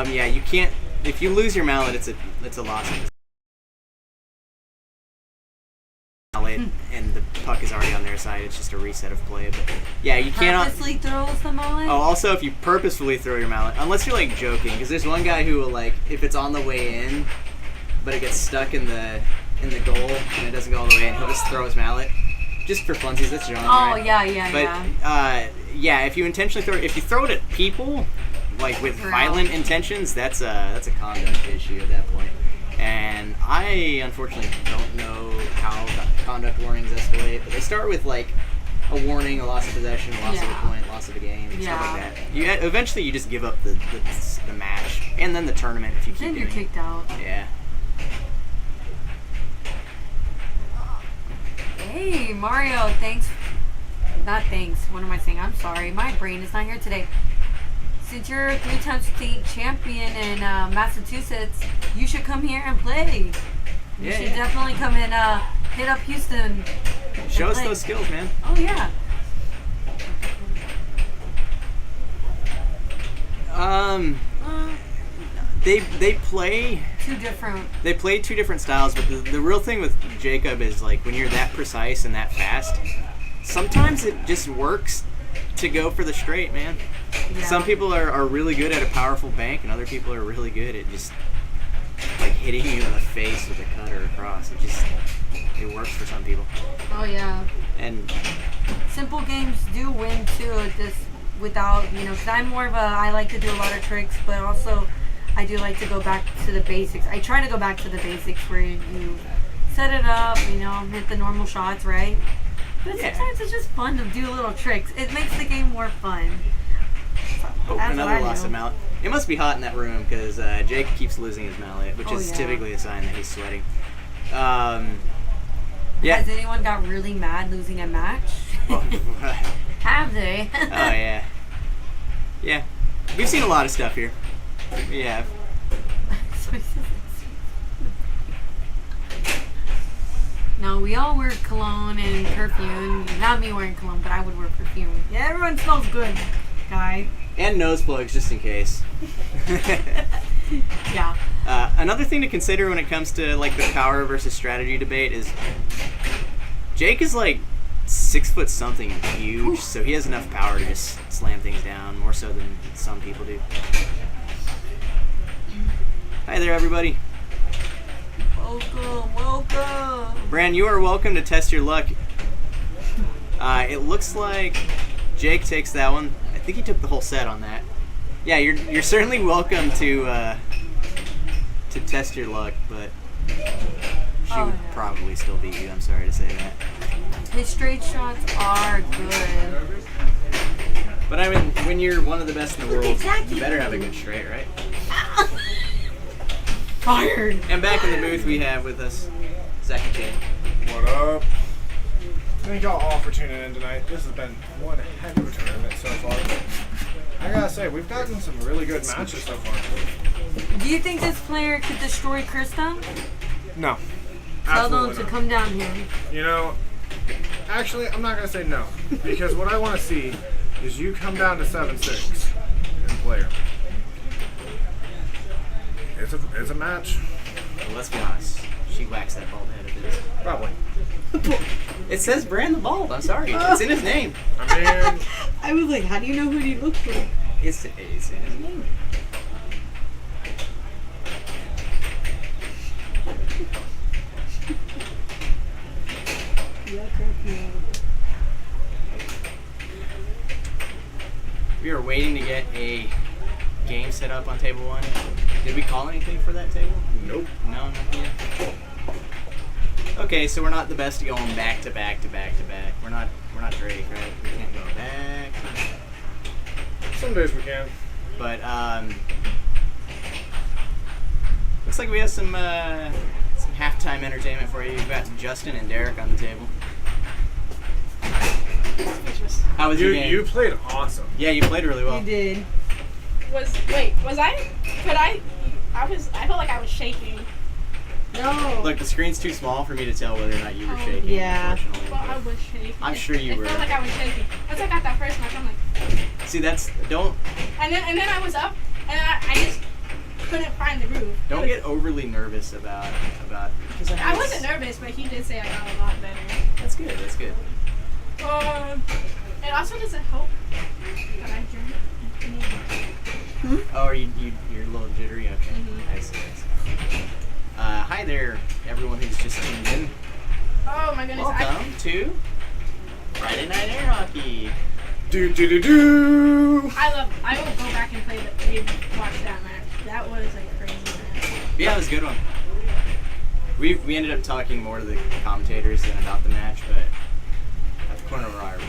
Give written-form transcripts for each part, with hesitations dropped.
Yeah, you can't. If you lose your mallet, it's a loss. Mallet, and the puck is already on their side. It's just a reset of play. But yeah, you cannot. Purposely throws the mallet? Oh, also, if you purposefully throw your mallet, unless you're like joking, because there's one guy who will like, if it's on the way in, but it gets stuck in the goal and it doesn't go all the way in, he'll just throw his mallet. Just for funsies, that's John. Oh, right? yeah. But yeah, if you intentionally throw it at people, like with violent intentions, that's a conduct issue at that point. And I unfortunately don't know how conduct warnings escalate, but they start with like a warning, a loss of possession, a loss of a point, loss of a game, stuff like that. Eventually you just give up the match and then the tournament if you keep. Then you're kicked out. Yeah. Hey, Mario, thanks. Not thanks. What am I saying? I'm sorry. My brain is not here today. Since you're a 3-time state champion in Massachusetts, you should come here and play. You should definitely come and hit up Houston. Show us those skills, man. Oh, yeah. They play two different. They play two different styles, but the real thing with Jacob is like when you're that precise and that fast, sometimes it just works to go for the straight, man. Yeah. Some people are really good at a powerful bank, and other people are really good at just like hitting you in the face with a cutter across. It works for some people. Oh yeah. And simple games do win too. Just without, because I'm more of I like to do a lot of tricks, but also I do like to go back to the basics. I try to go back to the basics where you set it up, hit the normal shots, right? But sometimes it's just fun to do little tricks. It makes the game more fun. Oh, another loss of mallet. It must be hot in that room because Jake keeps losing his mallet, which is typically a sign that he's sweating. Yeah. Has anyone got really mad losing a match? Have they? Oh, yeah. Yeah. We've seen a lot of stuff here. We have. No, we all wear cologne and perfume. Not me wearing cologne, but I would wear perfume. Yeah, everyone smells good, guy. And nose plugs, just in case. Yeah. Another thing to consider when it comes to like the power versus strategy debate is Jake is like 6 foot something and huge, so he has enough power to just slam things down, more so than some people do. Hi there, everybody. Welcome. Bran, you are welcome to test your luck. It looks like Jake takes that one. I think he took the whole set on that. Yeah, you're certainly welcome to test your luck, but she would probably still beat you. I'm sorry to say that. His straight shots are good. But I mean, when you're one of the best in the world, you better have a good straight, right? Fired. And back in the booth we have with us Zach and Jake. What up? Thank y'all all for tuning in tonight. This has been one heck of a tournament so far. I gotta say, we've gotten some really good matches so far. Do you think this player could destroy Krista? No. Tell them Absolutely to not. come down here. Actually, I'm not gonna say no. Because what I want to see is you come down to 7-6 and play her. It's a match. Well, let's be honest. She whacks that bald head if it is. Probably. It says Bran the Bald. I'm sorry. It's in his name. I mean, I was like, how do you know who he looks like? It's in his name. We are waiting to get a game set up on table 1. Did we call anything for that table? nope. No, not yet. Okay, so we're not the best at going back to back to back to back. We're not Drake, right? We can't go back. Some days we can. But looks like we have some halftime entertainment for you. We've got Justin and Derek on the table. How was your game? You played awesome. Yeah, you played really well. You did. Was I? I felt like I was shaking. No. Look, the screen's too small for me to tell whether or not you were shaking. Yeah. Unfortunately. Well, I was shaking. I'm sure you were. It felt like I was shaking. Once I got that first match, I'm like. See, don't. And then I was up, and I just couldn't find the groove. Don't get overly nervous about. Because I wasn't nervous, but he did say I got a lot better. That's good. That's good. It also doesn't help that I drink. Oh, you're a little jittery. Okay. Mhm. I see. Hi there, everyone who's just tuned in. Oh my goodness. Welcome to Friday Night Air Hockey. Do do do do. I will go back and watch that match. That was a crazy match. Yeah, it was a good one. We ended up talking more to the commentators than about the match, but at the corner of our eye,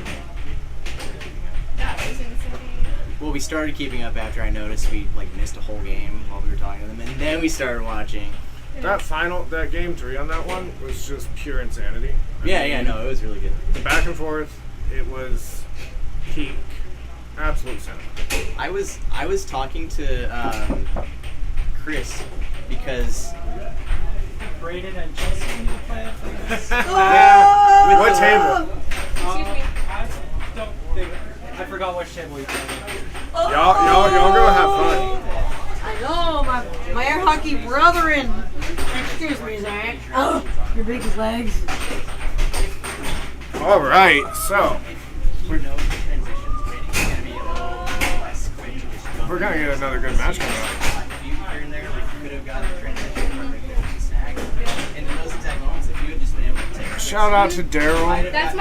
That was insane. well, we started keeping up after I noticed we missed a whole game while we were talking to them, and then we started watching. That game 3 on that one was just pure insanity. No, it was really good. The back and forth, it was peak, absolute cinema. I was talking to Chris because Braden and Justin were playing for this. What table? Excuse me. I don't think. I forgot which table we played. Y'all go have fun. I know, my air hockey brethren. Excuse me, Zach. Oh, your big legs. All right, so he knows the transitions rating is going to be a little less quick. we're gonna get another good match coming up. Here and there, we could have gotten the transition where they could have snagged. And in those exact moments, if you had just been able to take Shout out to Daryl. That's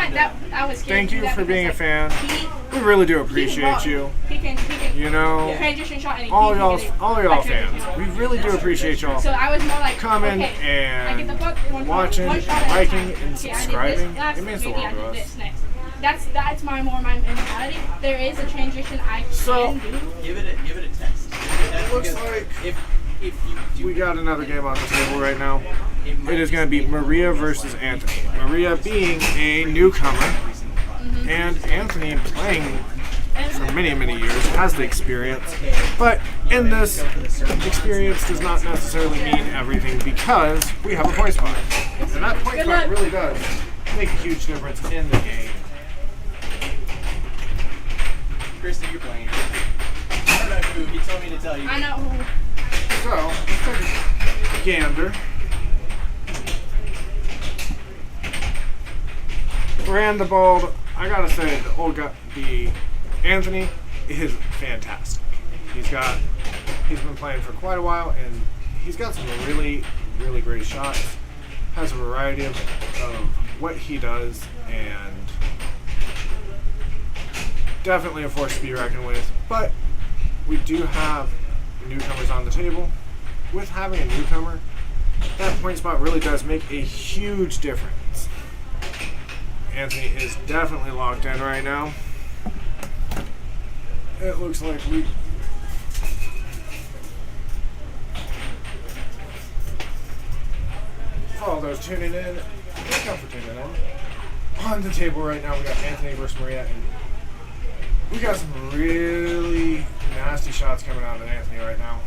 I was scared Thank to do you that for being a because, fan. He, We really do he's appreciate wrong. you. He can You know, transition shot and all he y'all can get it fans. transition. We really do appreciate y'all So I was more like coming okay, I get the and puck, watching, one shot at a liking, time. and Okay, I did this subscribing. last, It means the maybe world I to did us. this next. That's my mentality. There is a transition I So- can do. give it a test. It looks like if you do, we got another game on the table right now. might It is going to be just Maria versus Anthony. Maria being a newcomer, and Anthony playing for many, many years, has the experience. But in this, experience does not necessarily mean everything because we have a point spot. And that point Good spot luck. really does make a huge difference in the game. Kristen, you're playing. I don't know who. He told me to tell you. I know who. So, let's take a gander. Brandebold, I gotta say, the Anthony is fantastic. He's been playing for quite a while, and he's got some really, really great shots. Has a variety of what he does, and definitely a force to be reckoned with. But we do have newcomers on the table. With having a newcomer, that point spot really does make a huge difference. Anthony is definitely locked in right now. It looks like we... For all those tuning in, thank you for tuning in. On the table right now, we got Anthony versus Maria, and we got some really nasty shots coming out of Anthony right now.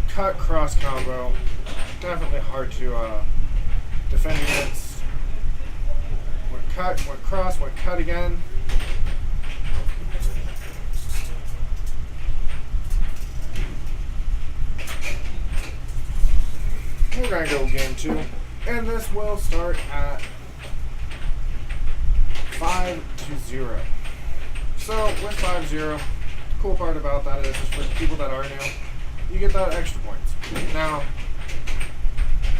Cut cross combo, definitely hard to defend against. Went cut, went cross, went cut again. We're gonna go game 2, and this will start at 5-0. So with 5-0, the cool part about that is for the people that are new, you get that extra points. Now,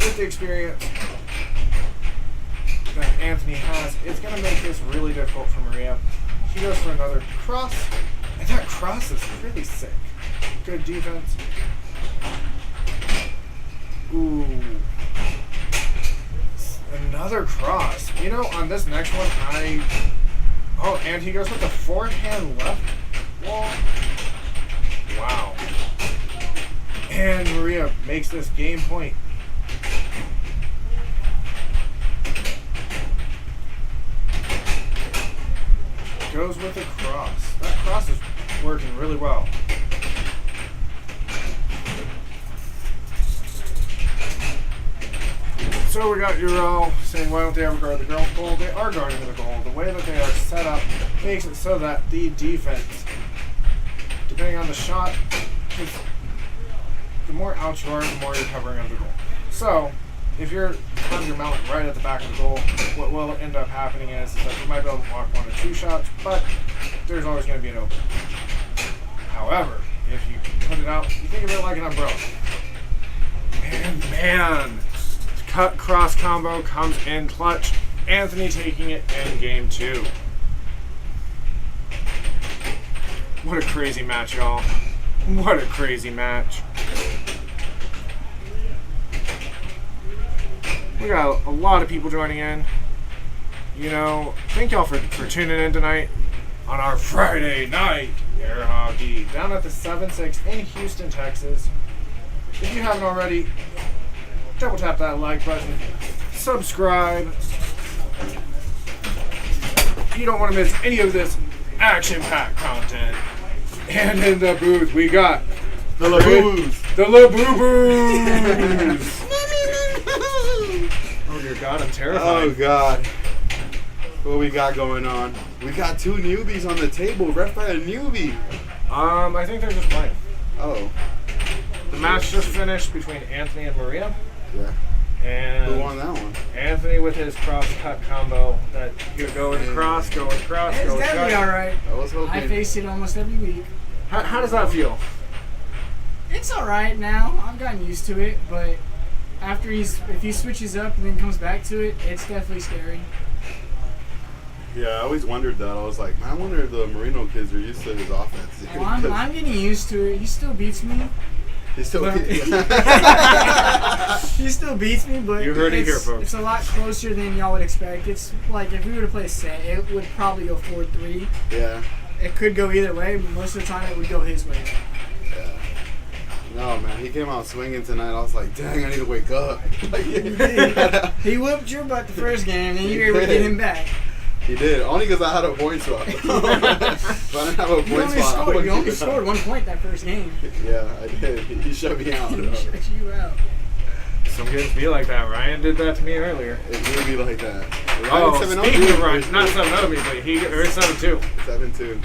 with the experience that Anthony has, it's going to make this really difficult for Maria. He goes for another cross, and that cross is really sick. Good defense. Ooh. Another cross. You know, on this next one, oh, and he goes with the forehand left wall. Wow. And Maria makes this game point. Goes with the cross. That cross is working really well. So we got Euro saying, why don't they ever guard the goal? They are guarding the goal. The way that they are set up makes it so that the defense, depending on the shot, the more out you are, the more you're covering up the goal. So, if you're on your mount right at the back of the goal, what will end up happening is that you might be able to block 1 or 2 shots, but there's always going to be an opening. However, if you put it out, you think of it like an umbrella. And man, cut cross combo comes in clutch. Anthony taking it in game 2. What a crazy match, y'all. What a crazy match. We got a lot of people joining in. You know, thank y'all for tuning in tonight on our Friday night air hockey down at the 7-6 in Houston, Texas. If you haven't already, double tap that like button, subscribe. You don't want to miss any of this action-packed content. And in the booth, we got The Laboos. the Laboobos. Oh dear God, I'm terrified. Oh God. What we got going on? We got 2 newbies on the table, ref by a newbie. I think they're just playing. Oh. The match just finished between Anthony and Maria. Yeah. And Who won that one? Anthony with his cross-cut combo that he would go with cross, go with cross, It's go with definitely cut. alright. I was hoping. I face it almost every week. How does that feel? It's alright now. I've gotten used to it, but after if he switches up and then comes back to it, it's definitely scary. Yeah, I always wondered that. I was like, man, I wonder if the Marino kids are used to his offense. Well, I'm getting used to it. He still beats me. He's still. Well- He still beats me, but You heard it here, folks. It's a lot closer than y'all would expect. It's like if we were to play a set, it would probably go 4-3. Yeah. It could go either way, but most of the time it would go his way. Yeah. No, man, he came out swinging tonight. I was like, dang, I need to wake up. He whooped your butt the first game, and you were able to get him back. He did, only because I had a point swap. If I didn't have a point swap, You only scored 1 point that first game. Yeah, I did. He shut me out. He shut you out. Some games be like that. Ryan did that to me earlier. It will be like that. Oh, 7-0. speaking of Ryan, not 7-0 me, but he or 7-2. 7-2.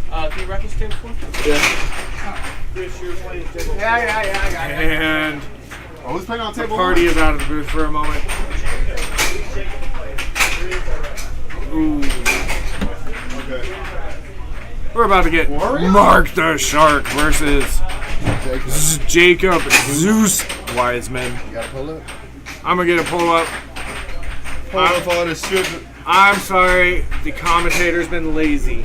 Can you reference table for? Yeah. Chris, you're playing table. Yeah, I got it. And Oh, who's playing on the table party one? is out of the booth for a moment. Ooh. Okay. We're about to get Mark the Shark versus Jacob Zeus Wiseman. You gotta pull up. I'm gonna get a pull up. Pull up on the strip. I'm sorry, the commentator's been lazy.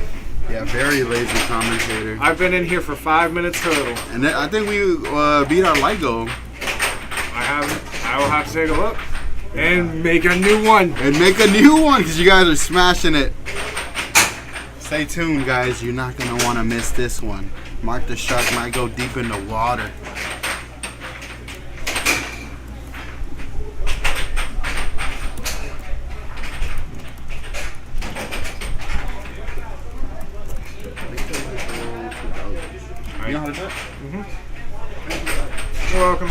Yeah, very lazy commentator. I've been in here for 5 minutes total. And then I think we beat our light goal. I will have to take a look and make a new one. And make a new one because you guys are smashing it. Stay tuned, guys. You're not going to want to miss this one. Mark the Shark might go deep in the water. You know how to do it? You're welcome.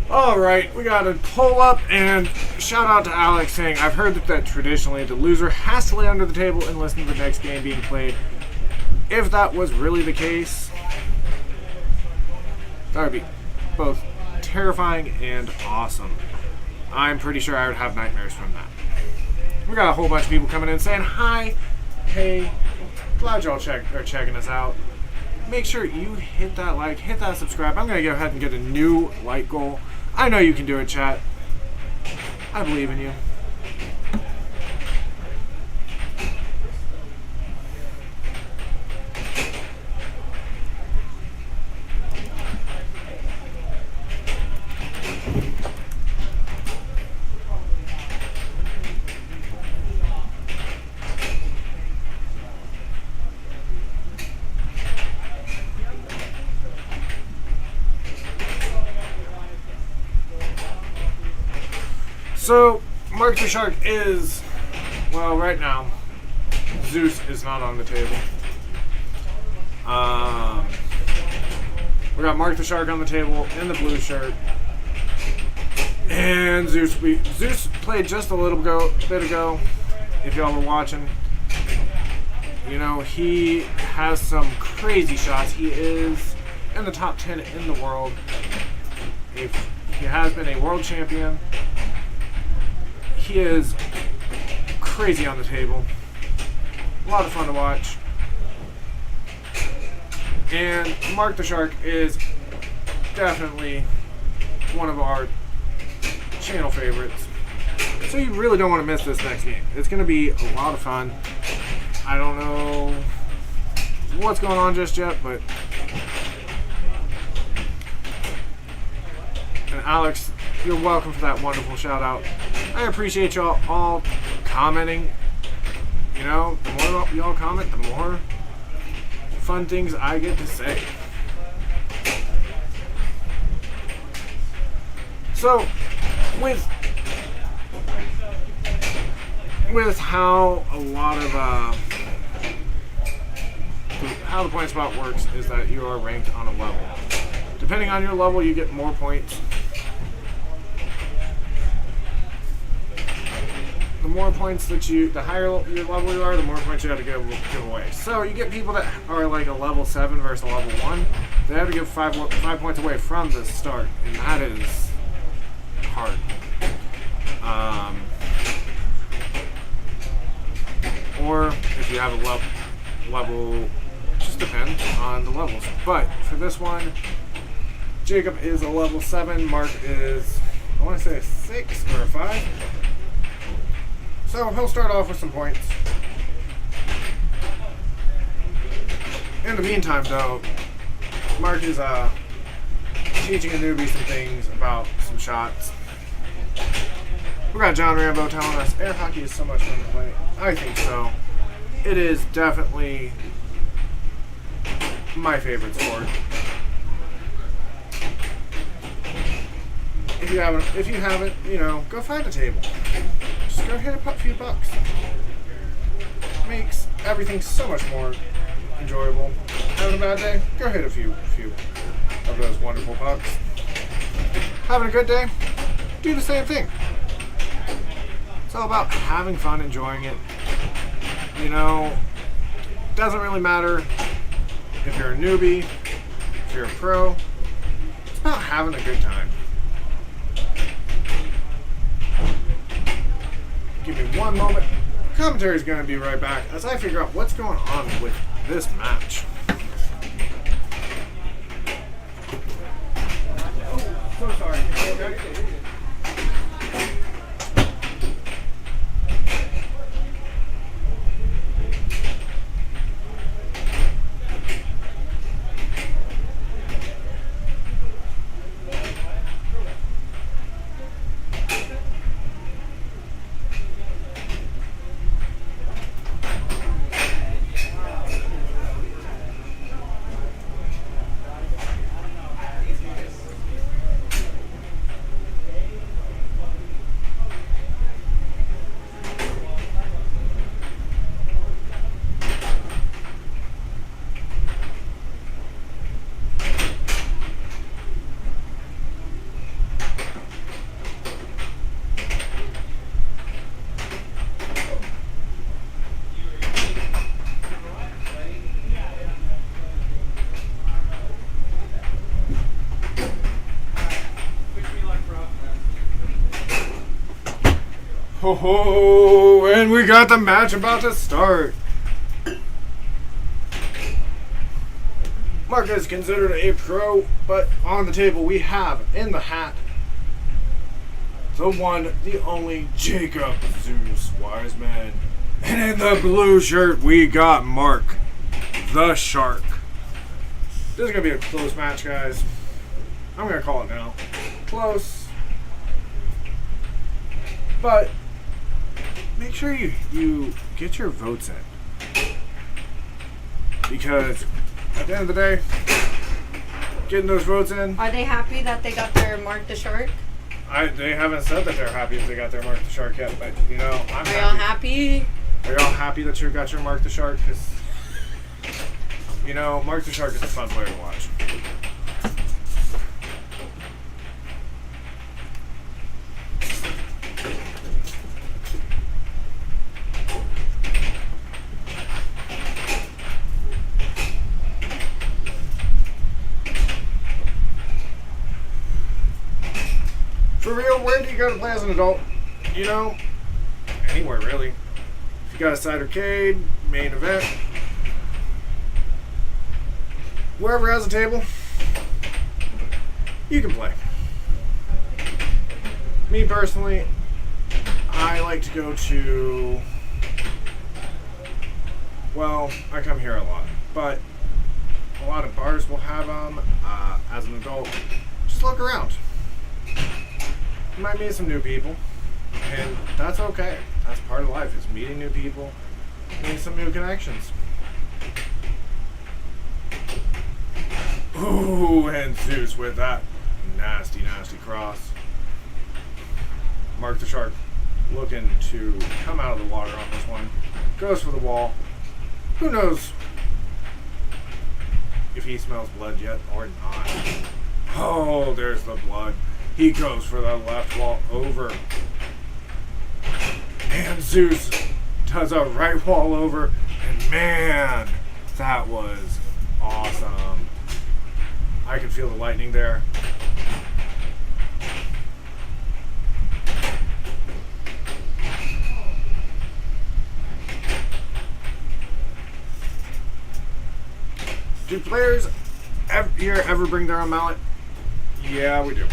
All right, we got to pull up and shout out to Alex saying, I've heard that traditionally the loser has to lay under the table and listen to the next game being played. If that was really the case, that would be both terrifying and awesome. I'm pretty sure I would have nightmares from that. We got a whole bunch of people coming in saying hi, hey, glad y'all are checking us out. Make sure you hit that like, hit that subscribe. I'm going to go ahead and get a new like goal. I know you can do it, chat. I believe in you. So, Mark the Shark is, well, right now, Zeus is not on the table. We got Mark the Shark on the table in the blue shirt. And Zeus played just a little bit ago, if y'all were watching. You know, he has some crazy shots. He is in the top 10 in the world. He has been a world champion. He is crazy on the table. A lot of fun to watch. And Mark the Shark is definitely one of our channel favorites. So you really don't want to miss this next game. It's going to be a lot of fun. I don't know what's going on just yet, but... And Alex, you're welcome for that wonderful shout out. I appreciate y'all all commenting. You know, the more y'all comment, the more fun things I get to say. So, with how a lot of how the point spot works is that you are ranked on a level. Depending on your level, you get more points. The more points that the higher your level you are, the more points you have to give away. So you get people that are like a level 7 versus a level 1. They have to give 5 points away from the start, and that is hard. Or if you have a level, just depends on the levels. But for this one, Jacob is a level 7. Mark is, I want to say a 6 or a 5. So he'll start off with some points. In the meantime, though, Mark is teaching a newbie some things about some shots. We got John Rambo telling us air hockey is so much fun to play. I think so. It is definitely my favorite sport. If you haven't, you know, go find a table. Just go hit a few bucks. Makes everything so much more enjoyable. Having a bad day? Go hit a few of those wonderful bucks. Having a good day? Do the same thing. It's all about having fun, enjoying it. You know, doesn't really matter if you're a newbie, if you're a pro. It's about having a good time. Give me one moment. Commentary is going to be right back as I figure out what's going on with this match. Oh, so sorry. Oh, and we got the match about to start. Mark is considered a pro, but on the table we have in the hat the one, the only Jacob Zeus Wiseman. And in the blue shirt we got Mark the Shark. This is going to be a close match, guys. I'm going to call it now. Close. But make sure you get your votes in. Because at the end of the day, getting those votes in. Are they happy that they got their Mark the Shark? They haven't said that they're happy if they got their Mark the Shark yet, but I'm Are y'all happy? Are y'all happy that you got your Mark the Shark? Because Mark the Shark is a fun player to watch. For real, where do you go to play as an adult? Anywhere really. If you got a side arcade, main event, wherever has a table, you can play. Me personally, I like to go to, I come here a lot, but a lot of bars will have them. As an adult, just look around. You might meet some new people, and that's okay. That's part of life, is meeting new people, making some new connections. Ooh, and Zeus with that nasty, nasty cross. Mark the Shark looking to come out of the water on this one. Goes for the wall. Who knows if he smells blood yet or not. Oh, there's the blood. He goes for the left wall over. And Zeus does a right wall over. And man, that was awesome. I could feel the lightning there. Do players here ever bring their own mallet? Yeah, we do.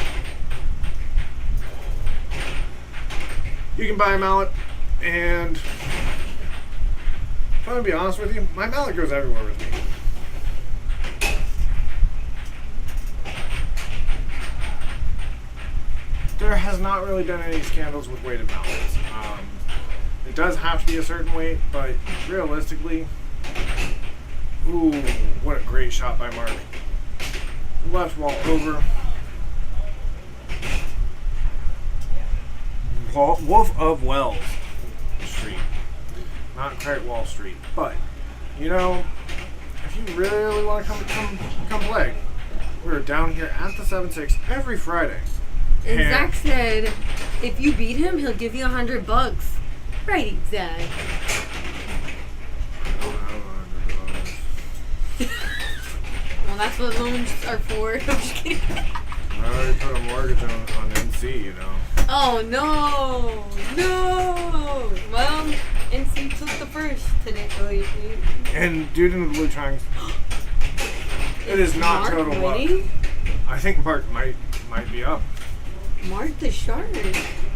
You can buy a mallet, and if I'm gonna be honest with you, my mallet goes everywhere with me. There has not really been any scandals with weighted mallets. It does have to be a certain weight, but realistically, ooh, what a great shot by Mark. Left wall over. Wolf of Wells Street. Not quite Wall Street, but if you really want to come play, we're down here at the 7-6 every Friday. And Zach said, if you beat him, he'll give you $100. Right, Zach. Well, that's what loans are for. I'm just kidding. I already put a mortgage on NC, Oh, no. Well, NC took the first today. And dude in the blue trunks. It is not Mark total luck. winning? I think Mark might be up. Mark the Shark.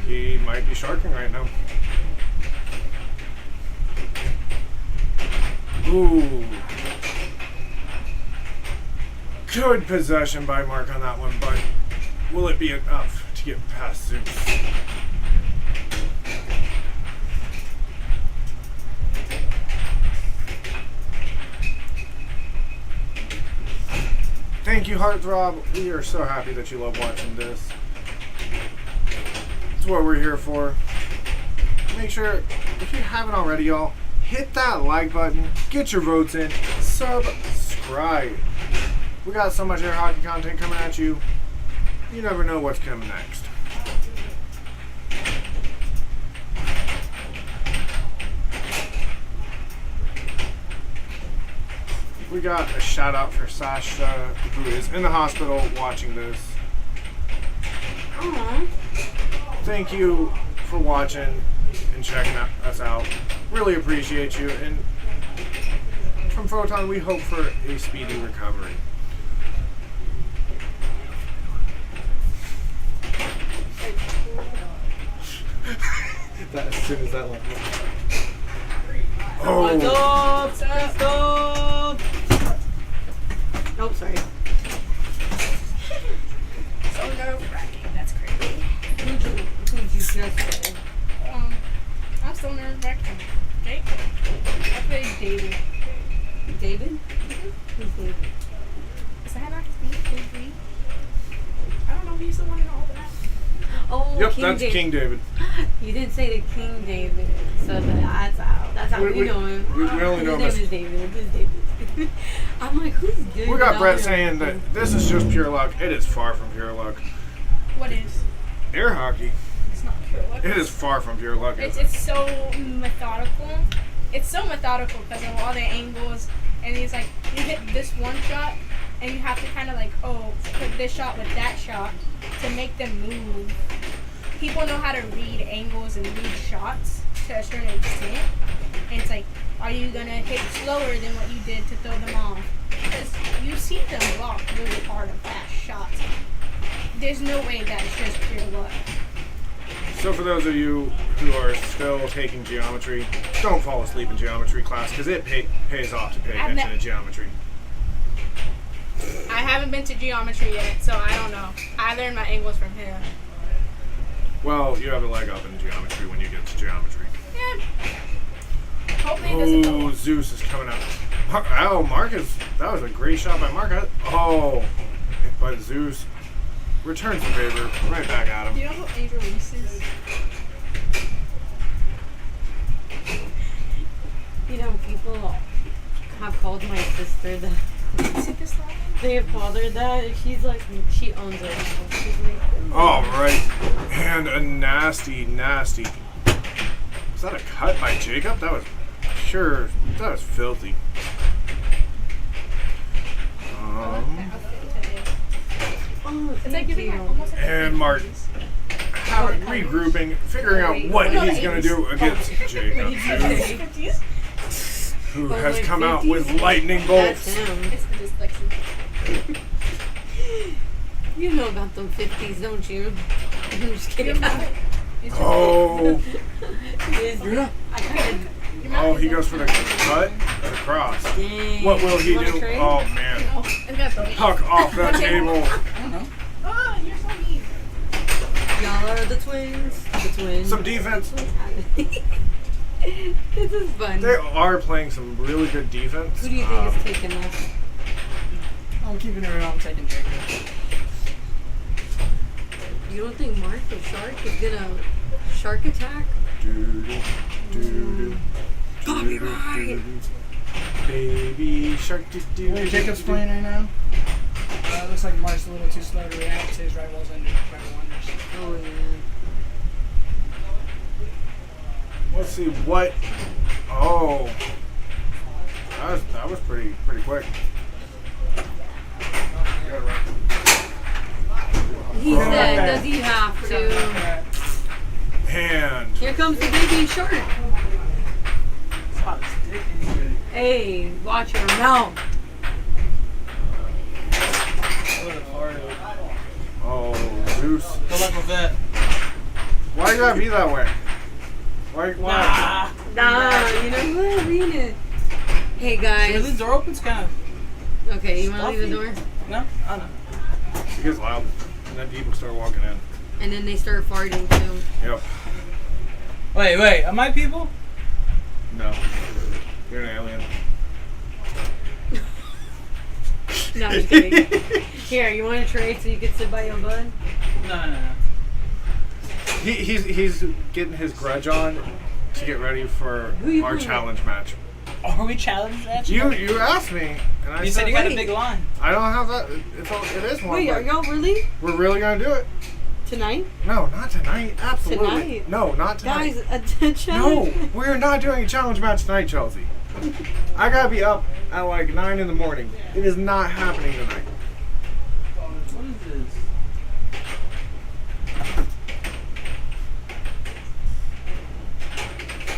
He might be sharking right now. Ooh. Good possession by Mark on that one, but will it be enough to get past Zeus? Thank you, Heartthrob. We are so happy that you love watching this. It's what we're here for. Make sure, if you haven't already, y'all, hit that like button, get your votes in, subscribe. We got so much air hockey content coming at you. You never know what's coming next. We got a shout out for Sasha, who is in the hospital watching this. Aww. Thank you for watching and checking us out. Really appreciate you. And from Photon, we hope for a speedy recovery. As soon as that went. Oh! Stop! Oh, sorry. So nerve-wracking. That's crazy. Who'd you just say? I'm so nerve-wracking. Okay? I played David. David? Who's David? Is that not his name? I don't know. He's the one in all that. Oh, Yep, King that's David. King David. You didn't say the King David, so that's how we know him. We only know him His name as. is David. His David. I'm like, who's David? We got out Brett here? saying that this is just pure luck. It is far from pure luck. What is? Air hockey. It's not pure luck. It is far from pure luck. It's so methodical. It's so methodical because of all the angles, and it's like you hit this one shot, and you have to kind of like put this shot with that shot to make them move. People know how to read angles and read shots to a certain extent, and it's like, are you gonna hit slower than what you did to throw them off? Because you see them block really hard and fast shots. There's no way that it's just pure luck. So for those of you who are still taking geometry, don't fall asleep in geometry class because it pays off to pay attention to geometry. I haven't been to geometry yet, so I don't know. I learned my angles from him. Well, you have a leg up in geometry when you get to geometry. Yeah. Hopefully it doesn't go. Oh, Zeus is coming out. Oh, Marcus, that was a great shot by Marcus. Oh, but Zeus returns the favor right back at Do him. you know who Angel Reese is? You know, people have called my sister that. Is it this long? They have called her that. She's like, she owns it. She's like, All right, and a nasty. Was that a cut by Jacob? That was filthy. oh, It's like thank giving you. almost like And Mark regrouping, figuring out what he's going to do against Jacob, who Oh, has like come out 50s? with lightning That's bolts. him. It's the dyslexia. You know about them 50s, don't you? I'm just kidding. Oh, I kind oh, he goes for the cut or the cross. of, dang. What will he You wanna do? trade? Oh man, puck off that table. I don't know. Oh, you're so mean. Y'all are the twins. The twins. Some defense. This is fun. They are playing some really good defense. Who do you think is taking this? I'm keeping it real. I'm taking Jacob. You don't think Mark the Shark is gonna shark attack? Copyright. Baby shark. The way Jacob's playing right now, looks like Mark's a little too slow to react to his rivals and wonders. Oh yeah. Let's see what. Oh, that was pretty quick. He said, does he have to? And Here comes the baby shark. Hey, watch your mouth. oh, Zeus. Good luck with that. Why you gotta be that way? Why? Nah, you know what? Read it. Hey Leave guys. the door open. It's kind of Okay, you want to leave the door? no. I don't know. It gets loud, and then people start walking in. And then they start farting too. Yep. Wait. Am I people? No. You're an alien. No, I'm just kidding. Here, you want to trade so you can sit by your bud? No. He's getting his grudge on to get ready for Who you our playing challenge match. Are we challenged at You asked me, and I You said said you got a Wait. big line. I don't have that. It is one. Wait, but are y'all really? we're really gonna do it. Tonight? No, not tonight. Absolutely. Tonight? No, not tonight. Guys, attention. No, we're not doing a challenge match tonight, Chelsea. I gotta be up at like 9 in the morning. It is not happening tonight. What is this?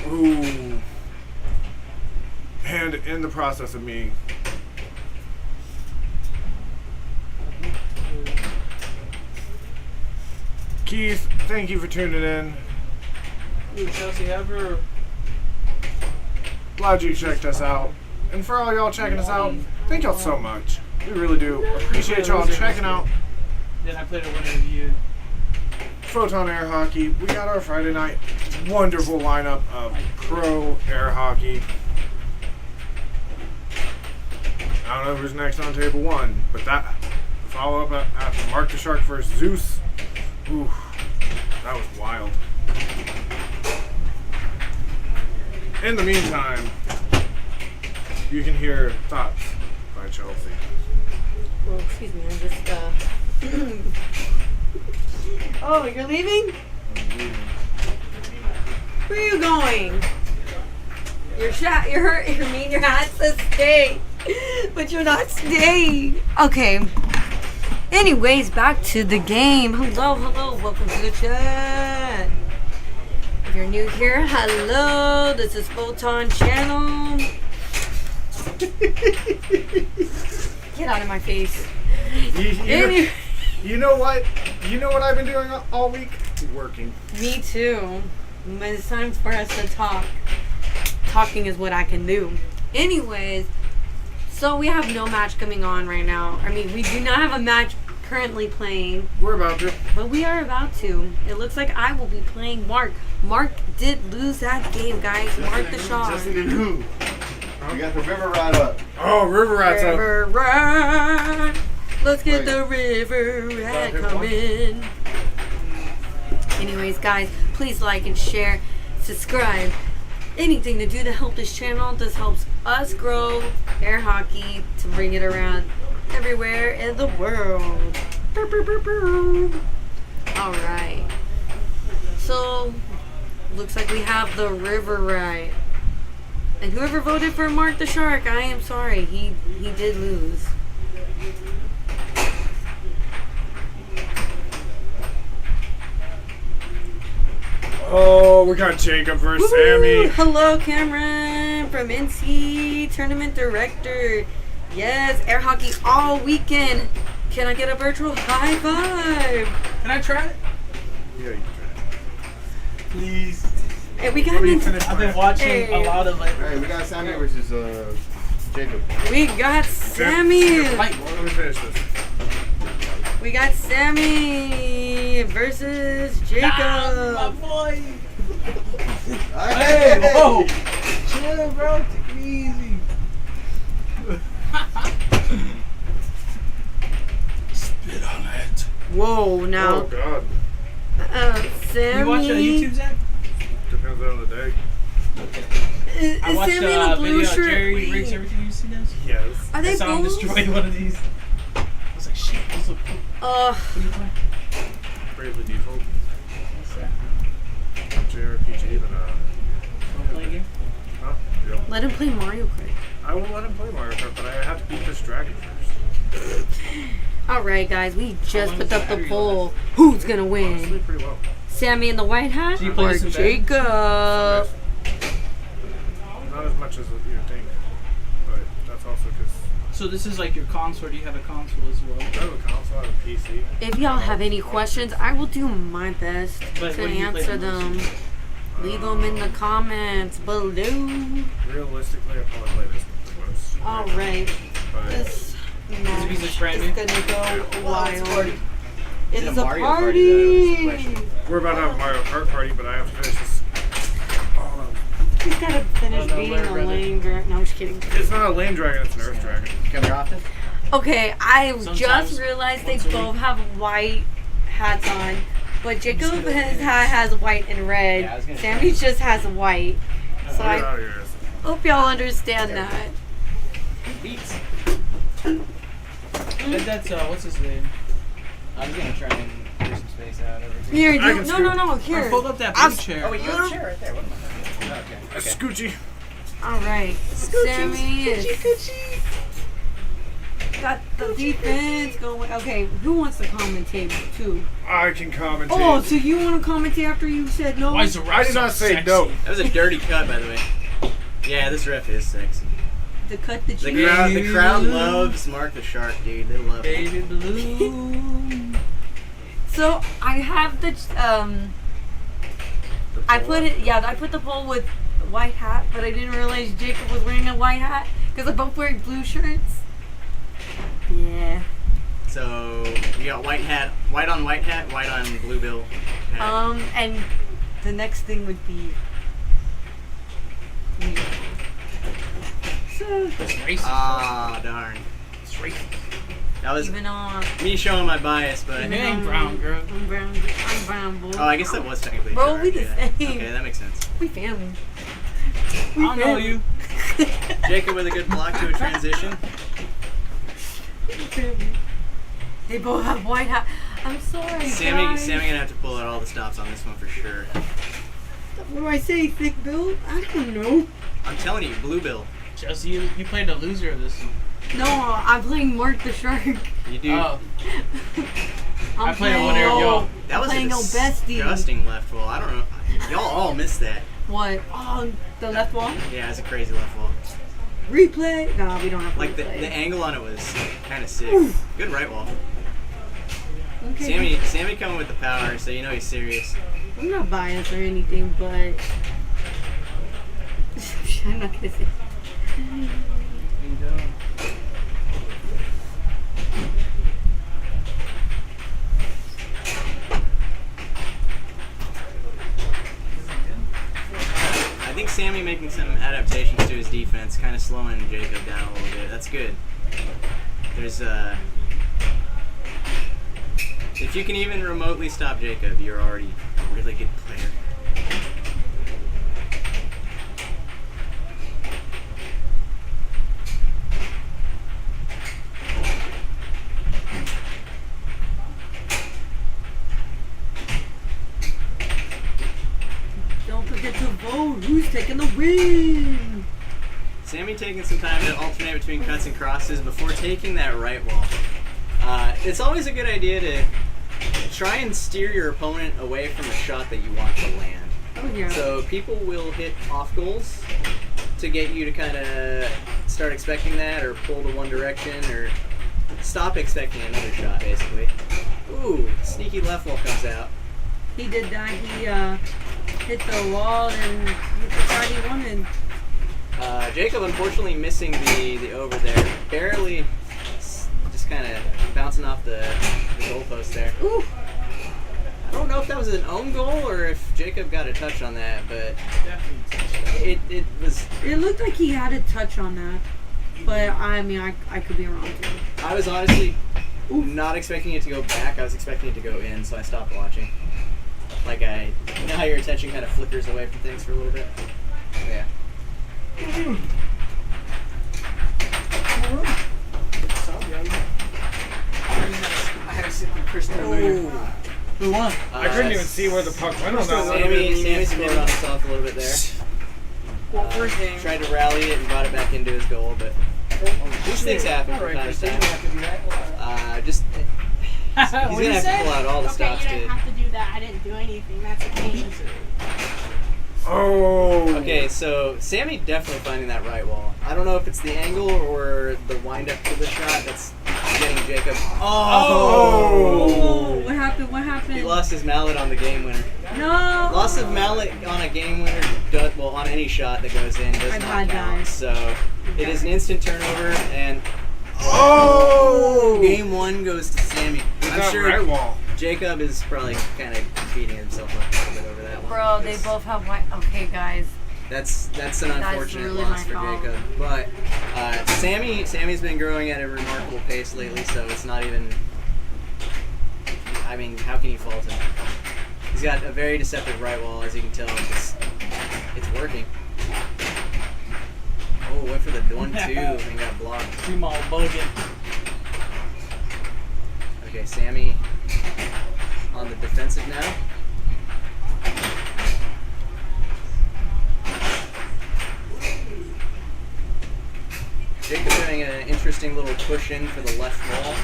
Ooh. And in the process of me. Keith, thank you for tuning in. Ooh, Chelsea ever. Glad you checked us out. And for all y'all checking us out, thank y'all so much. We really do appreciate y'all checking out Then I played a winner of you. Photon Air Hockey. We got our Friday night wonderful lineup of pro air hockey. I don't know who's next on table one, but that follow up after Mark the Shark versus Zeus. Ooh, That was wild. In the meantime, you can hear Thoughts by Chelsea. Well, excuse me, I'm just, Oh, you're leaving? Where are you going? You mean your hat says stay, but you're not staying. Okay. Anyways, back to the game. Hello, welcome to the chat. If you're new here, hello. This is Photon Channel. Get out of my face. You know what? You know what I've been doing all week? Working. Me too. But it's time for us to talk. Talking is what I can do. Anyways, so we have no match coming on right now. I mean, we do not have a match currently playing. We're about to. But we are about to. It looks like I will be playing Mark. Mark did lose that game, guys. Mark the shot. Justin and who? You got the river ride up. Oh, River Rat's up. River ride. Let's get Wait. the river rat coming. Anyways, guys, please like and share, subscribe. Anything to do to help this channel. This helps us grow air hockey to bring it around everywhere in the world. All right. So, looks like we have the river right. And whoever voted for Mark the Shark, I am sorry. He did lose. Oh, we got Jacob versus Woo-hoo! Sammy. Hello, Cameron from NC Tournament Director. Yes, air hockey all weekend. Can I get a virtual high five? Can I try it? Yeah, you can Please. Hey, we got What do you into finish? I've been watching Hey. a lot of like. Hey, we got Sammy versus Jacob. we got Sammy. Like, Let me finish this. We got Sammy versus Jacob. my boy. Hey, Whoa. Chill, bro. Take it easy. Spit on it. Whoa, now Oh God. Sammy. You watch YouTube, Zach? Depends on the day. Is I watched Sammy in a the blue video. shirt? Jerry Wait. Rigs Everything. You see those? Yes. Are they I saw him bulls? destroy one of these. I was like, shit, this look cool. What are you playing? Bravely Default. What's that? JRPG, but Role playing game? huh? Yep. Let him play Mario Kart. I will let him play Mario Kart, but I have to beat this dragon first. All right, guys, we just long put is up the the battery poll. Who's gonna Honestly, win? pretty well. Sammy in the white hat Do you play or this in bed? Jacob? Not as much as you think, but that's also because So this is like your console. Or do you have a console as well? I have a console, I have a PC. If y'all have any questions, I will do my best But to what do you play answer the them. most? Leave them in the comments below. Realistically, I probably play this one the most. All right, But this match because is it's brand new? gonna go wild. It Is it is a a Mario party. Party, though, is the question. we're about to have a Mario Kart party, but I have to finish this. Oh, He's gotta finish Oh, no, beating Larry the Brother. lame girl. No, I'm just kidding. it's not a lame dragon, it's an earth dragon. Come here often? Okay, I Sometimes just realized they once a both week. have white hats on, but Jacob has white and red. Yeah, I was gonna Sammy's just has white. So Get I out of here. hope y'all understand that. Beats. That's what's his name? I was gonna try and clear some space out over Here, here. I you, can no, scoot. here. Fold up that I'm- blue chair. Oh, wait, you have a chair right there. What am I doing? Okay. Scoochie. All right, Sammy is got the defense going. Okay, who wants to commentate too? I can commentate. Oh, so you want to commentate after you said no? Why is the ref I did so not say sexy? no. That was a dirty cut, by the way. Yeah, this ref is sexy. To cut the The cheese. crowd loves Mark the Shark, dude. They love him. Baby blue. So I have the I put it. Yeah, I put the poll with the white hat, but I didn't realize Jacob was wearing a white hat because they're both wearing blue shirts. Yeah. So we got white hat, white on white hat, white on blue bill hat. And the next thing would be. So It's racist. Ah, darn. It's racist. That was even on. me showing my bias, but It ain't brown, girl. I'm brown. I'm triangle. Oh, I guess that was technically. Bro, charge, we the yeah. same. Okay, that makes sense. We family. I don't know you. Jacob with a good block to a transition. They both have white hat. I'm sorry, Sammy guys. gonna have to pull out all the stops on this one for sure. What do I say? Thick build? I don't know. I'm telling you, Blue Bill. Chelsea, you played a loser of this one. No, I'm playing Mark the Shark. You do. Oh, I'm I played a winner of y'all. That was a playing bestie. disgusting left wall. I don't know. Y'all all missed that. What? Oh, the left wall? Yeah, it's a crazy left wall. Replay? No, we don't have Like the replay. angle on it was kind of sick. Good right wall. Okay. Sammy coming with the power, so you know he's serious. I'm not biased or anything, but I'm not gonna say. I think Sammy making some adaptations to his defense, kind of slowing Jacob down a little bit. That's good. There's if you can even remotely stop Jacob, you're already a really good player. Don't forget to vote. Who's taking the win? Sammy taking some time to alternate between cuts and crosses before taking that right wall. It's always a good idea to try and steer your opponent away from a shot that you want to land. Oh yeah. So people will hit off goals to get you to kind of start expecting that, or pull to one direction, or stop expecting another shot, basically. Ooh, sneaky left wall comes out. He did that. He hit the wall and hit the shot he wanted. Jacob unfortunately missing the over there. Barely, just kind of bouncing off the goalpost there. Ooh. I don't know if that was an own goal or if Jacob got a touch on that, but it was. It looked like he had a touch on that, but I mean I could be wrong too. I was honestly not expecting it to go back. I was expecting it to go in, so I stopped watching. Like you know how your attention kind of flickers away from things for a little bit. Yeah. I had to sit through Chris later. Who won? I couldn't even see where the puck went on that one. Sammy's been on himself a little bit there. Well, first game. Tried to rally it and brought it back into his goal, but these things happen from time to time. Just he's gonna have to pull out all the Okay, stops you to. didn't have to do that. I didn't do anything. That's okay. Oh. Okay, so Sammy definitely finding that right wall. I don't know if it's the angle or the wind up to the shot that's getting Jacob. Oh, what happened? What happened? He lost his mallet on the game winner. No. Loss of mallet on a game winner, well, on any shot that goes in, does I've not had count. guys. So it is an instant turnover, and Oh. game one goes to Sammy. I'm That sure right wall. Jacob is probably kind of beating himself up a little bit over that one. Bro, they It's- both have white. Okay, guys. That's an unfortunate really loss my for fault. Jacob. But Sammy's been growing at a remarkable pace lately, so it's not even. I mean, how can you fault him? He's got a very deceptive right wall, as you can tell. It's working. Oh, went for the 1-2 and got blocked. Small bogan. Okay, Sammy on the defensive now. Jacob doing an interesting little push in for the left wall.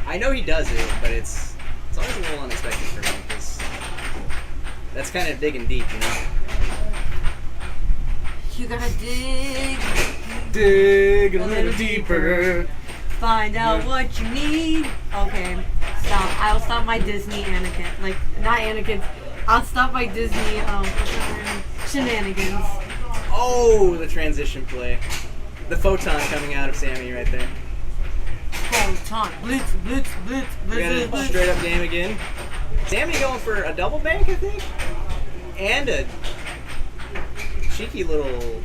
I know he does it, but it's always a little unexpected for me because that's kind of digging deep, you know. You gotta Dig a little deeper. find out what you need. Okay, stop. I'll stop my Disney Anakin. Like, not Anakin. I'll stop my Disney shenanigans. Oh, the transition play. The photon coming out of Sammy right there. Photon. Blitz, blitz, blitz, We got blitz, a blitz. straight up game again. Sammy going for a double bank, I think, and a cheeky little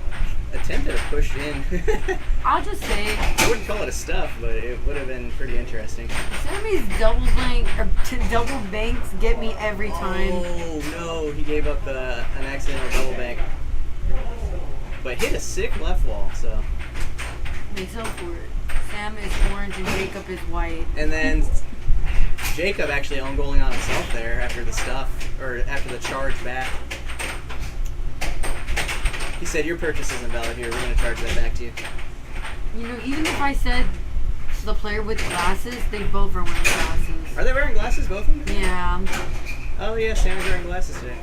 attempted a push in. I'll just say, I wouldn't call it a stuff, but it would have been pretty interesting. Sammy's double banks get me every time. Oh no, he gave up an accidental double bank. But hit a sick left wall, so. Makes up for it. Sam is orange and Jacob is white. And then Jacob actually own goaling on himself there after the stuff, or after the charge back. He said, your purchase isn't valid here, we're going to charge that back to you. You know, even if I said the player with glasses, they both are wearing glasses. Are they wearing glasses, both of them? Yeah. Oh yeah, Sam's wearing glasses today.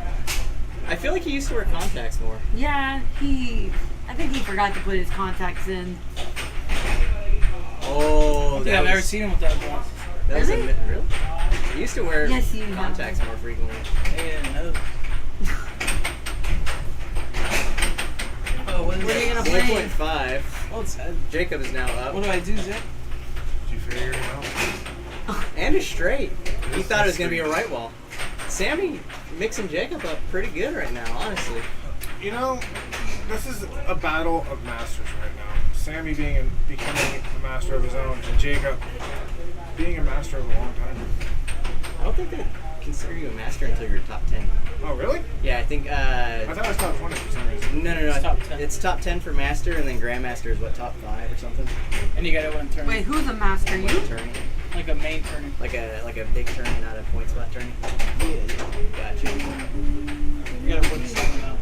I feel like he used to wear contacts more. Yeah, I think he forgot to put his contacts in. Oh, I think I've never seen him with that glasses. That was Really? really? He used to wear Yes, you have. contacts more frequently. I didn't know. Oh, what is What are you that? gonna play? 1.5. Well, it's, Jacob is now up. what do I do, Zach? Did you figure it out? And is straight. He thought it was going to be a right wall. Sammy mixing Jacob up pretty good right now, honestly. You know, this is a battle of masters right now. Sammy becoming a master of his own, and Jacob being a master of a long time. I don't think they consider you a master until you're top 10. Oh, really? Yeah, I think. I thought it was top 20 for some reason. No. It's top 10. It's top 10 for master, and then grandmaster is what, top 5 or something? And you gotta win turn. Wait, who's a master? You? Turning. Like a main turning. Like a big turn, not a point spot turning. Gotcha. You gotta win something out.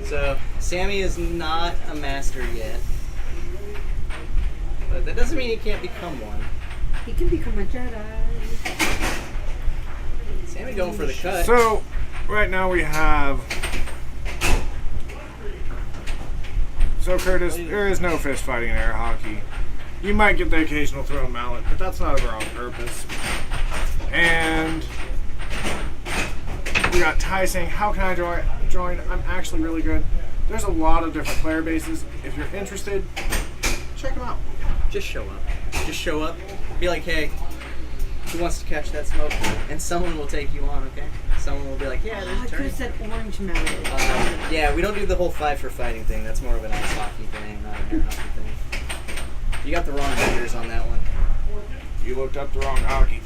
So Sammy is not a master yet, but that doesn't mean he can't become one. He can become a Jedi. Sammy going for the cut. So, right now we have. So, Curtis, there is no fist fighting in air hockey. You might get the occasional thrown mallet, but that's not ever on purpose. And we got Ty saying, how can I join? I'm actually really good. There's a lot of different player bases. If you're interested, check them out. Just show up. Just show up. Be like, hey, who wants to catch that smoke? And someone will take you on, okay? Someone will be like, yeah, I there's a could turn. have said orange mallet. Yeah, we don't do the whole 5 for fighting thing. That's more of an ice hockey thing, not an air hockey thing. You got the wrong vendors on that one. You looked up the wrong hockey.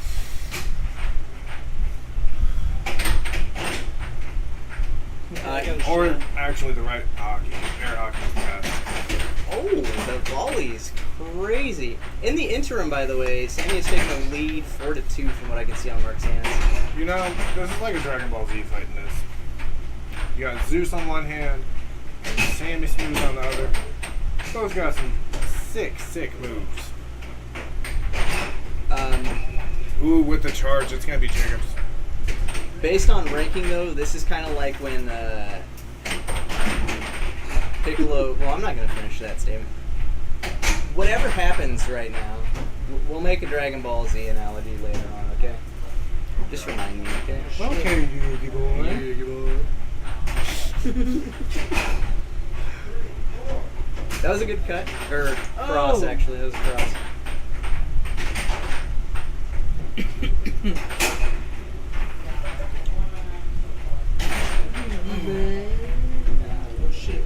Or actually the right hockey. Air hockey is the best. Oh, the volley's crazy. In the interim, by the way, Sammy has taken the lead 4-2 from what I can see on Mark's hands. You know, this is like a Dragon Ball Z fight in this. You got Zeus on one hand, and Sammy Smooth on the other. Both got some sick moves. Ooh, with the charge, it's gonna be Jacobs. Based on ranking, though, this is kind of like when Piccolo... Well, I'm not going to finish that statement. Whatever happens right now, we'll make a Dragon Ball Z analogy later on, okay? Just remind me, okay? Okay, Yugi boy. That was a good cut. Or cross, actually. That was a cross. Oh shit.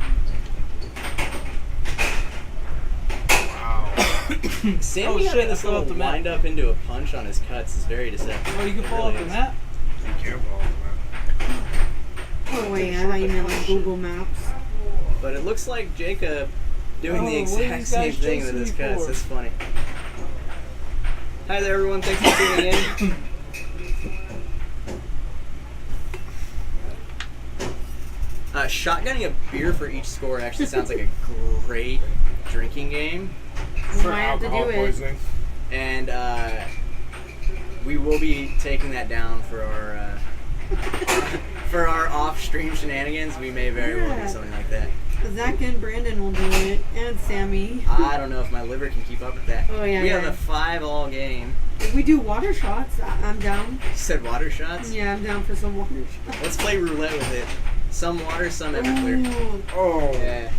Wow. Sammy Oh, shit, having I this fell little off the map. wind up into a punch on his cuts is very deceptive. Oh, you can It follow really up the is. map? You can't follow that. Oh wait, I thought you meant like Google Maps. But it looks like Jacob doing Oh, the what are exact these same guys thing with chasing his me cuts. for? That's funny. Hi there, everyone. Thanks for tuning in. Shotgunning a beer for each score actually sounds like a great drinking game. For might have to alcohol do it. poisoning. And we will be taking that down for our for our off-stream shenanigans. We may very well Yeah. do something like that. Zach and Brandon will do it, and Sammy. I don't know if my liver can keep up with that. Oh, yeah, we yeah. have a 5-all game. If we do water shots, I'm down. You said water shots? Yeah, I'm down for some water shots. Let's play roulette with it. Some water, some Everclear. Ooh, Oh. Yeah.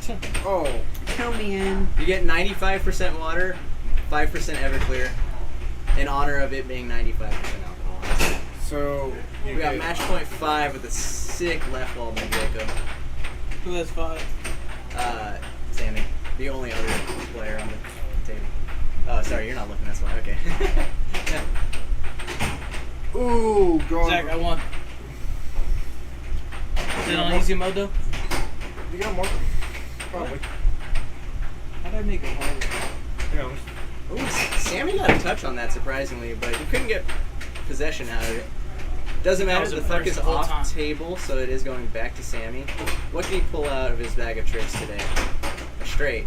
Oh. count me in. You get 95% water, 5% Everclear, in honor of it being 95% alcohol. So you We got get- match point 5 with a sick left wall by Jacob. Who has 5? Sammy. The only other player on the table. Oh, sorry, you're not looking. That's why. Okay. Ooh, going. Zach, I won. Is it on easy mode though? You got more? Probably. How did I make it harder? Yeah. Ooh, Sammy got a touch on that surprisingly, but he couldn't get possession out of it. Doesn't That matter. was The a puck first is the whole off time. table, so it is going back to Sammy. What can he pull out of his bag of tricks today? A straight.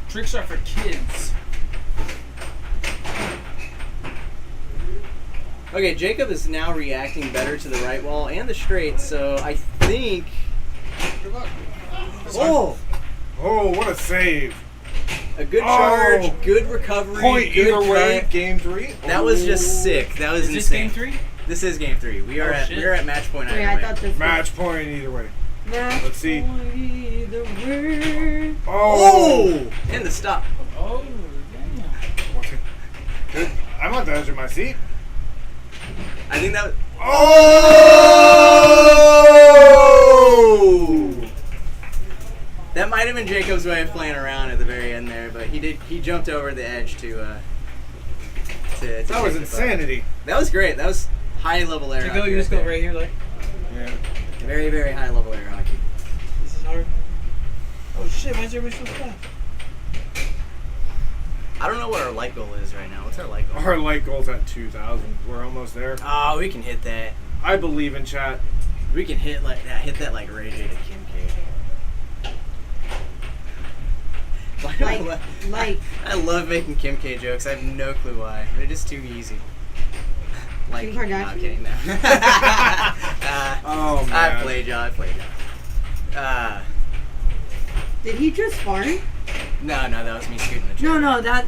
Tricks are for kids. Okay, Jacob is now reacting better to the right wall and the straight, so I think. Good luck. Oh! Oh, what a save! A good Oh. charge, good recovery, Point good either way. cut. Game 3. That was just sick. That was Is this insane. game 3? This is game 3. We are Oh, at shit. we're at match point. Wait, either I way. thought this was Match point either way. match Let's see. point either way. Oh! Oh! And the stop. Oh, damn. Good. I'm on the edge of my seat. I think that was. Oh! That might have been Jacob's way of playing around at the very end there, but he jumped over the edge to That take was the puck. insanity. That was great. That was high level air You hockey. go, you just go there. right here, like, Yeah. Very, very high level air hockey. this is hard. Oh shit, why is everybody so fast? I don't know what our light goal is right now. What's our light goal? Our light goal's at 2,000. We're almost there. Oh, we can hit that. I believe in chat. We can hit like that. Hit that like Ray J to Kim K. Like, I love making Kim K jokes. I have no clue why. They're just too easy. Like, Kim no, Kardashian? I'm kidding. No. Oh, man. I played y'all. did he just fart? No, that was me scooting the chair.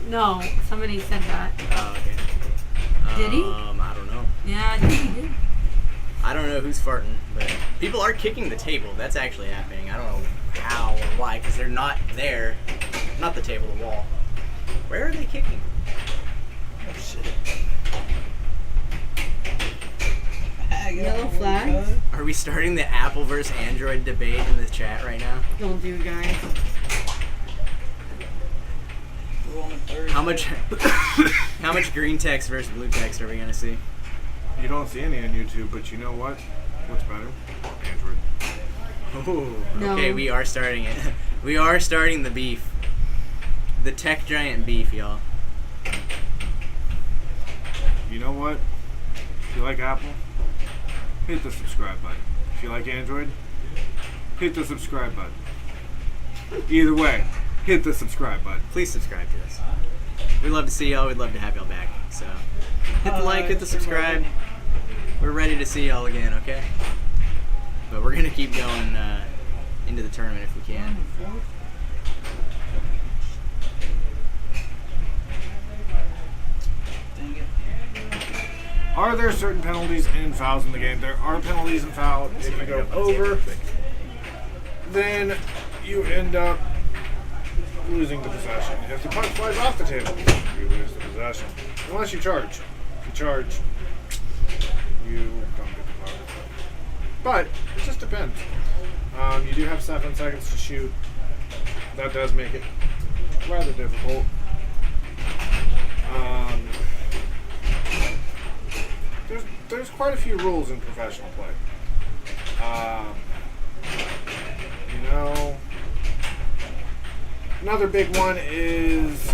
No, somebody said that. Oh, okay. Did he? I don't know. Yeah, I think he did. I don't know who's farting, but people are kicking the table. That's actually happening. I don't know how or why, because they're not there. Not the table, the wall. Where are they kicking? Oh shit. Yellow flags? Are we starting the Apple versus Android debate in the chat right now? Don't do, guys. We're on the third. How much green text versus blue text are we gonna see? You don't see any on YouTube, but you know what? What's better? Android. Oh, No. okay, we are starting it. We are starting the beef. The tech giant beef, y'all. You know what? If you like Apple, hit the subscribe button. If you like Android, hit the subscribe button. Either way, hit the subscribe button. Please subscribe to us. We'd love to see y'all. We'd love to have y'all back. So hit the like, hit the subscribe. We're ready to see y'all again, okay? But we're gonna keep going into the tournament if we can. Dang it. Are there certain penalties and fouls in the game? There are penalties and fouls. If you go over, then you end up losing the possession. If the puck flies off the table, you lose the possession. Unless you charge. If you charge, you don't get the puck. But it just depends. You do have 7 seconds to shoot. That does make it rather difficult. There's quite a few rules in professional play. You know, another big one is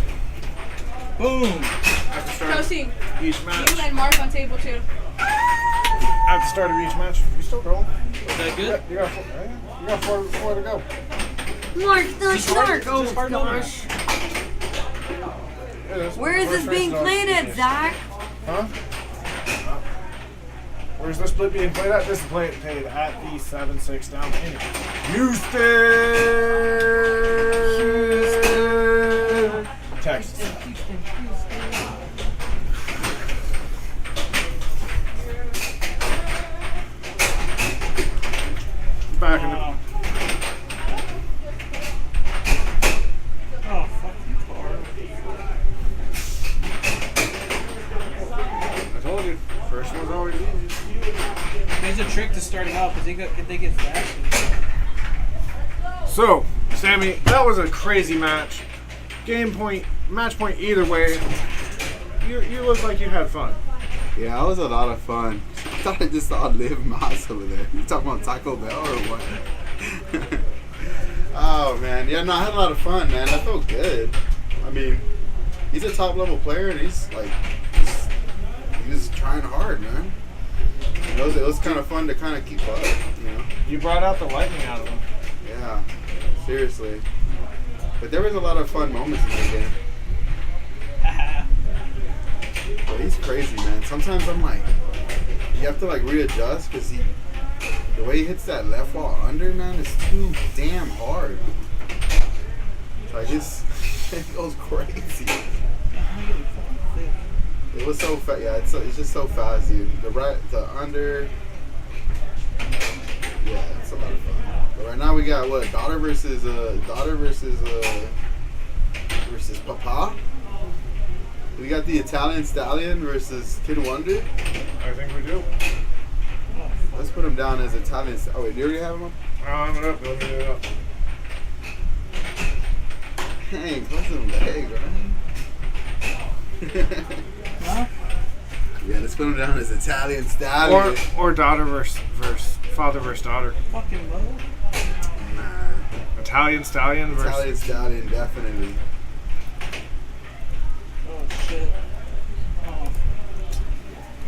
Boom. at the start Kelsey, of each you match. and Mark on table 2. At the start of each match, you still rolling. Was that good? You got four to go. Mark, not Mark. Oh, Oh, gosh. It is. Where is this First being race played at, is- Zach? Huh? Where's this split being played at? This is played at the 7-6 down in Houston, Texas. Back in the Oh, fuck you, car. I told you, first one's always easy. There's a trick to starting out because they get fast. So, Sammy, that was a crazy match. Match point either way. You look like you had fun. Yeah, that was a lot of fun. I thought I just saw Liv Moss over there. You talking about Taco Bell or what? Oh, man. Yeah, no, I had a lot of fun, man. I felt good. I mean, he's a top-level player, and he's, like, he was trying hard, man. And it was kind of fun to kind of keep up, you know? You brought out the lightning out of him. Yeah, seriously. But there was a lot of fun moments in the game. But he's crazy, man. Sometimes I'm like, you have to like readjust because the way he hits that left wall under, man, is too damn hard. Like it goes crazy. It was so fast. Yeah, it's just so fast, dude. The under. Yeah, it's a lot of fun. But right now we got what? Daughter versus Papa. We got the Italian Stallion versus Kid Wonder. I think we do. Let's put him down as Italian. Oh wait, do you already have him? I'm up. Let me do it up. Dang, close to the leg, right? Huh? Yeah, let's put him down as Italian Stallion. Or daughter versus father versus daughter. Fucking bro. Nah, Italian Stallion versus. Italian Stallion, definitely. Oh shit. Oh.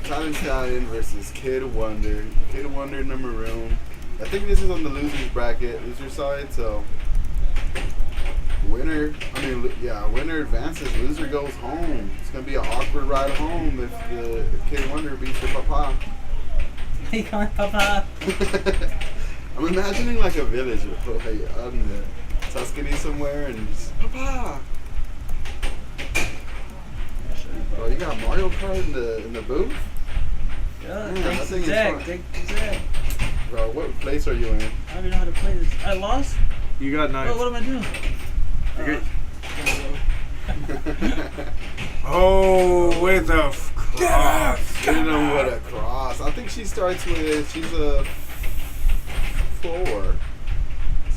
Italian Stallion versus Kid Wonder. Kid Wonder in the maroon. I think this is on the losers bracket, loser side, so winner advances, loser goes home. It's gonna be an awkward ride home if Kid Wonder beats the Papa. Hey, come on, Papa. I'm imagining like a village like out in the Tuscany somewhere and just Papa. Bro, you got Mario Kart in the booth? Yeah, Man, thanks that to thing is Zach. fun. Thanks to Zach. Bro, what place are you in? I don't even know how to play this. I lost? You got Oh, knife. what am I doing? Oh, with a cross. Hit him with a cross. I think she's a 4.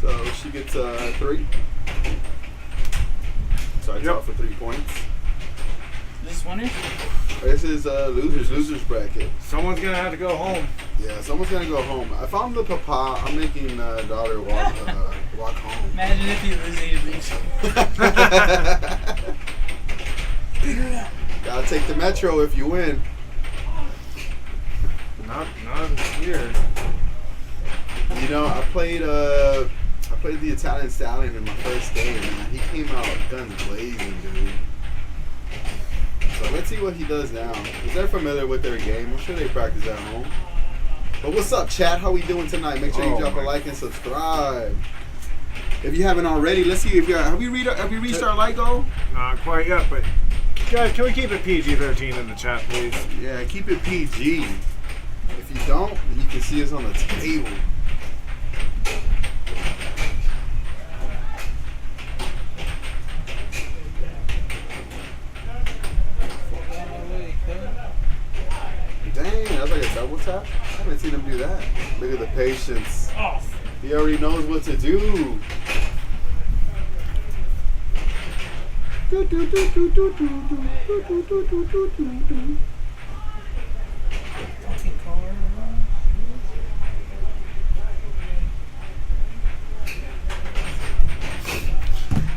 So she gets 3. Starts Yep. off for 3 points. This winner? This is losers bracket. Someone's gonna have to go home. Yeah, someone's gonna go home. If I'm the Papa, I'm making daughter walk home. Imagine if you lose Gotta take the metro if you win. Not here. You know, I played the Italian Stallion in my first game, man. He came out guns blazing, dude. So let's see what he does now. If they're familiar with their game, I'm sure they practice at home. But what's up, chat? How we doing tonight? Make sure you drop a like and subscribe. If you haven't already, let's see if you have we reached our like goal? Not quite yet, but guys, can we keep it PG-13 in the chat, please? Yeah, keep it PG. If you don't, then you can see us on the table. Dang, that's like a double tap. I haven't seen him do that. Look at the patience. Off. He already knows what to do. Fucking car.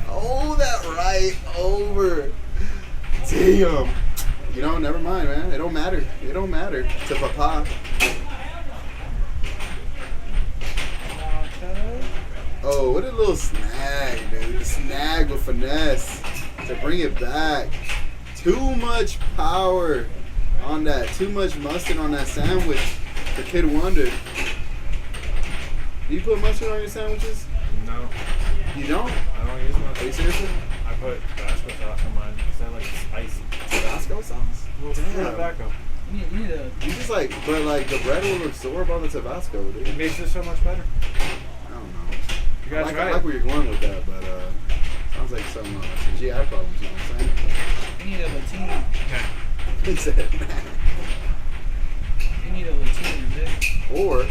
Oh, that right over. Damn. You know, never mind, man. It don't matter. It don't matter to Papa. Oh, what a little snag, dude. The snag with finesse to bring it back. Too much power on that. Too much mustard on that sandwich for Kid Wonder. Do you put mustard on your sandwiches? No, You don't? I don't use Are much. you serious? I put Tabasco sauce on mine because I like it spicy. Tabasco sauce? Damn. Tobacco. You need a. You just like, but like the bread will absorb on the Tabasco, dude. It makes it so much better. I don't know. You I guys like, try I it. like where you're going with that, but sounds like some GI problems, you know what I'm saying? You need a Latino. He said, You need a Latino, dude. or,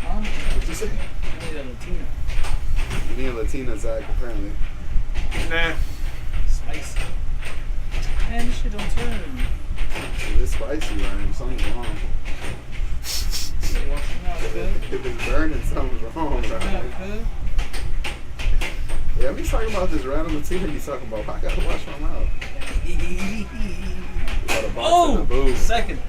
Huh? what'd you say? Latina Zach, apparently. Nah. Spicy. And shit don't turn. It's spicy, Ryan. Something's wrong. Washing out, cuz. If it's burning, something's wrong, Washing out, Ryan. cuz. Yeah, I'm just talking about this random Latina he's talking about. I gotta wash my mouth. Got a box in the booth. Second.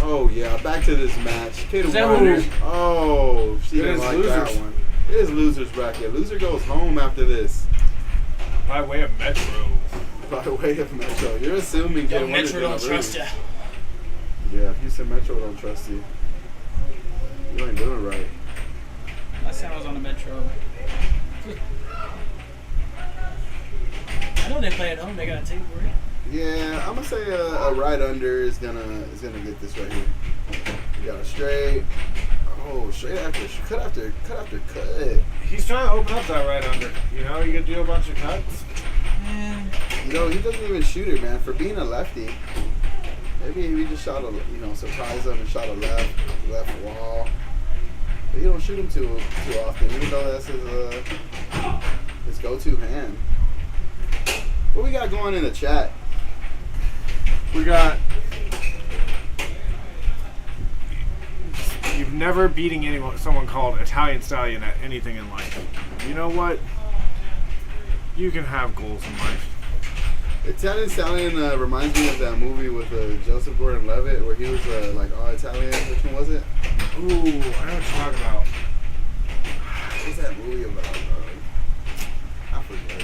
Oh, yeah. Back to this match. Kid Is that Wonder. losers? Oh, she It didn't is like losers. that one. It is losers bracket. Loser goes home after this. By way of Metro. By way of Metro. You're assuming Kid Young Wonder's Metro gonna don't trust lose. ya. Yeah, if you said Metro don't trust you, you ain't doing it right. Last time I was on the Metro. I know they play at home. They got a table, right? Yeah, I'm gonna say a right under is gonna get this right here. You got a straight. Oh, straight after cut. He's trying to open up that right under. You know, you could do a bunch of cuts. You know, he doesn't even shoot it, man. For being a lefty, maybe he just shot a, surprised him and shot a left wall. But he don't shoot him too often, even though that's his go-to hand. What we got going in the chat? We got. You've never beating someone called Italian Stallion at anything in life. You know what? You can have goals in life. Italian Stallion reminds me of that movie with Joseph Gordon-Levitt where he was like all Italian. Which one was it? Ooh, I know what you're talking about. What's that movie about? I forget.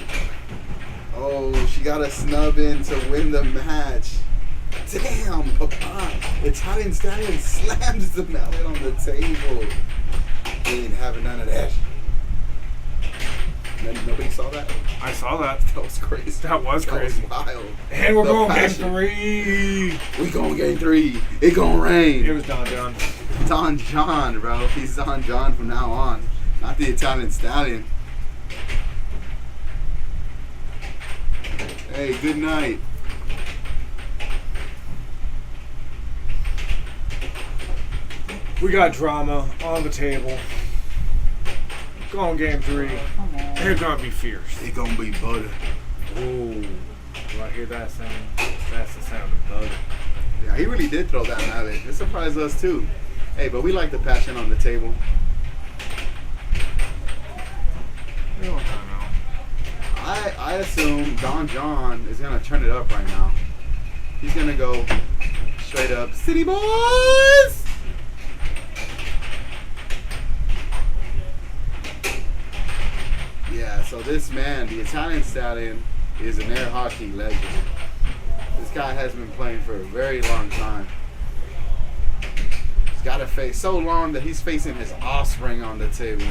Oh, she got a snub in to win the match. Damn, Papa. Italian Stallion slams the mallet on the table. He ain't having none of that. Nobody saw that? I saw that. That was crazy. That was crazy. That was wild. And we're The going game passion. 3. We going game 3. It gonna rain. It was Don John. Don John, bro. He's Don John from now on. Not the Italian Stallion. Hey, good night. We got drama on the table. Going game 3. Come on. It's gonna be fierce. It gonna be butter. Ooh. Do I hear that sound? That's the sound of butter. Yeah, he really did throw that mallet. It surprised us too. Hey, but we like the passion on the table. You know what I'm talking about. I assume Don John is gonna turn it up right now. He's gonna go straight up, City Boys! Yeah, so this man, the Italian Stallion, is an air hockey legend. This guy has been playing for a very long time. He's got to face so long that he's facing his offspring on the table.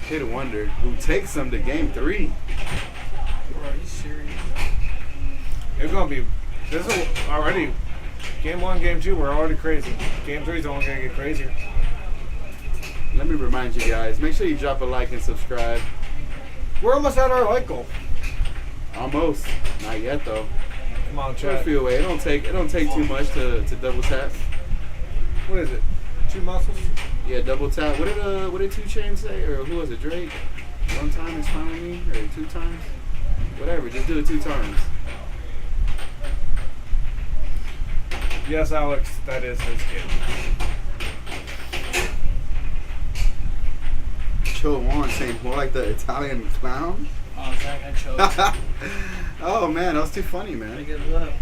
Kid Wonder, who takes him to game 3. Bro, are you serious? It's gonna be. This is already. Game 1, game 2, we're already crazy. Game 3 is only gonna get crazier. Let me remind you guys, make sure you drop a like and subscribe. We're almost at our like goal. Almost. Not yet though. Come on, Try to chat. feel away. It don't take too much to double tap. What is it? 2 muscles? Yeah, double tap. What did 2 Chainz say? Or who was it? Drake? 1 time is fine with me? Or 2 times? Whatever, just do it 2 times. Yes, Alex, that is his kid. Chill one saying more like the Italian clown. Oh, Zach, I choked. Oh man, that was too funny, man. Pick it up.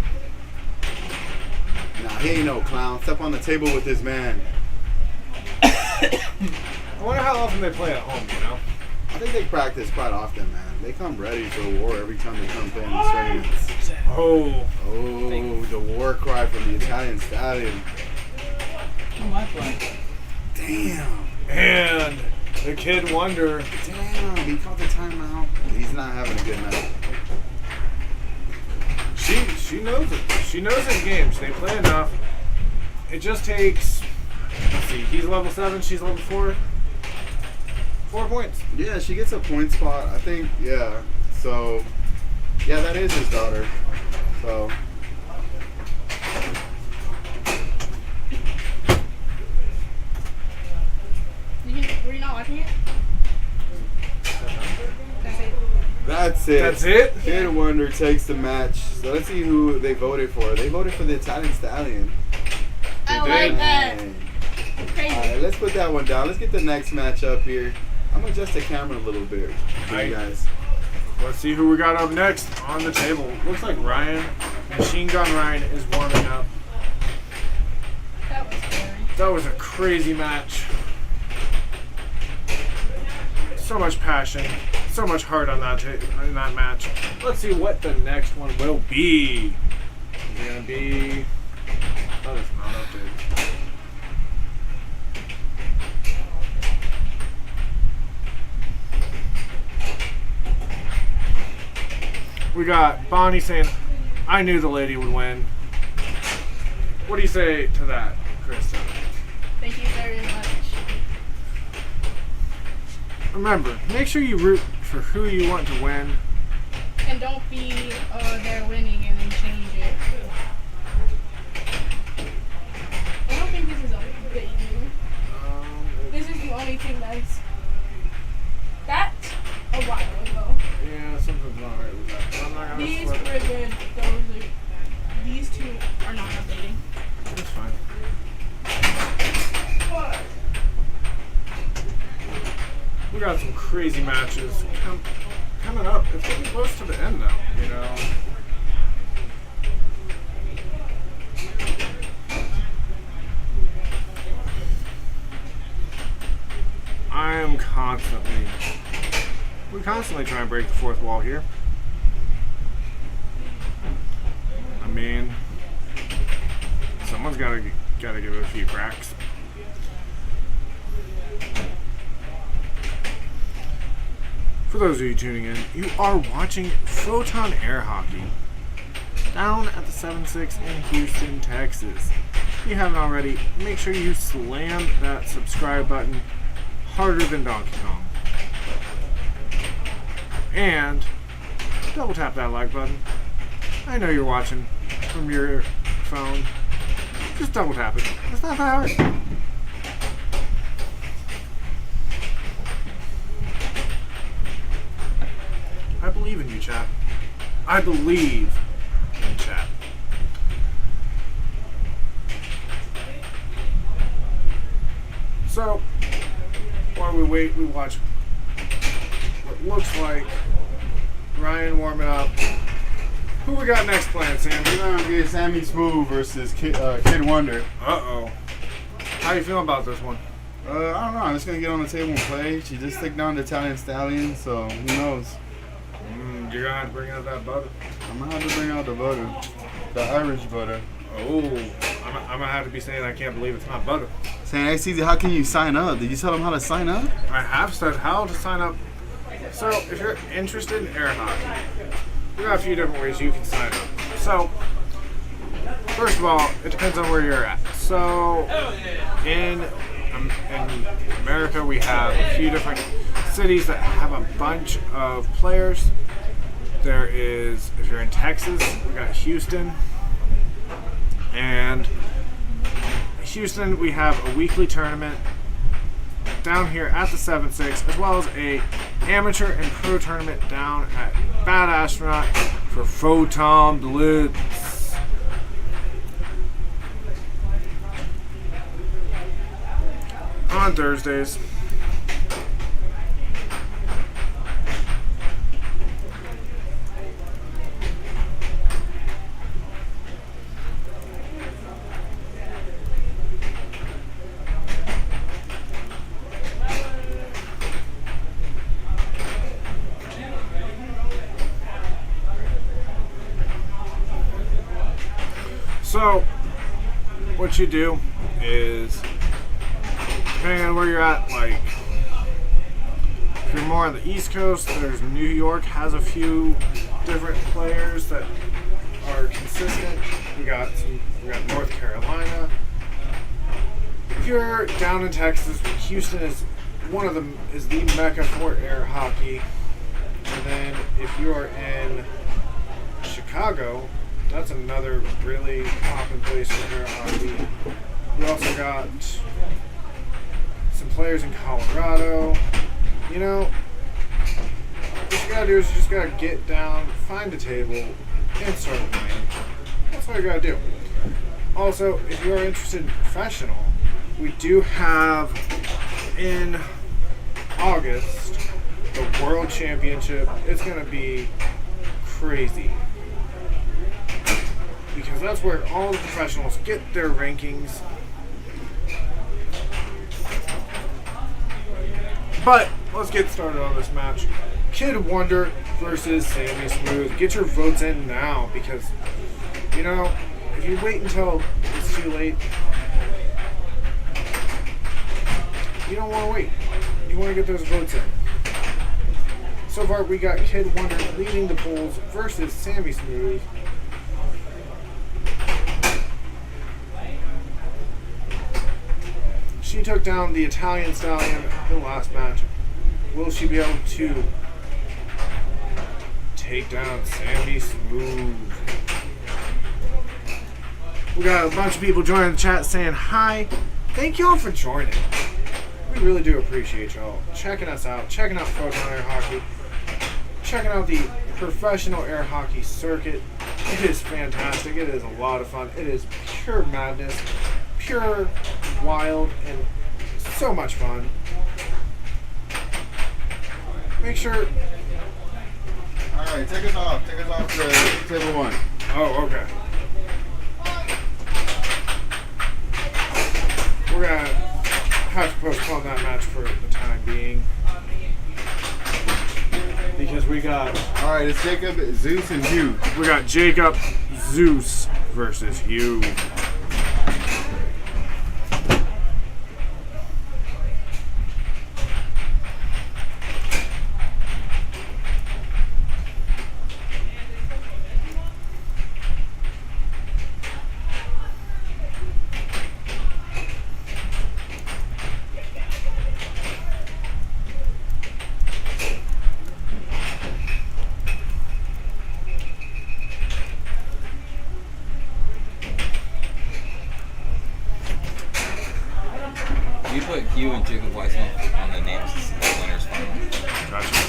Nah, he ain't no clown. Step on the table with this man. I wonder how often they play at home, you know? I think they practice quite often, man. They come ready for war every time they come play in these tournaments. Zach. Oh. Oh, the war cry from the Italian Stallion. Who am I playing? Damn. And the Kid Wonder. Damn, he caught the timeout. He's not having a good night. She knows it. She knows his games. They play enough. It just takes. Let's see. He's level 7. She's level 4. 4 points. Yeah, she gets a point spot. I think, yeah. So, yeah, that is his daughter. So, Were you not watching it? it. That's it? Kid Wonder takes the match. So let's see who they voted for. They voted for the Italian Stallion. I like that. Dang. Crazy. Alright, let's put that one down. Let's get the next match up here. I'm gonna adjust the camera a little bit for you guys. Let's see who we got up next on the table. Looks like Ryan, Machine Gun Ryan, is warming up. That was scary. That was a crazy match. So much passion, so much heart on that in that match. Let's see what the next one will be. Is it gonna be? Oh, it's not updated. We got Bonnie saying, "I knew the lady would win." What do you say to that, Krista? Thank you very much. Remember, make sure you root for who you want to win. And don't be they're winning and then change it. I don't think this is updated. This is the only thing that's a while ago. Yeah, something's not right with that. I'm not gonna These sweat were it. good. These two are not updating. It's fine. We got some crazy matches coming up. It's getting close to the end now, you know. We constantly try and break the fourth wall here. I mean, someone's gotta give it a few cracks. For those of you tuning in, you are watching Photon Air Hockey down at the 7-6 in Houston, Texas. If you haven't already, make sure you slam that subscribe button harder than Donkey Kong. And double tap that like button. I know you're watching from your phone. Just double tap it. It's not that hard. I believe in you, chat. I believe in chat. So, while we wait, we watch what looks like Ryan warming up. Who we got next planned, Sam? We're gonna get Sammy Smooth versus Kid Wonder. Uh-oh. How you feeling about this one? I don't know. I'm just gonna get on the table and play. She just took down the Italian Stallion, so who knows? You're gonna have to bring out that butter. I'm gonna have to bring out the butter, the Irish butter. Oh, I'm gonna have to be saying I can't believe it's not butter. Saying, hey, CZ, how can you sign up? Did you tell them how to sign up? I have said how to sign up. So, if you're interested in air hockey, we got a few different ways you can sign up. So, first of all, it depends on where you're at. So, in America, we have a few different cities that have a bunch of players. There is, if you're in Texas, we got Houston. And Houston, we have a weekly tournament down here at the 7-6, as well as a amateur and pro tournament down at Bad Astronaut for Photon Blitz. On Thursdays. So, what you do is, depending on where you're at, like, if you're more on the East Coast, there's New York has a few different players that are consistent. We got North Carolina. If you're down in Texas, Houston is is the mecca for air hockey. And then if you're in Chicago, that's another really poppin' place for air hockey. We also got some players in Colorado. You know, just you gotta do is you just gotta get down, find a table, and start playing. That's what you gotta do. Also, if you are interested in professional, we do have in August the World Championship. It's gonna be crazy because that's where all the professionals get their rankings. But let's get started on this match. Kid Wonder versus Sammy Smooth. Get your votes in now because, you know, if you wait until it's too late, you don't want to wait. You want to get those votes in. So far, we got Kid Wonder leading the polls versus Sammy Smooth. She took down the Italian Stallion in the last match. Will she be able to take down Sammy Smooth? We got a bunch of people joining the chat saying hi. Thank y'all for joining. We really do appreciate y'all checking us out, checking out Photon Air Hockey, checking out the professional air hockey circuit. It is fantastic. It is a lot of fun. It is pure madness, pure wild, and so much fun. Make sure. Alright, take us off. Take us off to table 1. Oh, okay. We're gonna have to postpone that match for the time being. Because we got. Alright, it's Jacob, Zeus, and Hugh. We got Jacob, Zeus versus Hugh. You put Hugh and Jacob Weissman on the names of the winners final. Gotcha.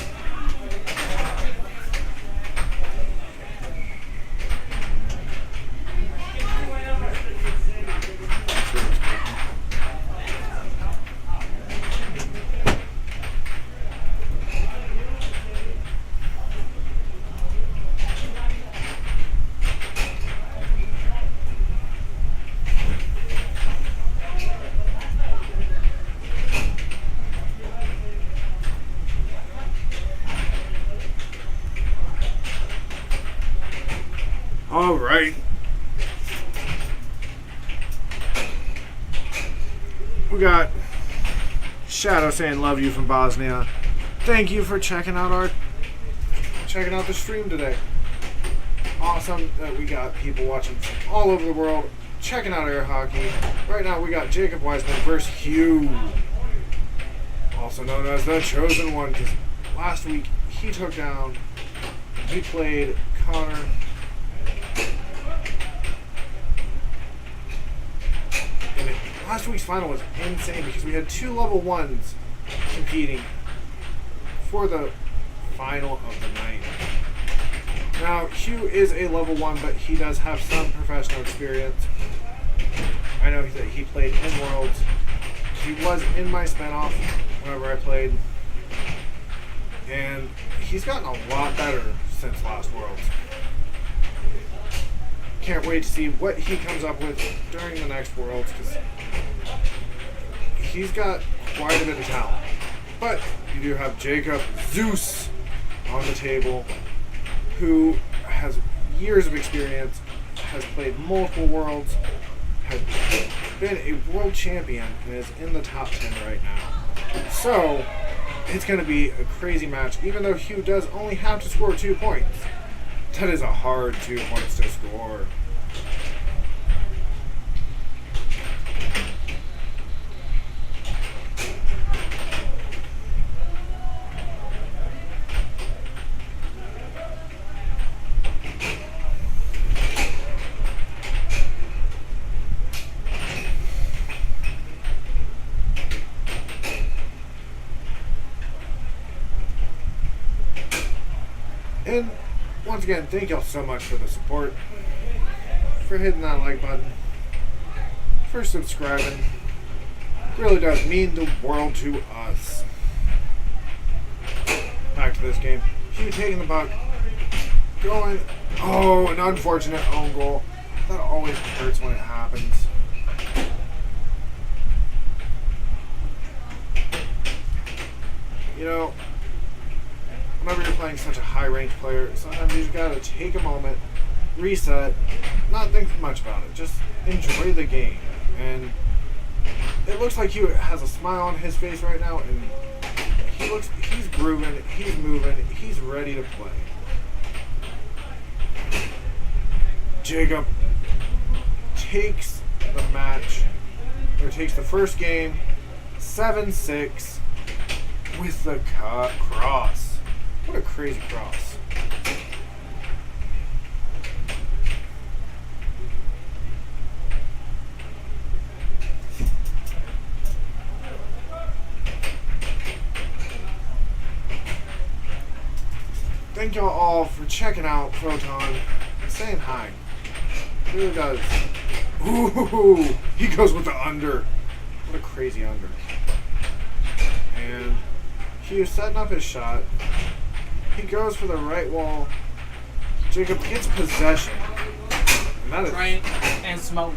All right. We got Shadow saying love you from Bosnia. Thank you for checking out the stream today. Awesome that we got people watching from all over the world checking out air hockey. Right now we got Jacob Weissman versus Hugh, also known as the Chosen One, because last week he played Connor. Last week's final was insane because we had 2 level 1s competing for the final of the night. Now, Hugh is a level 1, but he does have some professional experience. I know that he played in Worlds. He was in my spinoff whenever I played. And he's gotten a lot better since last Worlds. Can't wait to see what he comes up with during the next Worlds, because he's got quite a bit of talent. But you do have Jacob Zeus on the table, who has years of experience, has played multiple Worlds, has been a world champion, and is in the top 10 right now. So, it's going to be a crazy match, even though Hugh does only have to score 2 points. That is a hard 2 points to score. And once again, thank y'all so much for the support, for hitting that like button, for subscribing. Really does mean the world to us. Back to this game. Hugh taking the puck. Going. Oh, an unfortunate own goal. That always hurts when it happens. You know, whenever you're playing such a high-ranked player, sometimes you just gotta take a moment, reset, not think much about it. Just enjoy the game. And it looks like Hewitt has a smile on his face right now, and he's grooving, he's moving, he's ready to play. Jacob takes the match, or takes the first game, 7-6, with the cross. What a crazy cross. Thank y'all all for checking out Photon and saying hi. It really does. Ooh, he goes with the under. What a crazy under. And he is setting up his shot. He goes for the right wall. Jacob gets possession. And that is Bryant and Smoke.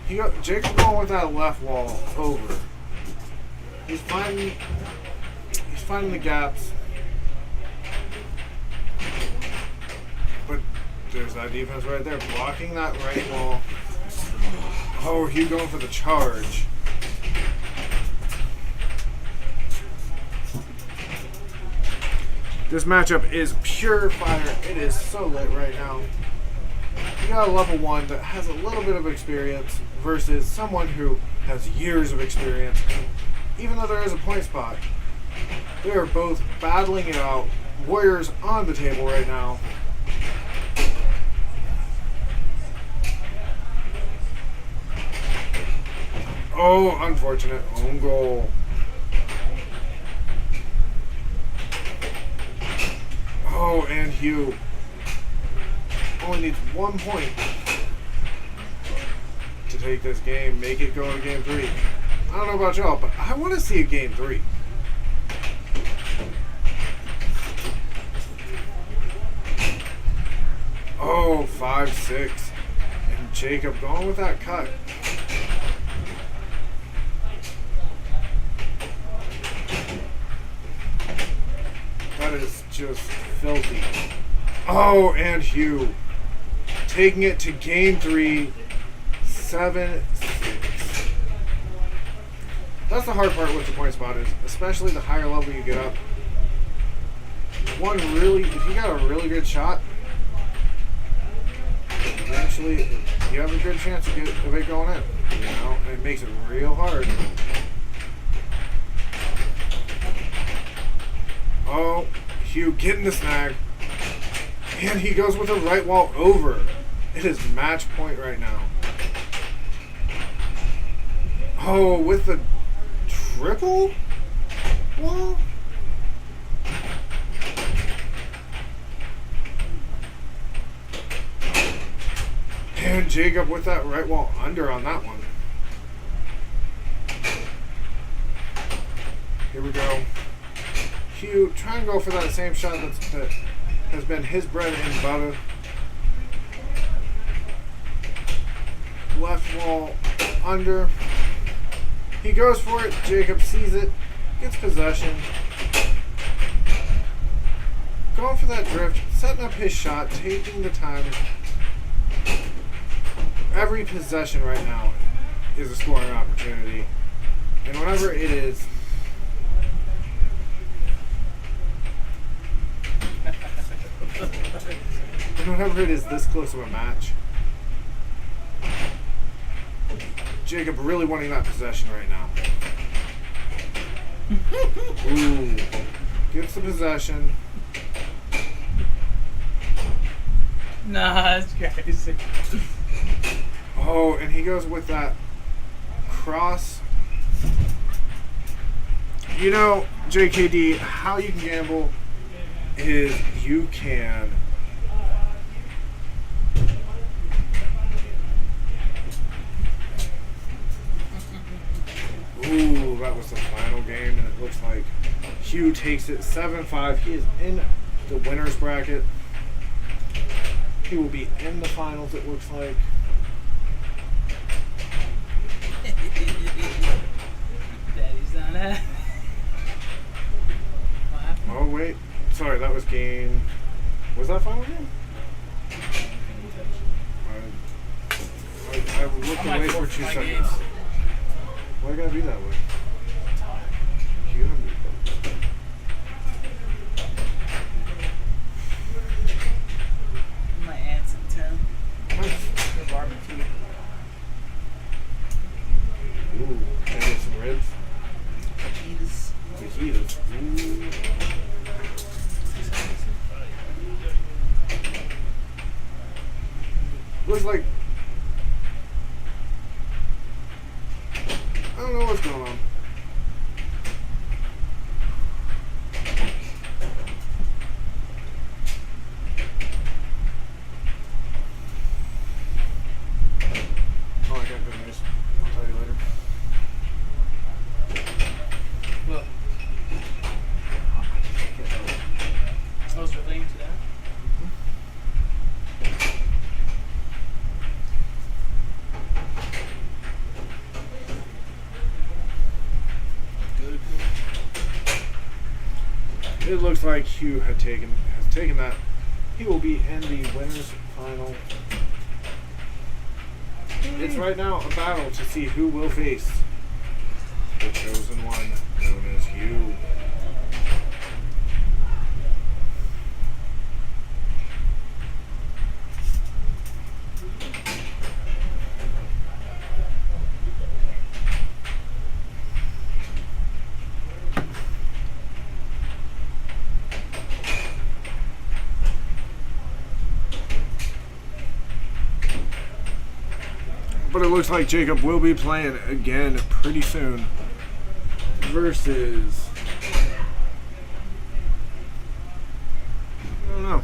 Jacob going with that left wall over. He's finding the gaps. But there's that defense right there, blocking that right wall. Oh, Hugh going for the charge. This matchup is pure fire. It is so lit right now. You got a level 1 that has a little bit of experience versus someone who has years of experience. Even though there is a point spot, they are both battling it out. Warriors on the table right now. Oh, unfortunate own goal. Oh, and Hugh only needs 1 point to take this game, make it go to game 3. I don't know about y'all, but I want to see a game 3. Oh, 5-6. And Jacob going with that cut. That is just filthy. Oh, and Hugh taking it to game 3, 7-6. That's the hard part with the point spot is, especially the higher level you get up. If you got a really good shot, eventually you have a good chance of it going in. You know, and it makes it real hard. Oh, Hugh getting the snag. And he goes with a right wall over. It is match point right now. Oh, with the triple wall? And Jacob with that right wall under on that one. Here we go. Hugh trying to go for that same shot that has been his bread and butter. Left wall under. He goes for it. Jacob sees it. Gets possession. Going for that drift. Setting up his shot. Taking the time. Every possession right now is a scoring opportunity. And whenever it is, this close of a match, Jacob really wanting that possession right now. Ooh. Gets the possession. Nah, that's crazy. Oh, and he goes with that cross. You know, JKD, how you can gamble is you can ooh, that was the final game, and it looks like Hugh takes it 7-5. He is in the winner's bracket. He will be in the finals, it looks like. Daddy's not happy. What happened? Oh, wait. Sorry, that was game. Was that final game? I looked I'm like away for 2 4 seconds. games. Why gotta be that way? You don't need that. My aunt's in town. Nice. For barbecue. Ooh, can I get some ribs? Fajitas. Fajitas. Ooh. Looks like I don't know what's going on. Oh, I got good news. I'll tell you later. Well, I was relating to that. Good. It looks like Hugh has taken that. He will be in the winners final. It's right now a battle to see who will face the chosen one, known as Hugh. But it looks like Jacob will be playing again pretty soon versus I don't know.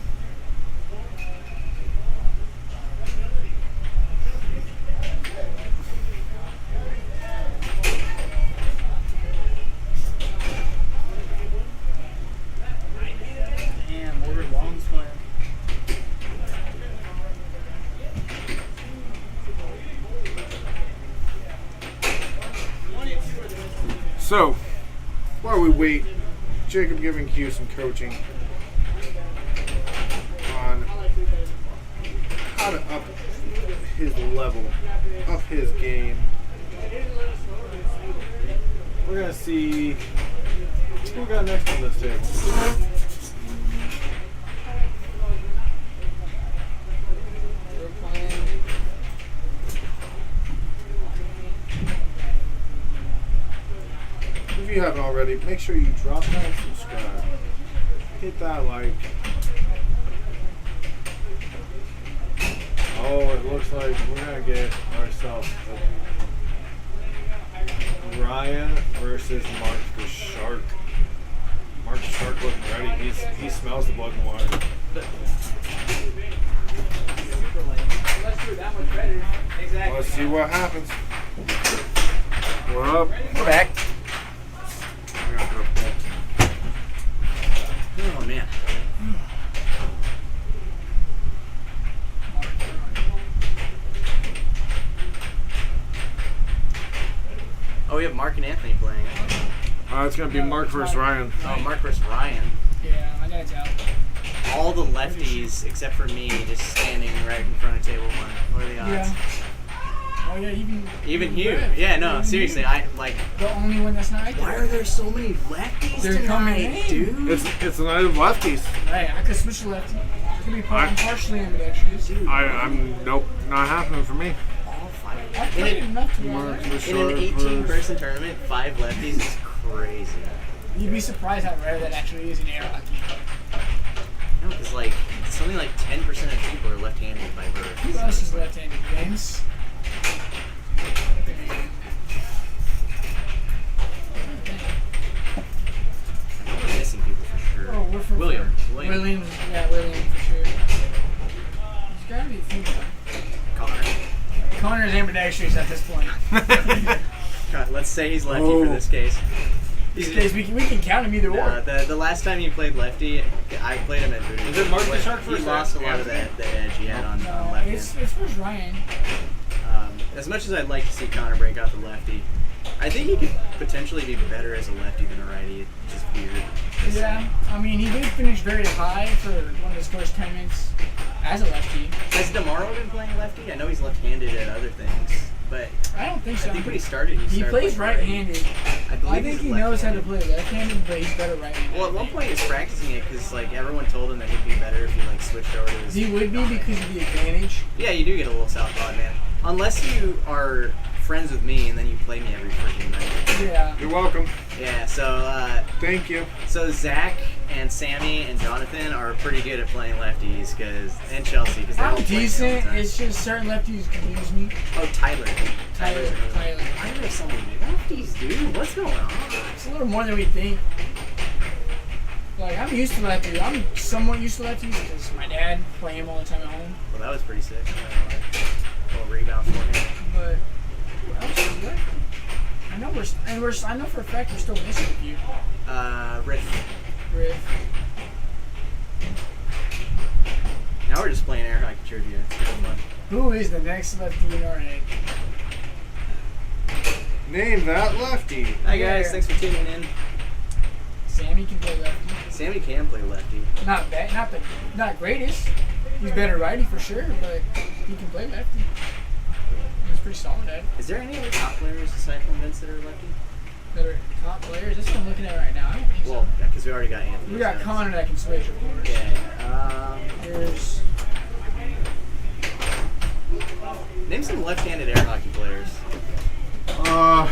Damn, ordered Long's playing. So, while we wait, Jacob giving Hugh some coaching on how to up his level, up his game. We're going to see who we got next on this table. We're playing. If you haven't already, make sure you drop that subscribe. Hit that like. Oh, it looks like we're going to get ourselves Ryan versus Mark the Shark. Mark the Shark looking ready. He smells the blood and water. Let's see what happens. We're up. We're back. I gotta go pick. Oh man. Oh, we have Mark and Anthony playing. It's gonna be Mark versus Ryan. Oh, Mark versus Ryan. Yeah, my dad's out. All the lefties except for me just standing right in front of table one. What are the odds? Yeah. Oh yeah, Even Hugh. Brad. Yeah, no, Even seriously, Hugh. I like. The only one that's not. Why are there so many lefties They're coming tonight, in. dude? It's the night of lefties. Hey, I could switch lefty. I could be partially ambidextrous. Dude, I'm nope, not happening for me. all five. I've played enough to be Mark honest. the In an Shark 18-person tournament, 5 lefties is crazy. You'd be surprised how rare that actually is in air hockey. No, because like something like 10% of people are left-handed by birth. Who else is left-handed? James? I know we're missing people for sure. Oh, we're for William. William ambidextrous at this point. God, let's say he's lefty for this case. These days we can count him either or. The last time he played lefty, I played him at Voodoo. Is it Mark the Shark He first? lost a lot of the edge he had on No, left it's hand. first Ryan. As much as I'd like to see Connor break out the lefty, I think he could potentially be better as a lefty than a righty. It's just weird. Yeah, I mean, he did finish very high for one of his first tournaments as a lefty. Has DeMauro been playing lefty? I know he's left-handed at other things, but I don't think so. I think when he started, He started plays playing right-handed. I believe I think he's he knows how to left-handed. play left-handed, but he's better right-handed. Well, at one point he was practicing it because like everyone told him that he'd be better if he like switched over to his. He would be because of the advantage. Yeah, you do get a little southpaw man. Unless you are friends with me and then you play me every freaking night. Yeah. You're welcome. Yeah, so Thank you. so Zach and Sammy and Jonathan are pretty good at playing lefties and Chelsea because they're I'm all playing decent. all the time. It's just certain lefties confuse me. Oh, Tyler. Tyler. I know some lefties, dude. What's going on? It's a little more than we think. Like, I'm used to lefties. I'm somewhat used to lefties because my dad play him all the time at home. Well, that was pretty sick. I'm not gonna lie. Little rebound for him. But what else is left? I know I know for a fact we're still missing a few. Riff. Griff. Now we're just playing air hockey trivia. It's kind of fun. Who is the next lefty in our head? Name that lefty. Hi guys, Yeah. thanks for tuning in. Sammy can play lefty. Sammy can play lefty. Not bad. Not greatest. He's better righty for sure, but he can play lefty. He's pretty solid at it. Is there any other top players aside from Vince that are lefty? Better top players. That's what I'm looking at right now. I don't think Well, because we already got Anthony. so. We got so- Connor that can switch, of course. Yeah. There's Name some left-handed air hockey players. I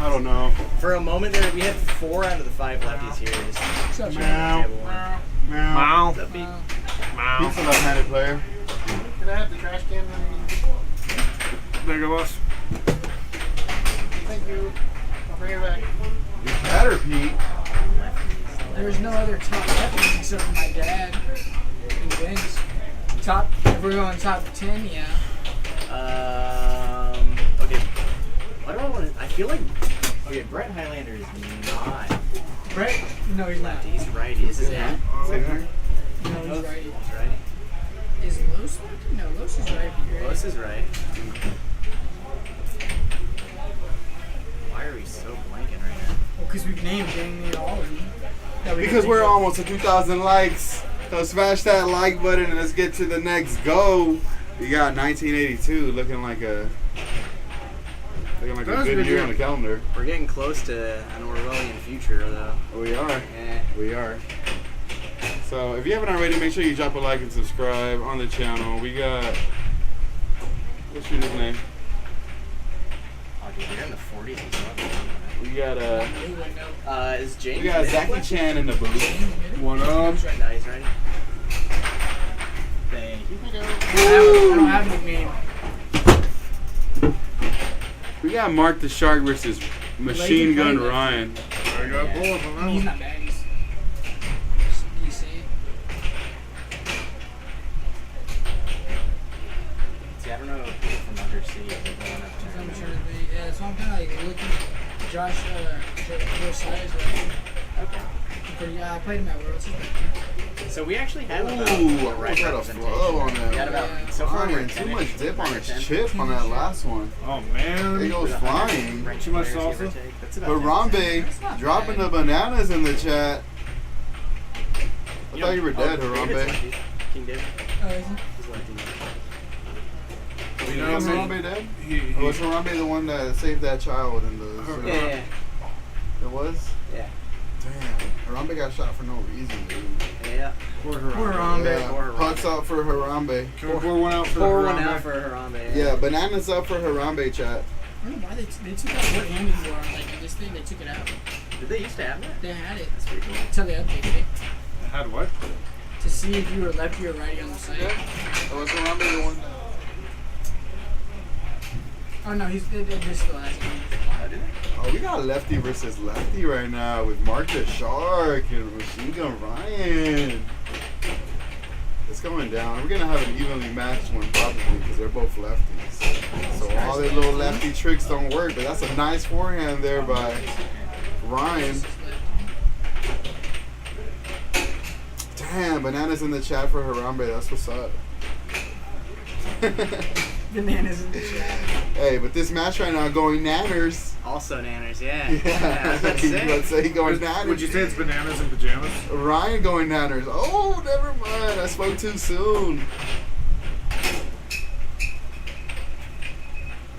don't know. For a moment there, we had 4 out of the 5 lefties here. Just what's up, Meow. table one. Meow. What's up, Pete? He's a left-handed player. Can I have the trash can? There goes. Thank you. I'll bring it back. You better, Pete. There's no other top lefties except for my dad and Vince. Top, if we're going top 10, yeah. Okay. Why do I want to? I feel like. Okay, Brett Highlander is not Brett? No, he's not. lefty. He's righty. This is that. No, he's righty. He's righty. Is Los lefty? No, Los is righty. Right? Los is right. Why are we so blanking right now? Well, because we've named dang near all of them. that we can Because think we're of. almost at 2,000 likes. So smash that like button and let's get to the next go. We got 1982 looking like a That good was a good year year. on the calendar. We're getting close to an Orwellian future, though. We are. Eh. We are. So if you haven't already, make sure you drop a like and subscribe on the channel. We got. What's your nickname? Oh, dude, you're in the 40s as well. We got He wouldn't know. Is James? we got Zachy Chan in the booth. What up? He's right now. He's ready. Thank you. I don't have a nickname. We got Mark the Shark versus Machine Gun Ryan. I got both of I mean, he's them. not bad. He's decent. See, I don't know people from undersea if they're going up I'm to trying to be. Yeah, so I'm kind of like looking. Josh, Josh Sires, right? Okay. Yeah, I played him at Worlds. So we actually have about Ooh, the I right got a representation. flow on We got that. about, so far we're Ryan, at too 10-ish. much dip on his 10. chip on that last one. Oh It man. goes flying. Ranked Too much players, give or salsa? take. That's about 10%. Harambe dropping the bananas in the chat. I thought you were dead, David's Harambe. lefty. King David. Oh, is he? He's lefty. You Is know what I mean? Harambe dead? He, Or was Harambe the one that saved that child in the Yeah. It was? Yeah. Damn. Harambe got shot for no reason, dude. Yeah. Poor Poor Harambe. Harambe. Yeah. Poor Harambe. Putts up for Harambe. Can we pour one out for Pour one Harambe? out for Harambe. Yeah, bananas up for Harambe, chat. I don't know why they took out what handed you are. Like in this thing, they took it out. Did they used to have that? They had it That's pretty cool. until they updated it Had what? to see if you were lefty or righty on the site. Oh, was Harambe the one? Oh no, it still has it. Oh, did they? Oh, we got lefty versus lefty right now with Mark the Shark and Machine Gun Ryan. It's going down. We're gonna have an evenly matched one probably because they're both lefties. So all their little lefty tricks don't work. But that's a nice forehand there by Ryan. Damn, bananas in the chat for Harambe. That's what's up. Bananas in the chat. Hey, but this match right now going nanners. Also Nanners, yeah. Yeah, I was about to say. let's say going nanners. Would you say it's bananas and pajamas? Ryan going nanners. Oh, never mind. I spoke too soon.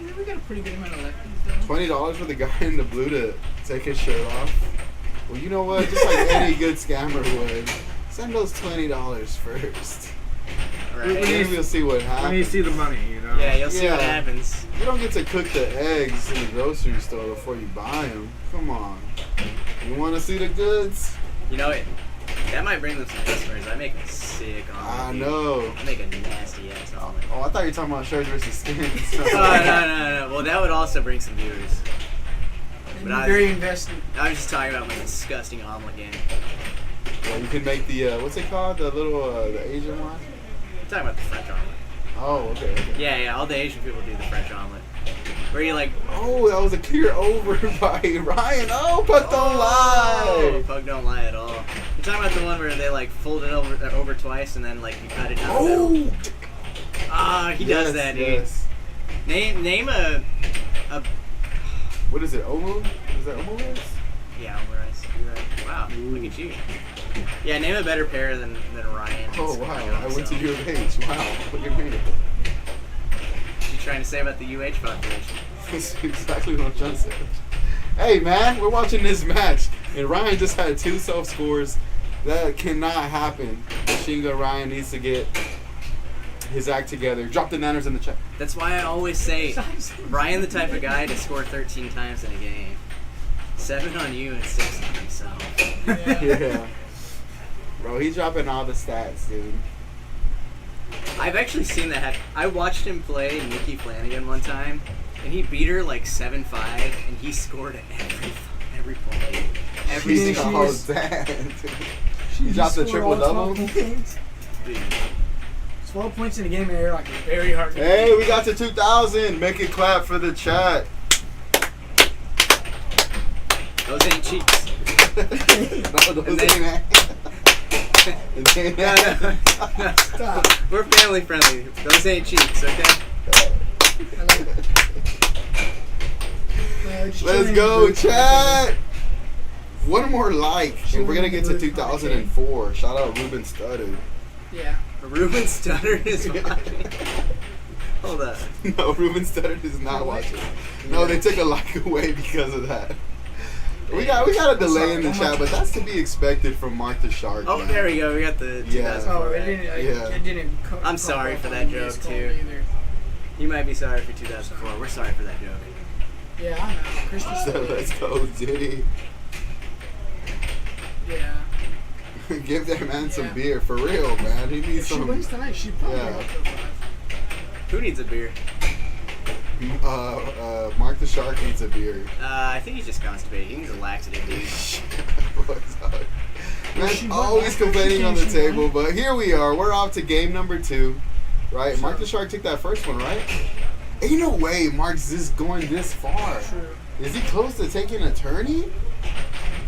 Yeah, we got a pretty good amount of lefties though. $20 for the guy in the blue to take his shirt off. Well, you know what? Just like any good scammer would, send those $20 first. Right. Then we'll see what happens. When you see the money, you know. Yeah, you'll see what Yeah. happens. You don't get to cook the eggs in the grocery store before you buy them. Come on. You want to see the goods? You know it. That might bring them some customers. I make a sick omelet. I dude. know. I make a nasty ass omelet. Oh, I thought you were talking about shirts versus skins. Oh, no. Well, that would also bring some viewers. And But you're I- very invested. I was just talking about my disgusting omelet game. Yeah, you can make the, what's it called? The little, the Asian one? I'm talking about the French omelet. Oh, okay. Yeah, all the Asian people do the French omelet. Where you like, Oh, that was a clear over by Ryan. Oh, but don't lie. Pug don't lie at all. You're talking about the one where they like fold it over twice and then like you cut it down the middle. Oh, Ah, he does that, dude. yes. Name a What is it? Omu? Is that Omu rice? yeah, rice. You're right. Wow, look at you. Yeah, name a better pair than Ryan. Oh, It's wow. fucking I went to awesome. U of H. Wow. Look at me. You trying to say about the UH population? That's exactly what I'm trying to say. Hey, man, we're watching this match, and Ryan just had 2 self-scores. That cannot happen. Machine Gun Ryan needs to get his act together. Drop the nanners in the chat. That's why I always say Ryan the type of guy to score 13 times in a game. 7 on you and 6 on himself. Yeah. Bro, he's dropping all the stats, dude. I've actually seen that happen. I watched him play Nikki Flanagan one time, and he beat her like 7-5, and he scored at every point. Every He's single all point. that. She You dropped the scored all triple-double? 12 points. Dude. 12 points in a game, they're like very hard to Hey, we got to 2,000. Make it clap for the chat. Those ain't cheeks. No, those And then- ain't No. Stop. We're family friendly. Those ain't cheeks, okay? I like it. Just Let's chilling go, in the booth. chat. One more like, and we're gonna get to 2004. Shout out Ruben Studdard. Yeah. Ruben Studdard is watching. Hold up. No, Ruben Studdard is not watching. No, they took a like away because of that. We got a delay in the chat, but that's to be expected from Mark the Shark. Oh, man. there we go. We got the Yeah. 2004. Oh, it didn't. Yeah. It didn't. I'm sorry for that joke, too. Either. You might be sorry for 2004. We're sorry for that joke. Yeah, I know. Christy So said let's go, Diddy. Yeah. Give that man some Yeah. beer for real, man. He needs If she some. wins tonight, she probably Yeah. will go 5. Who needs a beer? Mark the Shark needs a beer. I think he's just constipated. He needs a laxative, dude. What's up? Well, she Man's won. always After complaining she on the came, she won. table, but here we are. We're off to game number 2, right? Sure. Mark the Shark took that first one, right? Ain't no way Mark's just going this far. True. Is he close to taking a tourney?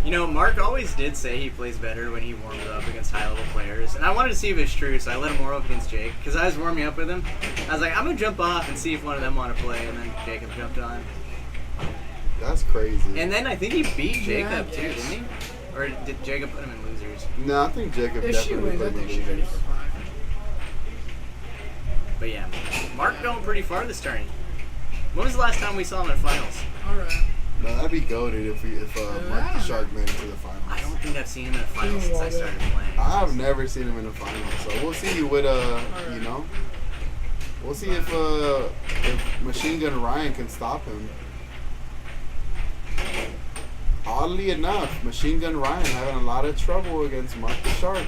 You know, Mark always did say he plays better when he warms up against high-level players, and I wanted to see if it's true, so I let him warm up against Jake, because I was warming up with him. I was like, I'm going to jump off and see if one of them want to play, and then Jacob jumped on. That's crazy. And then I think he beat Yeah, Jacob, I too, guess. didn't he? Or did Jacob put him in losers? No, I think Jacob If she definitely wins, I played think with she's ready losers. for 5. But yeah, Mark going pretty far this turn. When was the last time we saw him in finals? Alright. No, that'd be goated if Mark the Shark made it to the finals. I don't think I've seen him in a final since I started playing. I've never seen him in a final, so we'll see with you know, we'll see if Machine Gun Ryan can stop him. Oddly enough, Machine Gun Ryan having a lot of trouble against Mark the Shark.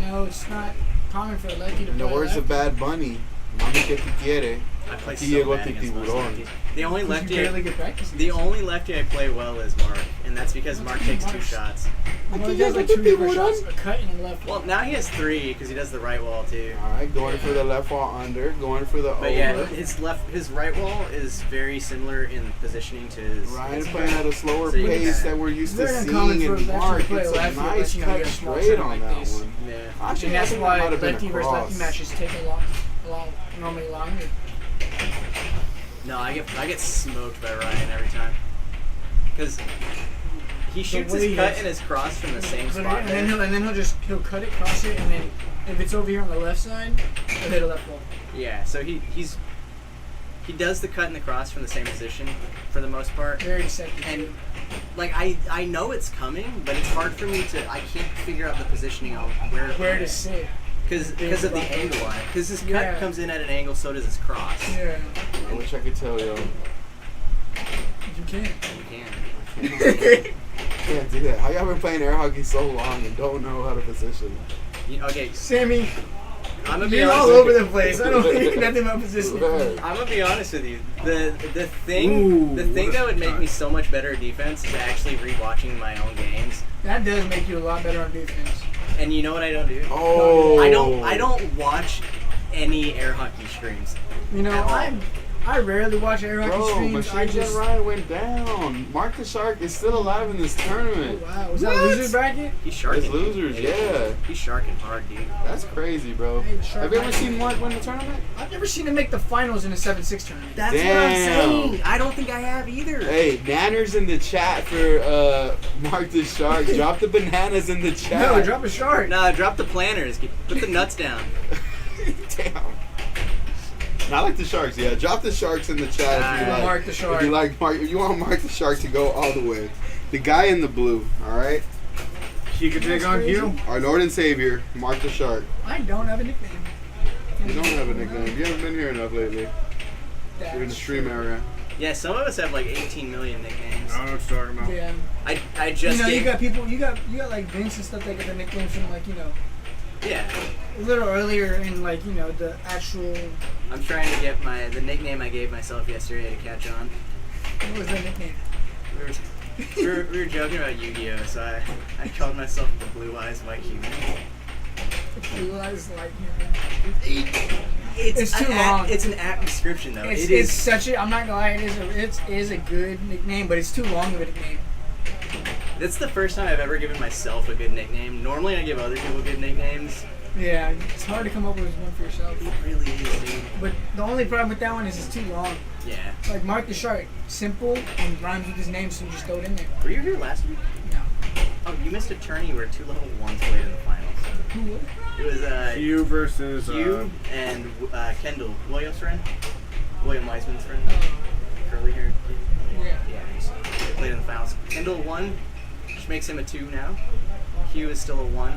No, it's not common for a lefty to In the play words of lefty. Bad Bunny, Mami que te quiere. I play Aquí so llegó bad against most Tiburón. lefties. The only You lefty, barely get practice. the only lefty I play well is Mark, and that's because Mark takes 2 shots. Well, he has like 2 different shots, a cut and a left. Well, now he has 3 because he does the right wall too. All right, going for the left wall under, going for the But over. yeah, his right wall is very similar in positioning to his. Ryan playing at a slower So you pace can- that we're used to Very uncommon seeing for a in lefty Mark. to play It's a lefty nice unless you know cut you're a small straight center on like that this. one. Yeah. Actually, And I that's think why that might have been lefty a versus lefty cross. matches take a long, normally longer. No, I get smoked by Ryan every time. Because he shoots way his he cut hits- and his cross from the same But spot. and there. then he'll cut it, cross it, and then if it's over here on the left side, he'll hit a left wall. Yeah, so he does the cut and the cross from the same position for the most part. Very deceptive. And like I know it's coming, but it's hard for me to. I can't figure out the positioning of where to sit. because of the angle on it. Because his cut Yeah. comes in at an angle, so does his cross. Yeah, I wish I could tell you. you can. You can. Can't do that. How y'all been playing air hockey so long and don't know how to position? Okay, Sammy, I'm gonna be you're honest. all over the place. I don't think nothing about positioning. Man. I'm gonna be honest with you. The thing that would make me so much better at defense is actually rewatching my own games. That does make you a lot better on defense. And you know what I don't do? Oh. I don't watch any air hockey streams. You know, At all. I rarely watch air hockey Bro, streams. I Machine just. Gun Ryan went down. Mark the Shark is still alive in this tournament. Wow, was that What? loser bracket? He's sharking. It's losers, yeah. He's sharking hard, dude. That's crazy, bro. Hey, the Shark Have you ever might- seen Mark win the tournament? I've never seen him make the finals in a 7-6 tournament. That's what I'm Damn. saying. I don't think I have either. Hey, Nanners in the chat for Mark the Shark. Drop the bananas in the chat. No, drop a shark. Nah, drop the planners. Put the nuts down. Damn. Not like the Sharks, yeah. Drop the Sharks in the chat if you like. Mark the Shark. If you like Mark, if you want Mark the Shark to go all the way. The guy in the blue, all right. He could take on you. Our Lord and Savior, Mark the Shark. I don't have a nickname. You don't have a nickname. You haven't been here enough lately. You're in the That's stream true. area. Yeah, some of us have like 18 million nicknames. I don't know what you're talking about. Yeah. I just You know, gave, you got people, you got like Vince and stuff that get their nicknames from like, you know, yeah. a little earlier in like, you know, the actual, I'm trying to get the nickname I gave myself yesterday to catch on. what was that nickname? We were joking about Yu-Gi-Oh, so I called myself the Blue Eyes White Human. Blue eyes like him. It's an too long. It's an apt description though. It's such a, I'm not gonna lie, it is a good nickname, but it's too long of a nickname. That's the first time I've ever given myself a good nickname. Normally I give other people good nicknames. Yeah, it's hard to come up with one for yourself. It really is, dude. But the only problem with that one is it's too long. Yeah. Like Mark the Shark, simple and rhymes with his name, so you just throw it in there. Were you here last week? No. Oh, you missed a tourney where 2 level 1s played in the finals. Who would? It was You versus you and Kendall, William's friend, William Weisman's friend, Oh, curly hair. yeah. Yeah, they played in the finals. Kendall won, which makes him a 2 now. Hugh is still a 1,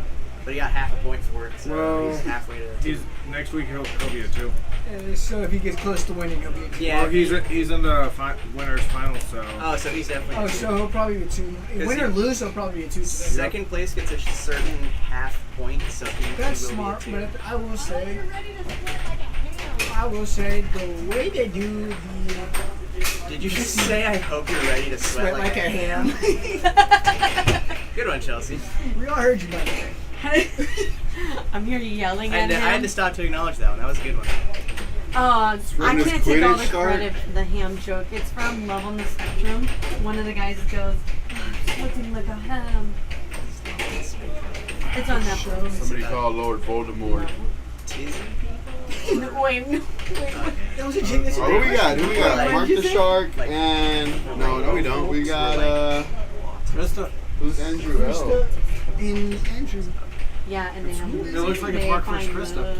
but he got half a point for it, so Well, he's halfway to the 2. He's next week. He'll be a 2. So if he gets close to winning, he'll be a 2. Yeah. Well, he's in the winners finals, so. Oh, so he's definitely Oh, a 2. so he'll probably be a 2. Win or lose, he'll probably be a 2 today. Second place gets a certain half point, so That's he will smart, be a 2. but I will say, the way they do the Did you just say I hope you're ready to sweat like a ham. Good one, Chelsea. We all heard you, by the way. I'm here yelling I at him. had to stop to acknowledge that one. That was a good one. I when this can't take all the Quidditch start? credit for the ham joke. It's from Love on the Spectrum. One of the guys goes, looking like a ham. It's on Netflix. Somebody called Lord Voldemort. Wait, no. That was a genius. Oh, who we got? Who we got? Like- Mark the Shark Like- and no, we don't. We got who's Andrew L? Krista and Andrew. Yeah, and they have. It looks like it's Mark vs. Krista.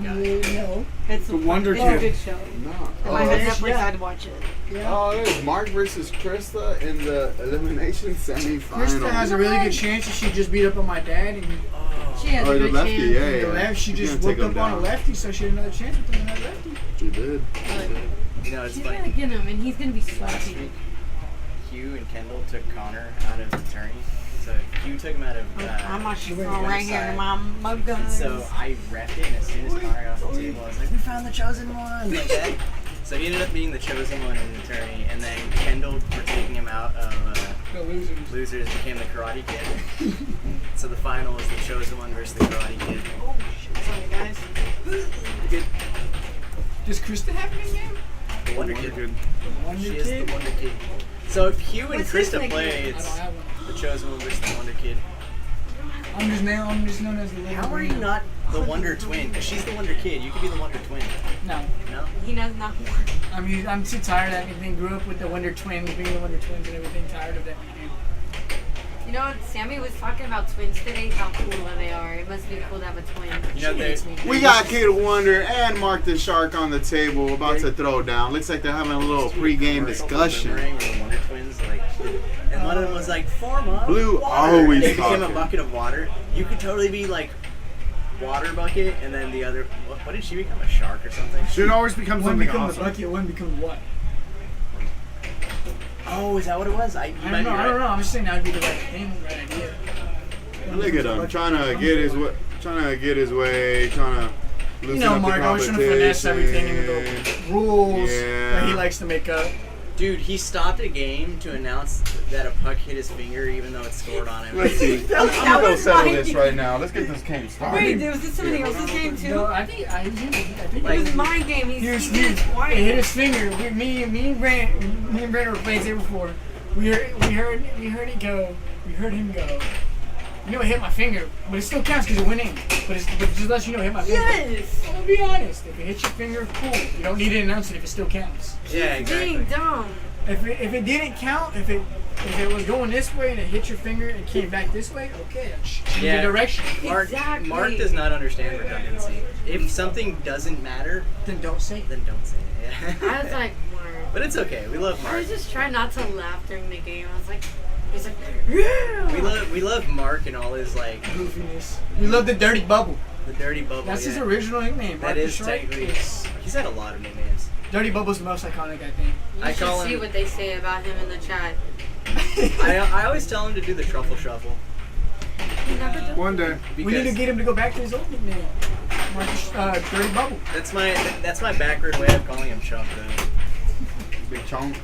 No. It's The Wonder it's Kid. a good show. No. If I had yeah. Netflix, I'd watch it. Yeah. Oh, it is Mark versus Krista in the elimination semifinal. Krista has a really good chance that she just beat up on my dad, and She has Oh, a the good lefty, chance. yeah, the yeah. left, she She's just gonna take whooped up him on a down. lefty, so she had another chance with another lefty. She did. You know, it's She's funny. gonna get him, and he's gonna be Last sweaty. week, Hugh and Kendall took Connor out of the tourney. So Hugh took him out of. I'm actually wait, throwing one right here side. in my mug gun. And so I repped it, and as soon as Connor got off the table, I was like, "We found the chosen one!" Like that. So he ended up being the chosen one in the attorney, and then Kendall, for taking him out of The losers. losers, became the Karate Kid. So the final was the chosen one versus the Karate Kid. Oh shit! Sorry guys. Good. Does Krista have an game? The Wonder Kid. Good. Wonder She is Kid? the Wonder Kid. So if Hugh and What's his Krista nickname? play, I it's don't have one. the chosen one versus the Wonder Kid. I'm just known as the little How are you green. not the Wonder Twin? Because she's the Wonder Kid. You could be the Wonder Twin. No. No? He knows not more. I mean, I'm too tired of that nickname. Grew up with the Wonder Twins, being the Wonder Twins and everything. Tired of that nickname. You know what? Sammy was talking about twins today. How cool they are. It must be cool to have a twin. You know, there's. We got Kid Wonder and Mark the Shark on the table, about to throw down. Looks like they're having a little pregame discussion. The Wonder Twins, like, and one of them was like, form up. Blue water. always They became a talking. bucket of water. You could totally be like water bucket, and then the other. What did she become? A shark or something? Should always become One something becomes awesome. the bucket, one becomes what? Oh, is that what it was? You I might don't be know. right. I don't know. I'm just saying that would be the right thing, right idea. Look at him trying to get his way, trying to You loosen know, up Mark the always trying to finesse everything into competition. the rules Yeah. that he likes to make up. Dude, he stopped a game to announce that a puck hit his finger, even though it scored on him. Let's see. I'm That gonna go was settle my this game. right now. Let's get this game started. Wait, was this somebody else's game too? No, I think It Like- was my game. he He's hit quiet. his finger. Me and Brandon were playing it before. We heard it go. We heard him go. You know, it hit my finger, but it still counts because it went in. But just let you know, it hit my finger. Yes. I'll be honest. If it hits your finger, cool. You don't need to announce it if it still counts. Yeah, Being exactly. dumb. If it didn't count, if it was going this way and it hit your finger and came back this way, okay, change Yeah. the direction. Mark, Exactly. Mark does not understand redundancy. If something doesn't matter, Then don't say it. then don't say it. Yeah. I was like, Mark. But it's okay. We love I Mark. was just trying not to laugh during the game. I was like, he's like, yeah. We love Mark and all his like Goofiness. We love the dirty bubble. the dirty bubble. That's his yeah. original nickname. That Mark the is Shark. technically. It's- He's had a lot of nicknames. Dirty Bubble's the most iconic, I think. You I should call see him- what they say about him in the chat. I always tell him to do the truffle shuffle. He never does. One day. We need to Because get him to go back to his old nickname. Mark the Dirty Bubble. that's my backward way of calling him Chunk though. Big chunk.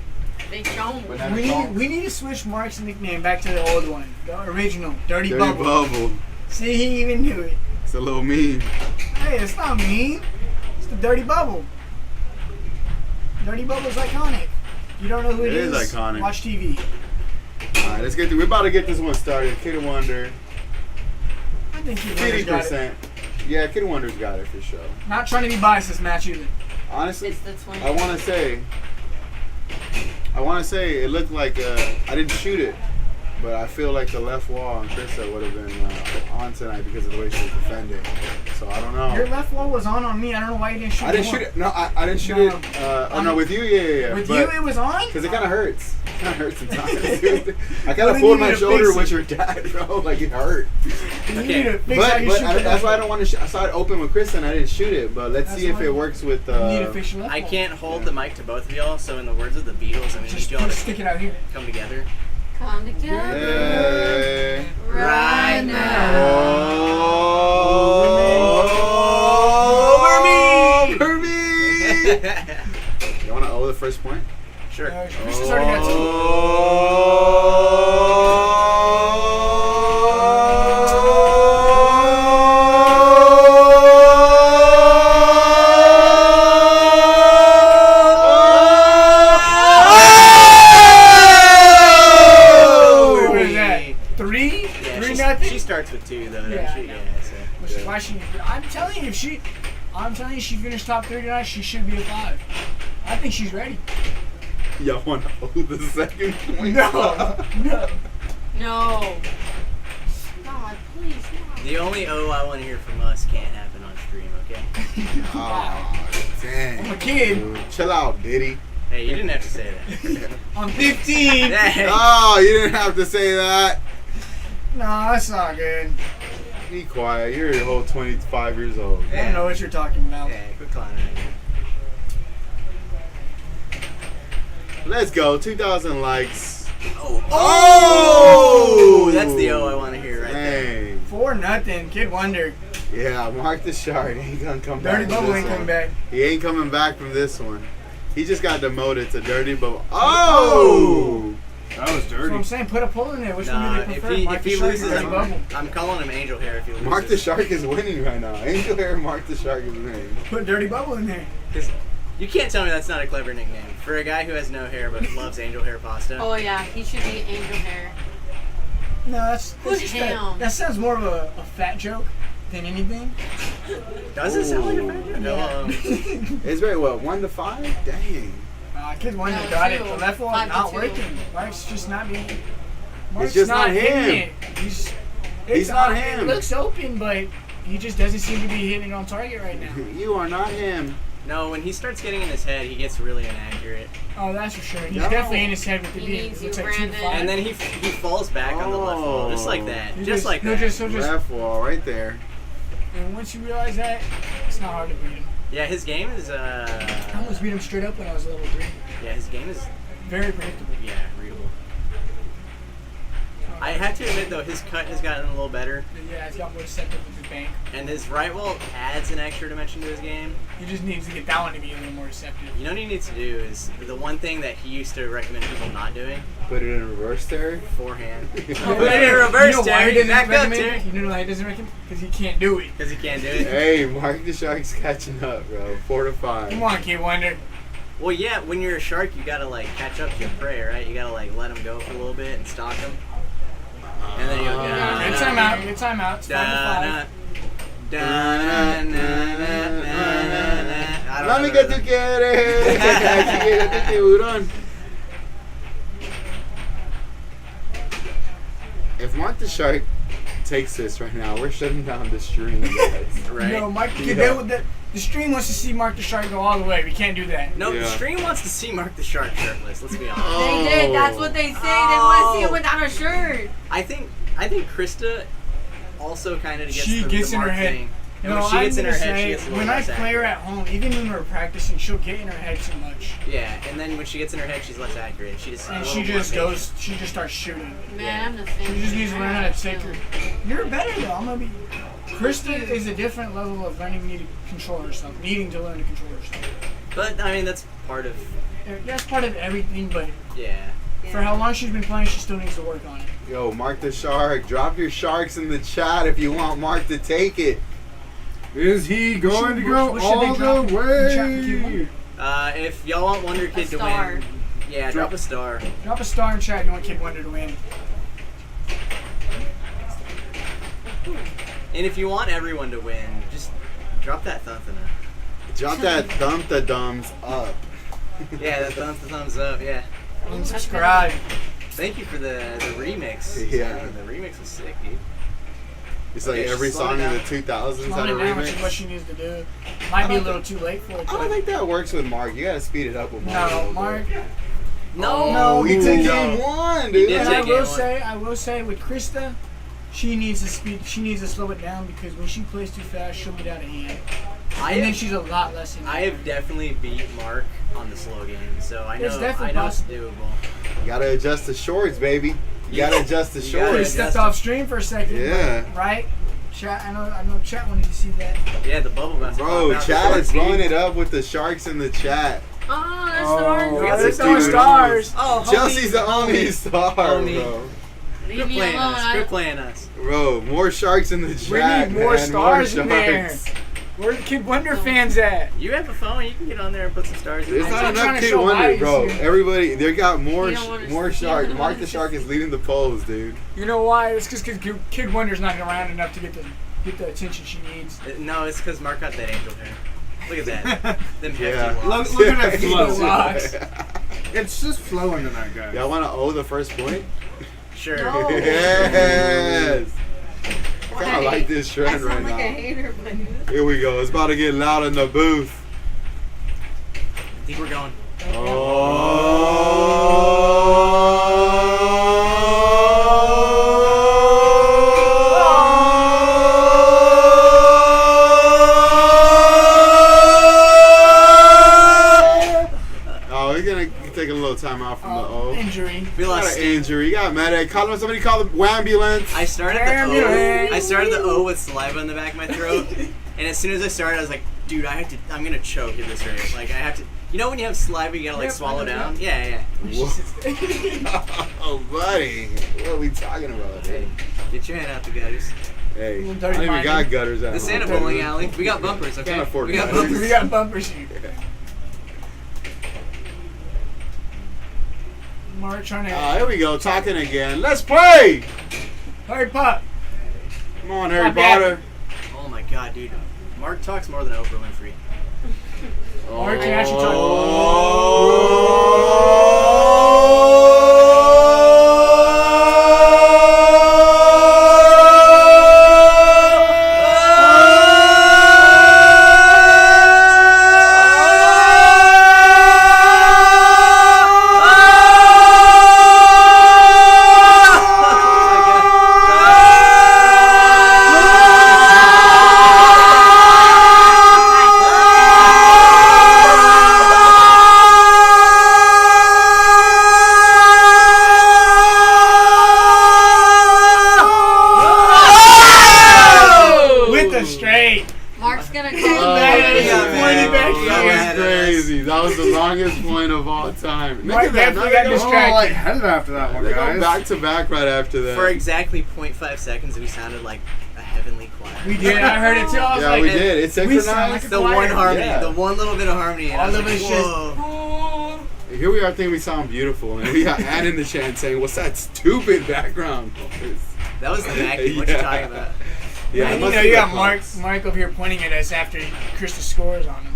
They show me. Banana We chunk. need to switch Mark's nickname back to the old one. The original. Dirty, Dirty Bubble. bubble. See, he even knew it. It's a little mean. Hey, it's not mean. It's the Dirty Bubble. Dirty Bubble's iconic. You don't know who it It is is? iconic. Watch TV. All right, let's get. We're about to get this one started. Kid Wonder, I think he got it. 50%. Yeah, Kid Wonder's got it for sure. Not trying to be biased this match either. Honestly, It's the twin. I want to say it looked like I didn't shoot it, but I feel like the left wall on Krista would have been on tonight because of the way she was defending. So I don't Your know. left wall was on me. I don't know why you didn't shoot I didn't more. shoot it. No, I didn't shoot No. it. Oh no, with you, yeah. With but, you, it was on? Because it kind of hurts. It kind of hurts sometimes. dude. I kind Well, of then pulled you my need to shoulder fix with it. your dad, bro. Like it hurt. You Okay. need to fix how you But shoot the that's left why I wall. don't want to. I saw it open with Chris and I didn't shoot it. But let's That's see if why- it works with. You need to fix your left I wall. can't hold the mic to both of y'all, so in the words of the Beatles, I'm gonna Just need y'all to stick it out here. come together. Come together Hey. right now. Oh, over me! You want to owe the first point? Sure. Chris already got two. What is that? Three? Yeah, 3-0? she starts with two though, Yeah. doesn't she? Yeah. So. Which is why she. I'm telling you, if she finished top 3 tonight, she should be a 5. I think she's ready. Y'all want to owe the second point? No. No. God, please, no. The only "oh" I want to hear from us can't happen on stream, okay? Oh, dang. I'm a kid. Dude, chill out, Diddy. Hey, you didn't have to say that. I'm 15. Hey. Oh, you didn't have to say that. No, that's not good. Be quiet. You're a whole 25 years old. I don't know what you're talking about. Yeah, quit clowning at me. Let's go. 2,000 likes. Oh, that's the O I want to hear right there. Dang. 4-0. Kid Wonder. Yeah, Mark the Shark ain't gonna come back. Dirty from Bubble this ain't one. coming back. He ain't coming back from this one. He just got demoted to Dirty Bubble. Oh! That was That's what dirty. I'm saying. Put a poll in there. Which Nah, one do they if prefer? he, Mark if the he Shark or loses, Dirty Bubble? I'm calling him Angel Hair if he loses. Mark the Shark is winning right now. Angel Hair Mark the Shark is winning. Put Dirty Bubble in there. 'Cause you can't tell me that's not a clever nickname. For a guy who has no hair but loves Angel Hair pasta. Oh yeah, he should be Angel Hair. No, that's Put just him. that sounds more of a fat joke than anything. Does it sound like a fat joke? Yeah. It's very well. 1 to 5? Dang. Kid Wonder No, got it. 2. The left wall 5 is to not 2. working. Mark's just not being. Mark's just not hitting him. it. He's He's not him. It looks open, but he just doesn't seem to be hitting it on target right now. You are not him. No, when he starts getting in his head, he gets really inaccurate. Oh, that's for sure. He's No. definitely in his head with the He beat. needs It looks you, like 2 to Brandon. 5. And then he falls back on the left wall, just like that. He'll Just like he'll that. he'll just, Left wall right there. and once you realize that, it's not hard to beat him. Yeah, his game is I almost beat him straight up when I was level 3. yeah, his game is Very predictable. yeah, readable. I have to admit though, his cut has gotten a little better, Yeah, he's got more deceptive with his bank. and his right wall adds an extra dimension to his game. He just needs to get that one to be a little more deceptive. You know what he needs to do is the one thing that he used to recommend people not doing: Put it in reverse, Terry. forehand. Put Put it in reverse, You know why Terry. he doesn't Back up, recommend Terry. it? You know why he doesn't recommend it? Because he can't do it. Because he can't do it. Hey, Mark the Shark's catching up, bro. 4 to 5. Come on, Kid Wonder. Well, yeah, when you're a shark, you gotta like catch up to your prey, right? You gotta like let him go for a little bit and stalk him. And then you go, Good timeout. Good timeout. It's 5 to 5. Mami que tú quieres. Chiquita, tiburón. If Mark the Shark takes this right now, we're shutting down the stream, guys. right? No, Mark, Yeah. the stream wants to see Mark the Shark go all the way. We can't do that. No, the Yeah. stream wants to see Mark the Shark shirtless. Let's be honest. Oh. They did. That's what they say. They want to see him without a shirt. I think Krista also kind of gets She the, gets the in her Mark head. thing. And No, when she gets I'm in her gonna head, she say, gets a little when I less play her accurate. at home, even when we're practicing, she'll get in her head too much. Yeah, and then when she gets in her head, she's less accurate. She just And a she little more just basic. goes, she just starts shooting. Man, I'm the same. She just needs to learn how to take too. her. You're better though. I'm gonna be. Krista is a different level of learning to control herself, needing to learn to control herself. But I mean, that's part of That's part of everything, but yeah. for how long she's been playing, she still needs to work on it. Yo, Mark the Shark, drop your sharks in the chat if you want Mark to take it. Is he going to go What should they all drop the in chat for Kid Wonder? way? If y'all want Wonder Kid to star. win, yeah, drop a star. Drop a star in chat if you want Kid Wonder to win. And if you want everyone to win, just drop that thumpina. Drop that thump the dumbs up. Yeah, that thumbs up. Yeah. And subscribe. Thank you for the remix. Yeah. The remix was sick, dude. It's like Okay, every slow song it in the down. 2000s Slow had a it down, which is what remix. she needs to do. Might be a little too late for it. I don't But think that works with Mark. You gotta speed it up with Mark. a no, little Mark. bit. No, No, he took no. game 1, He dude. did And take I game will one. say, with Krista, she needs to speed. She needs to slow it down because when she plays too fast, she'll get out of hand. I And then have, she's a lot less in. I have definitely beat Mark on the slow game, so I know It's definitely I know possible. it's doable. You gotta adjust the shorts, baby. You gotta adjust the You gotta We shorts. adjust stepped off stream for a second. Yeah. but- right? Chat. I know. Chat wanted to see that. Yeah, the bubble bath. Bro, Chad is blowing it up with the sharks in the chat. Oh, that's stars. We got They're some throwing stars. stars. Oh, Chelsea's the only star, Homie. bro. Leave Quit me playing alone. us. Quit playing us. Bro, more sharks in the chat. We need more man. stars more in there. sharks. Where the Kid Wonder fans at? You have a phone. You can get on there and put some stars in There's I'm there. not not trying enough to Kid show Wonder, bias bro. here. Everybody, they got more You don't wanna more see- sharks. you don't Mark wanna the Shark is leading the polls, dude. You know why? It's because Kid Wonder's not around enough to get the attention she needs. No, it's because Mark got that angel hair. Look at that. Them hefty Yeah. locks. Look at that Flow flow. locks. It's just flowing tonight, guys. Y'all want to owe the first point? Sure. No. Yes. I kind of Why? like this I trend sound right like a now. hater, but Here we go. It's about to get loud in the booth. I think we're going. Oh, we're gonna take a little timeout from the O. Injury. We Got lost an injury. You got medic. Somebody call the ambulance. I started the O with saliva in the back of my throat, and as soon as I started, I was like, "Dude, I'm gonna choke at this rate. Like, I have to. You know when you have saliva, you gotta like swallow down. Yeah. Oh, buddy, what are we talking about? Hey, get your hand out the gutters. Hey, I Little don't dirty even minded. got gutters at The home. Santa bowling alley. We got bumpers. Okay, Can't afford we got gutters. bumpers. We got bumpers here. Mark trying to. Here we go, talking again. Let's play. Harry Pop. Come on, Harry Not bad. Potter. Oh my God, dude. Mark talks more than Oprah Winfrey. Mark can actually talk. With the straight. Mark's gonna call That was crazy. That was the longest point of all time. Look Mark at that. definitely Now got they go- distracted. Headed after that one, They go guys. back to back right after that. For exactly 0.5 seconds, we sounded like a heavenly choir. We did. I heard it too. I was Yeah, like, we did. It's we sound like synchronized. a The choir. one harmony, Yeah. the one little bit of harmony. And I All was of like, it's just. whoa. Here we are thinking we sound beautiful, and we got Ann in the chat saying, "What's that stupid background noise?" That was the vacuum. What you talking about? Yeah, Man, it you must know, be you the got pumps. Mark over here pointing at us after Krista scores on him.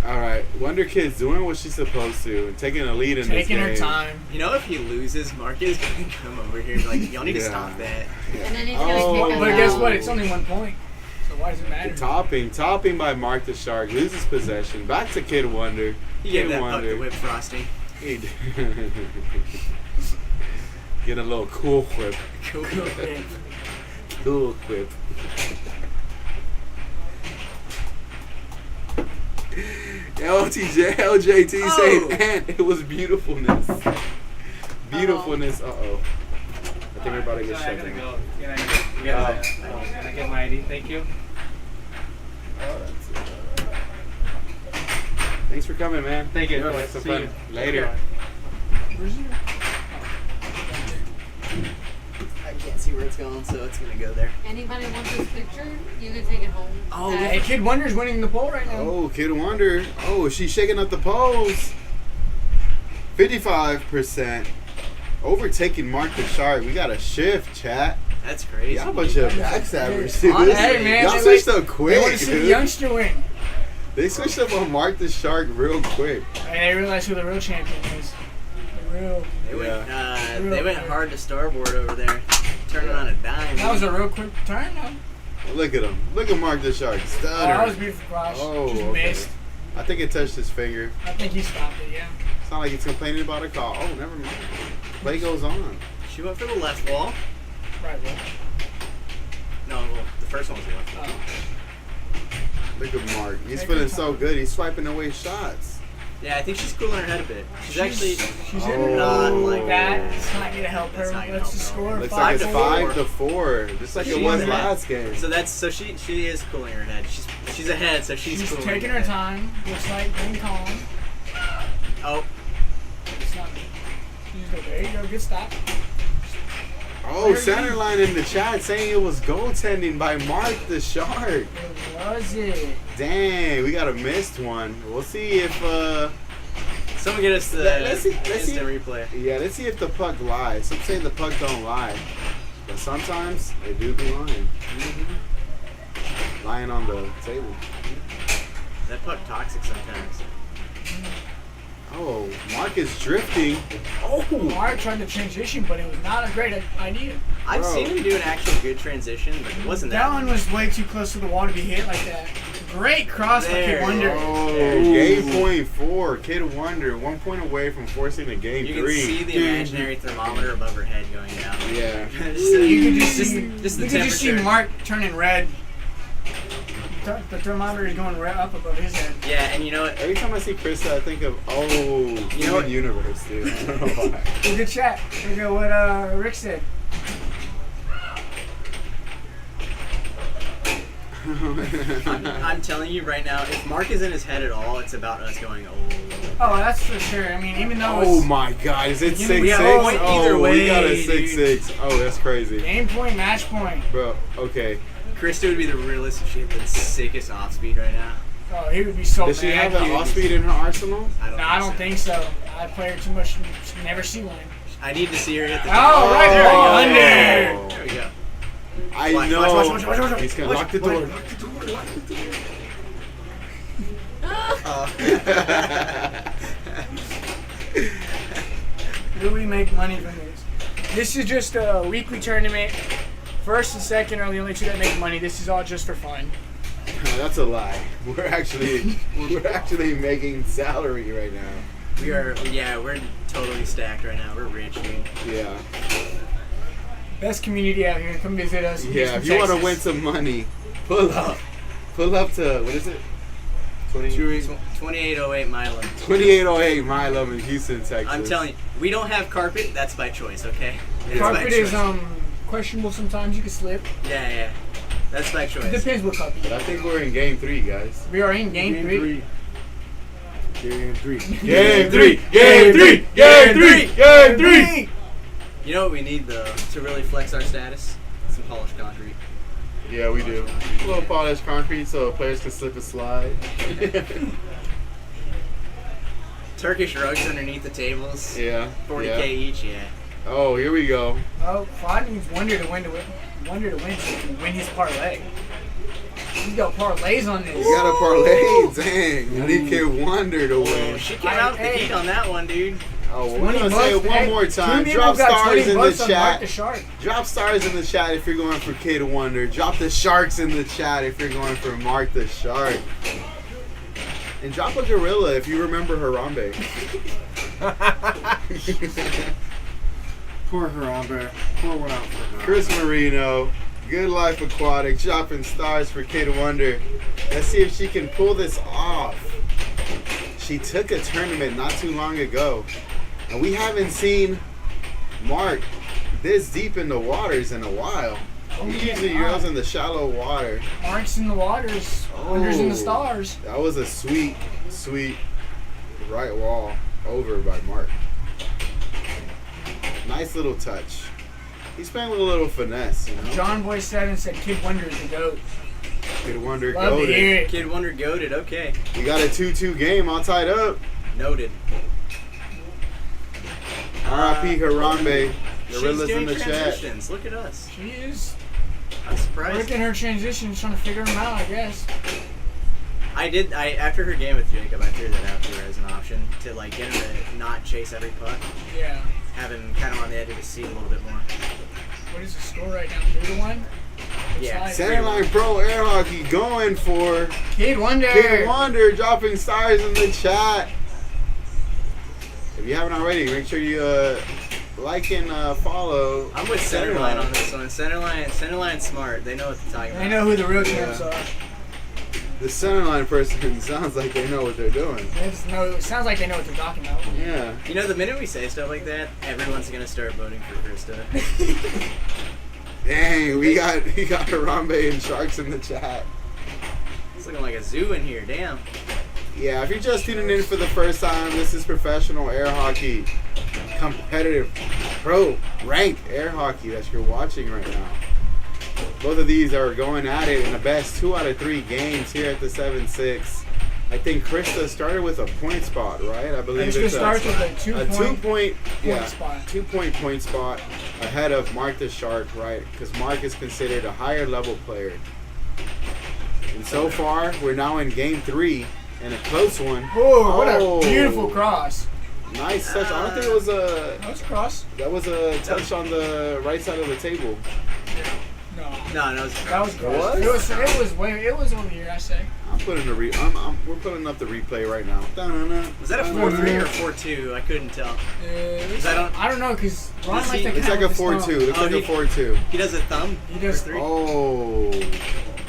All right, Wonder Kid's doing what she's supposed to, and taking a lead in Taking this her game. time. You know, if he loses, Mark is going to come over here and be like, y'all need to Yeah. stop that. And then he's Oh, gonna kick us But out. guess what? It's only 1 point. So why does it matter? Topping by Mark the Shark, loses possession. Back to Kid Wonder. He Kid gave that puck Wonder. the whip frosting. He d- Get a little cool whip. Cool. Cool whip. LJT Oh. saying, and it was beautifulness. Beautifulness. Uh-oh. I think everybody gets Sorry, I shut gotta down. go. Can I get my ID? Thank you. Thanks for coming, man. Thank you. Have some See fun. you. Later. I can't see where it's going, so it's going to go there. Anybody wants this picture? You can take it home. Oh, Hey, Kid Wonder's winning the poll right now. Oh, Kid Wonder. Oh, she's shaking up the polls. 55%. Overtaking Mark the Shark. We got a shift, chat. That's crazy. Y'all a bunch of backstabbers, dude. Honestly, Hey, man, Y'all they switched like- up They quick, want to see the dude. youngster win. They switched up on Mark the Shark real quick. And they realize who the real champion is. The real. They went hard to starboard over there, turning on a dime. That was a real quick turn, though. Look at him. Look at Mark the Shark. Oh, that was Stutter. beautiful cross. Oh, Just okay. missed. I think it touched his finger. I think he stopped it, yeah. It's not like he's complaining about a call. Oh, never mind. Play goes on. She went for the left wall. Right, well. No, well, the first one was the left wall. Look at Mark. He's Take feeling her so time. good. He's swiping away shots. Yeah, I think she's cooling her head a bit. She's actually She's Oh. in her not like that. It's not going to help her. That's not gonna Let's just help her. score Looks like it's 5-4. 5-4, just like it She's was ahead. last game. So she is cooling her head. She's ahead, so she's She's cooling taking her her head. time. Looks like being calm. Oh, It's not. She's go, there you go. Good stop. Oh, Centerline in the chat saying it was goaltending by Mark the Shark. It was it. Dang, we got a missed one. We'll see if someone get us the Let's see. instant replay. Yeah, let's see if the puck lies. Some say the puck don't lie, but sometimes they do be lying. Lying on the table. That puck toxic sometimes. Oh, Mark is drifting. Oh, Mark tried to transition, but it was not a great idea. I've Bro. seen him do an actual good transition, but it wasn't That that. one was way too close to the wall to be hit like that. Great cross by There. Kid Wonder. oh, Ooh. game point 4. Kid Wonder, 1 point away from forcing the game You 3. can see the imaginary thermometer above her head going down. Yeah. Just the- You could just just see, the you could just see temperature. Mark turning red. The thermometer is going right up above his head. Yeah, and you know what? Every time I see Krista, I think of know what? Universe, dude. I don't know why. Well, good chat. Look at what Rick said. I'm telling you right now, if Mark is in his head at all, it's about us going, Oh, that's for sure. I mean, even though Oh it's my God! Is it You 6-6? know, either Oh, way, we got a dude. 6-6. Oh, that's crazy, game point, match point. bro. Okay. Krista would be the realest if she had the sickest off speed right now. Oh, he would be so Does she bad, have an dude. off speed in her arsenal? I don't think so. I play her too much. Never see one. I need to see her hit the. Oh, right there we ball go. under. There we go. I Watch, know. watch. He's gonna lock the door. Lock the door. Lock the door. Do we make money from this? This is just a weekly tournament. First and second are the only two that make money. This is all just for fun. That's a lie. We're actually making salary right now. We're totally stacked right now. We're rich, dude. Yeah. Best community out here. Come visit us. in Yeah. Houston, If you want to Texas. win some money, pull up to what is it? 2808 Milan. 2808 Milo in Houston, Texas. I'm telling you, we don't have carpet. That's by choice, okay? It's Carpet by is choice. questionable sometimes. You can slip. Yeah. That's by It choice. depends what carpet. But I think we're in game 3, guys. We are in game three. Game 3. Game 3. Game 3. Game 3. Game 3. You know what we need though to really flex our status? Some polished concrete. Yeah, we do. A little polished concrete so players can slip and slide. Turkish rugs underneath the tables. Yeah. 40K yeah. each. Yeah. Oh, here we go. Oh, Fod needs Wonder to win so he can win his parlay. He's got parlays on this. You got a parlay, dang. I need Kid Wonder to Oh, win. she came out with the heat on that one, dude. Oh, we're gonna say it one more time. Two Drop people got stars 20 in the bucks on Mark the chat. Shark. Drop stars in the chat if you're going for Kid Wonder. Drop the sharks in the chat if you're going for Mark the Shark. And drop a gorilla if you remember Harambe. Poor Harambe. Poor one out for her. Chris Marino, Good Life Aquatic, dropping stars for Kid Wonder. Let's see if she can pull this off. She took a tournament not too long ago, and we haven't seen Mark this deep in the waters in a while. He usually goes in the shallow water. Mark's in the waters. Wonder's in the stars. That was a sweet, sweet right wall over by Mark. Nice little touch. He's playing with a little finesse, you know. John Boy 7 said Kid Wonder is the GOAT. Kid Wonder Love to hear goated. it. Kid Wonder goated. Okay. We got a 2-2 game all tied up. Noted. R.I.P. Harambe. She's Gorillas doing in the chat. transitions. Look at us. She is I'm surprised. working her transitions, trying to figure them out, I guess. I after her game with Jacob, I threw that out to her as an option to like get him to not chase every puck, Yeah. have him kind of on the edge of his seat a little bit more. What is the score right now? 3-1? Yeah. Centerline Pro Air Hockey going for Kid Wonder. Kid Wonder, dropping stars in the chat. If you haven't already, make sure you like and follow. I'm with Centerline on this one. Centerline's smart. They know what they're talking about. I know who the real champs are. The Centerline person sounds like they know what they're doing. It sounds like they know what they're talking about. Yeah. You know, the minute we say stuff like that, everyone's gonna start voting for Krista. Dang, we got Harambe and Sharks in the chat. It's looking like a zoo in here. Damn. Yeah, if you're just tuning in for the first time, this is professional air hockey, competitive, pro ranked air hockey that you're watching right now. Both of these are going at it in the best 2 out of 3 games here at the 7-6. I think Krista started with a point spot, right? I believe Krista it's starts with a 2-point point spot. 2-point point spot ahead of Mark the Shark, right? Because Mark is considered a higher level player. And so far, we're now in game 3 and a close one. Oh, what a beautiful cross. Nice touch. I don't think it was a. That was a cross. That was a touch on the right side of the table. No. No, it's That was gross. What? It was over here, I say. I'm putting the we're putting up the replay right now. Was that a 4-3 or 4-2? I couldn't tell. 'Cause I don't know, because Ron Does likes he- to It's count like a with his 4-2. thumb. Looks Oh, like a he- 4-2. He does a thumb. He does for 3. Oh,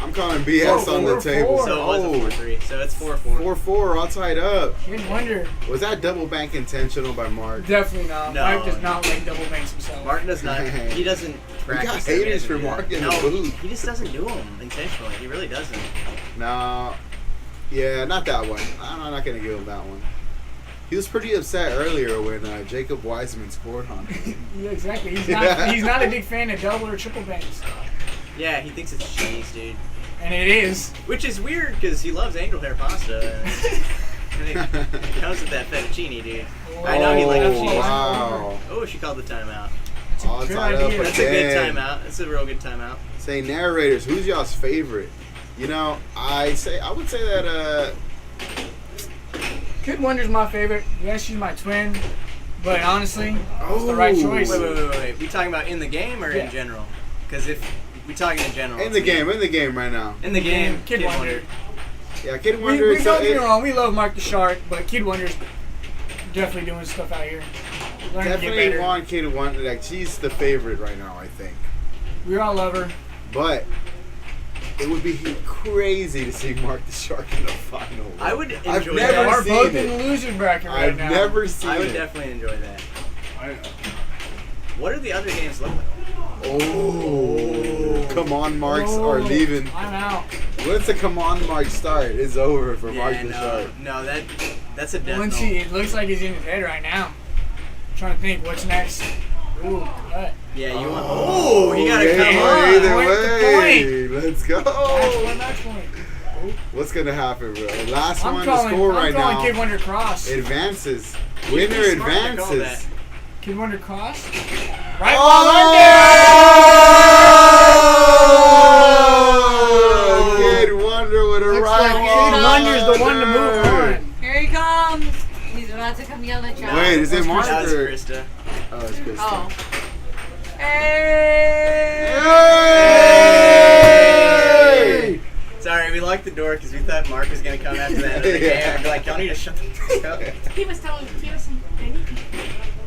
I'm I'm calling BS on the 4-4. table. So it was a 4-3. So it's 4-4. 4-4, all tied up. Kid Wonder. Was that double bank intentional by Mark? Definitely not. No. Mark does not like double banks himself. Mark does not. He doesn't We got practice. them. He haters doesn't for do Mark that. in the No, booth. he just doesn't do them intentionally. He really doesn't. No. Yeah, not that one. I'm not going to give him that one. He was pretty upset earlier when Jacob Wiseman scored on him. Yeah, exactly. He's not a big fan of double or triple banks. Yeah, he thinks it's cheese, dude. And it is. Which is weird because he loves angel hair pasta. And it comes with that fettuccine, dude. I know he likes Oh, cheese. wow. Oh, she called the timeout. That's a All good tied up idea. That's a good again. timeout. That's a real good timeout. Say narrators, who's y'all's favorite? You know, I would say that Kid Wonder's my favorite. Yes, she's my twin. But honestly, it's the right Oh. choice. Wait. We talking about in the game or Yeah. in general? Because if we talking in general, in the game right now. In the game, Kid Wonder. Yeah, Kid We Wonder. don't get me wrong. We love Mark the Shark, but Kid Wonder's definitely doing stuff out here. Learning to get Definitely better. want Kid Wonder. Like, she's the favorite right now, I think. We all love her. But it would be crazy to see Mark the Shark in the final. I would I've enjoy never that. We're seen both it. in the loser bracket right I've now. never seen I would it. definitely enjoy that. I, What do the other games look like? Oh, come on, marks Oh, are leaving. I'm out. Once the come on mark start, it's over for Mark Yeah, the Shark. no, that's a death Once note. it looks like he's in his head right now. Trying to think what's next. Ooh, cut. Yeah, you want. Oh, he got to either come way, on. Either Point to way, let's go. Match point. What's gonna happen, bro? Last I'm one to calling, score I'm right calling now. Kid Wonder cross. Advances. You'd be Winner smart to call advances. Kid Wonder cross. Right Oh! Kid Wonder with a Looks right like wall Kid Wonder's the one to move under. on. Here he comes. He's about to come yell at you. Wait, is it Mark That was or? Krista. Oh, it's Krista. Oh. Hey! Sorry, we locked the door because we thought Mark was gonna come after that. Other game. I'd be like, y'all need to shut the fuck up. He was saying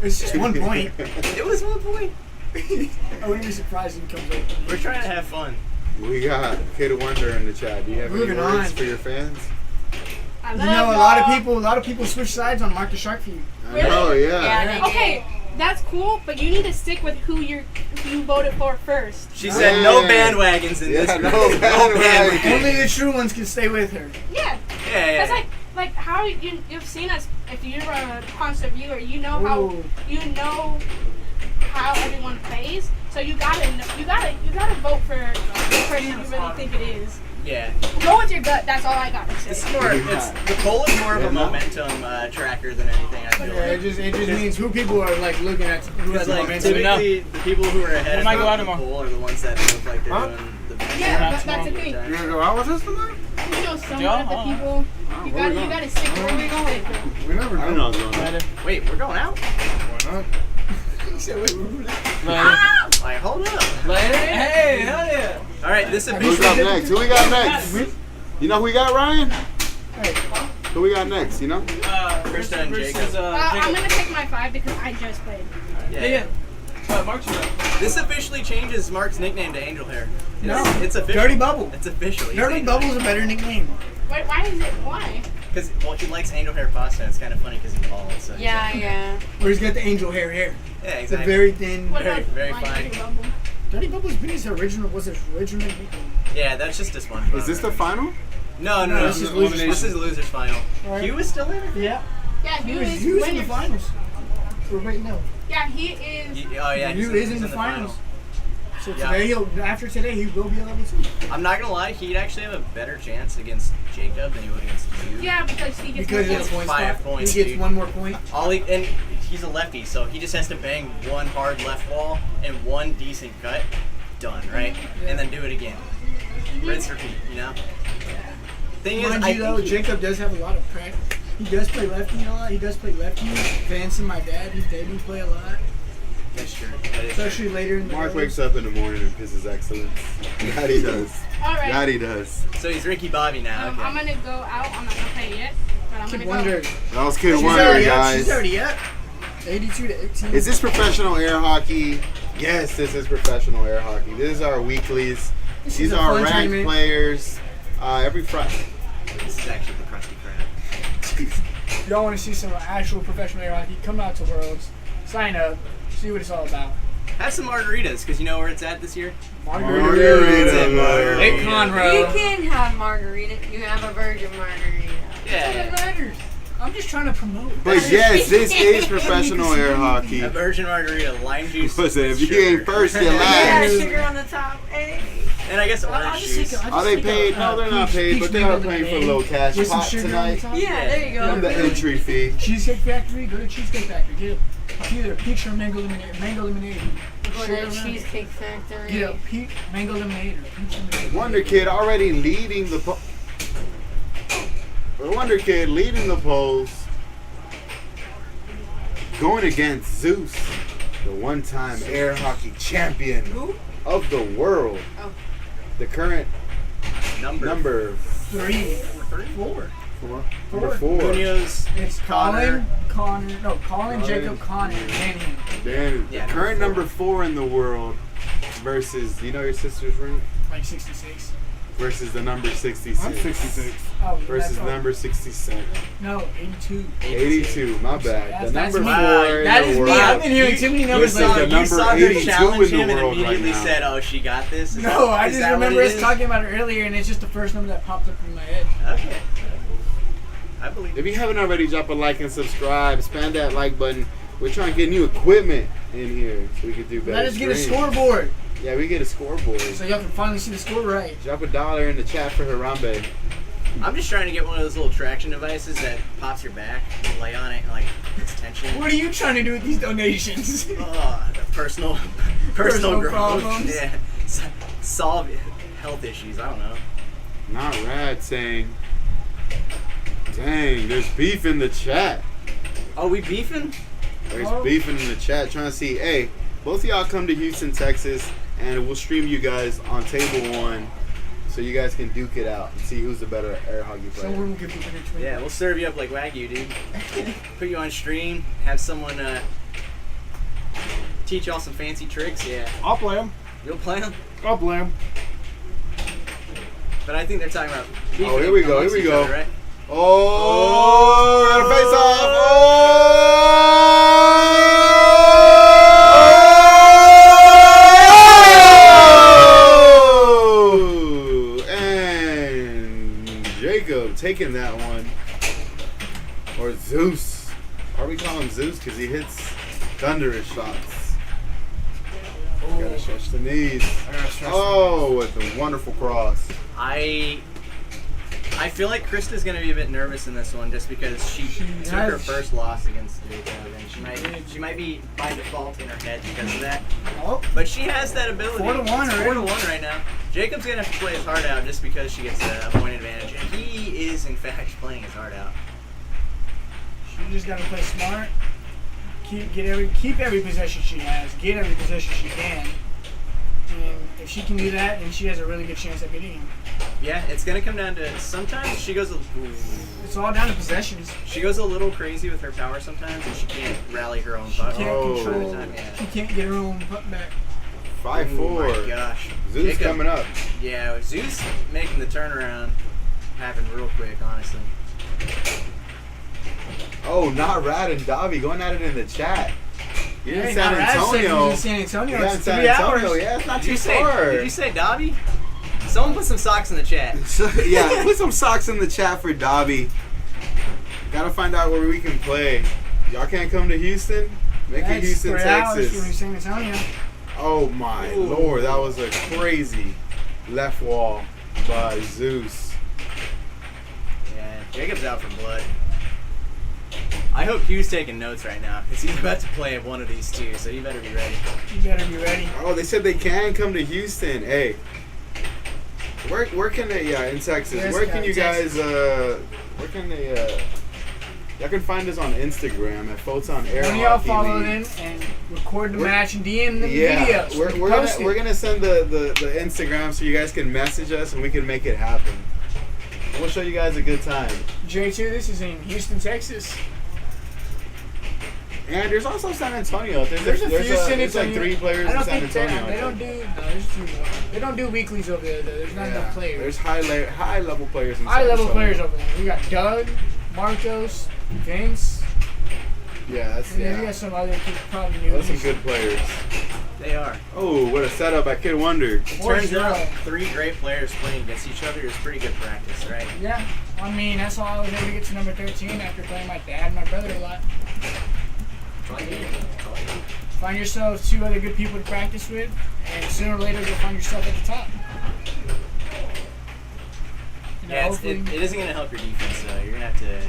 It's just 1 point. It was 1 point. I wouldn't be surprised if he comes over. We're trying to have fun. We got Kid Wonder in the chat. Do you have any Moving words on. for your fans? I You love know, a y'all. lot of people switch sides on Mark the Shark for you. I know, yeah. Yeah, they Okay, that's cool, but you need to stick with who you voted for first. She said no Hey. bandwagons in this Yeah, group. no bandwagons. Only the true ones can stay with her. Yeah, Yeah. that's like how you've seen us. If you're a constant viewer, you know how Ooh. everyone plays. So you gotta vote for the person you really think it is. Yeah. Go with your gut. That's all I got to It's say. more. It's the poll is more of a momentum tracker than anything. I feel Yeah, like. it just means who people are like looking at, who has It's the like momentum. typically the people who are ahead of might go out the tomorrow. poll are the ones that look like they're Huh? doing the best. Yeah, that's the thing. You gonna go out with us tonight? You know, some Yeah, of the huh? people. Oh, You where we gotta stick with where we going. We never know. I know what's going on. Wait, we're going out? Why not? Like, hold up. Later. Hey, hell yeah. All right, this Who's officially. up next? Who we got next? You know who we got, Ryan? Hey, Who we got next, you know? Krista and Jacob. I'm gonna take my 5 because I just played. Yeah. Mark's right. This officially changes Mark's nickname to Angel Hair. No. It's official. Dirty Bubble. It's official. Dirty Bubble's a better nickname. Wait, why is it? Why? Because he likes Angel Hair pasta. It's kind of funny because he's bald. So Yeah. Where he's got the angel hair. Yeah, It's a exactly. very thin. What Very, about very my fine. Dirty Bubble? Dirty Bubble's been his original nickname. Yeah, that's just a SpongeBob. Is this the final? No, No, this this is is losers. losers. This is losers final. Right. Hugh is still in it. Yeah. Yeah, He Hugh was, is he was in the winners. finals. So right now. Yeah, he is. Oh yeah, Hugh he's is in the final. finals. So Yeah. today, after today, he will be a level 2. I'm not gonna lie, he'd actually have a better chance against Jacob than he would against you. Yeah, because he gets Because more it's points. 5 5 points, He gets dude. 1 more point. And he's a lefty, so he just has to bang one hard left wall and one decent cut. Done, right? And then do it again. Rinse, repeat, you know? Thing is, Mind I you though, think Jacob does have a lot of practice. He does play lefty a lot. He does play lefty. Vance and my dad, his debut play a lot. that's true. That is true. Especially later in the Mark day. wakes up in the morning and pisses excellence. That he does. All right. That he does. So he's Ricky Bobby now. Okay. I'm gonna go out. I'm not gonna play yet, but I'm Kid gonna Wonder. go. That was Kid She's Wonder, already up. guys. She's already up. 82 to 18. Is this professional air hockey? Yes, this is professional air hockey. This is our weeklies. This These is a are fun ranked tournament. players. Every Friday. This is actually the Krusty Krab. If y'all want to see some actual professional air hockey, come out to Worlds. Sign up. See what it's all about. Have some margaritas, because you know where it's at this year? Margarita. Hey, Conroe. You can have margarita. You can have a virgin margarita. Yeah. Matters. I'm just trying to promote. But yes, this is professional air hockey. A virgin margarita, lime juice. Listen, if you sugar. ain't first, you're Yeah, last. sugar on the top. Hey. And I guess I'll orange just juice. take a- Are they paid? No, they're not paid, but they are paying for a little cash With some pot sugar on the tonight. top. Yeah, there you From go. the entry fee. Cheesecake Factory, go to Cheesecake Factory. Get either a peach or mango lemonade. Mango lemonade. Go to Sugar the lemonade. Cheesecake Factory. Get a peach, mango lemonade or peach lemonade. Wonder Kid already leading the Wonder Kid leading the polls. Going against Zeus, the one-time air hockey champion Who? of the world. Oh. The current Number number 3, 4. four. Four. Number 4. It's Connor. Colin, Colin. Jacob, Connor, Danny. Then Yeah, the current number number 4 in the world versus, do you know your sister's rank? Like 66. Versus the number 66. I'm 66. Oh, Versus that's all. number 67. No, 82. 82, my bad. The That's number me. 4 in That the is me. world. I've been hearing too many You numbers saw- saw, lately. the you number saw her 82 challenge in the him and world right immediately now. said, "Oh, she got this." Is No, that- I is just that what remember it us is? talking about it earlier, and it's just the first number that popped up in my head. Okay, I believe. If you haven't already, drop a like and subscribe. Spam that like button. We're trying to get new equipment in here so we can do better. Let us get a streams. scoreboard Yeah, we get a scoreboard. so y'all can finally see the score right. Drop $1 in the chat for Harambe. I'm just trying to get one of those little traction devices that pops your back. You lay on it and like it's tension. What are you trying to do with these donations? Oh, the personal growth. problems. Yeah, solve health issues. I don't know. Not Rad saying, dang, there's beef in the chat. Oh, we beefing? There's Oh. beefing in the chat trying to see, hey, both of y'all come to Houston, Texas, and we'll stream you guys on Table 1 so you guys can duke it out and see who's the better air hockey player. Someone will give you the next Yeah, we'll serve you up like Wagyu, dude. Put you on stream. Have someone teach y'all some fancy tricks. Yeah, I'll play him. you'll play them. I'll play him. But I think they're talking about. beefing Oh, here we go, amongst here we each go. other, right? Oh, got a face off. Oh! And Jacob taking that one. Or Zeus. Why we call him Zeus? Because he hits thunderous shots. Gotta stretch the knees. I gotta stretch Oh, with a wonderful cross. I feel like Krista's gonna be a bit nervous in this one just because she took her has- first loss against Jacob, and she might be by default in her head because of that. Oh, But she has that ability. 4-1 It's already. 4-1 right now. Jacob's gonna have to play his heart out just because she gets a point advantage, and he is in fact playing his heart out. she just gotta play smart. Keep every possession she has. Get every possession she can. And if she can do that, then she has a really good chance at beating him. Yeah, it's gonna come down to sometimes she goes It's all down to possessions. a little crazy with her power sometimes, and she can't rally her own She puck. can't Oh. control. Yeah. She can't get her own puck back. 5-4. Oh my gosh. Zeus Jacob- coming up. Yeah, Zeus making the turnaround happen real quick, honestly. Oh, not Rad and Davi going at it in the chat. You're in Hey, San now Rad said he Antonio. was in San Antonio. Yeah, in It's San 3 Antonio. hours. Yeah, it's not Did you too say? far. Did you say Dobby? Someone put some socks in the chat. Yeah, put some socks in the chat for Davi. Gotta find out where we can play. Y'all can't come to Houston? Make it That's Houston, 3 hours from Texas. San Antonio. Oh my Ooh. lord, that was a crazy left wall by Zeus. Yeah, Jacob's out for blood. I hope Hugh's taking notes right now because he's about to play one of these two, so you better be ready. You better be ready. Oh, they said they can come to Houston. Hey, where can they? Yeah, in Texas. Yes, Where can you Texas. guys? Where can they? Y'all can find us on Instagram at Photon Air One of y'all Hockey follow League. them and record the We're- match and DM them Yeah, videos. we're gonna send the Instagram so you guys can message us and we can make it happen. We'll show you guys a good time. J2, this is in Houston, Texas. And there's also San Antonio. There's a few San there's like Antonio. 3 players I in don't San think Antonio. they don't do. No, there's 2 more. They don't do weeklies over there. Though. There's not enough players. There's high level players in San High level Antonio. players over there. We got Doug, Marcos, Vince. Yeah, that's And then we got some other people probably new. Those some good players. They are. Oh, what a setup by Kid Wonder. Turns out 3 great players playing against each other is pretty good practice, right? Yeah. I mean, that's how I was able to get to number 13 after playing my dad and my brother a lot. Find yourself 2 other good people to practice with, and sooner or later you'll find yourself at the top. You know, Yeah, hopefully- it isn't going to help your defense, though. You're going to have to.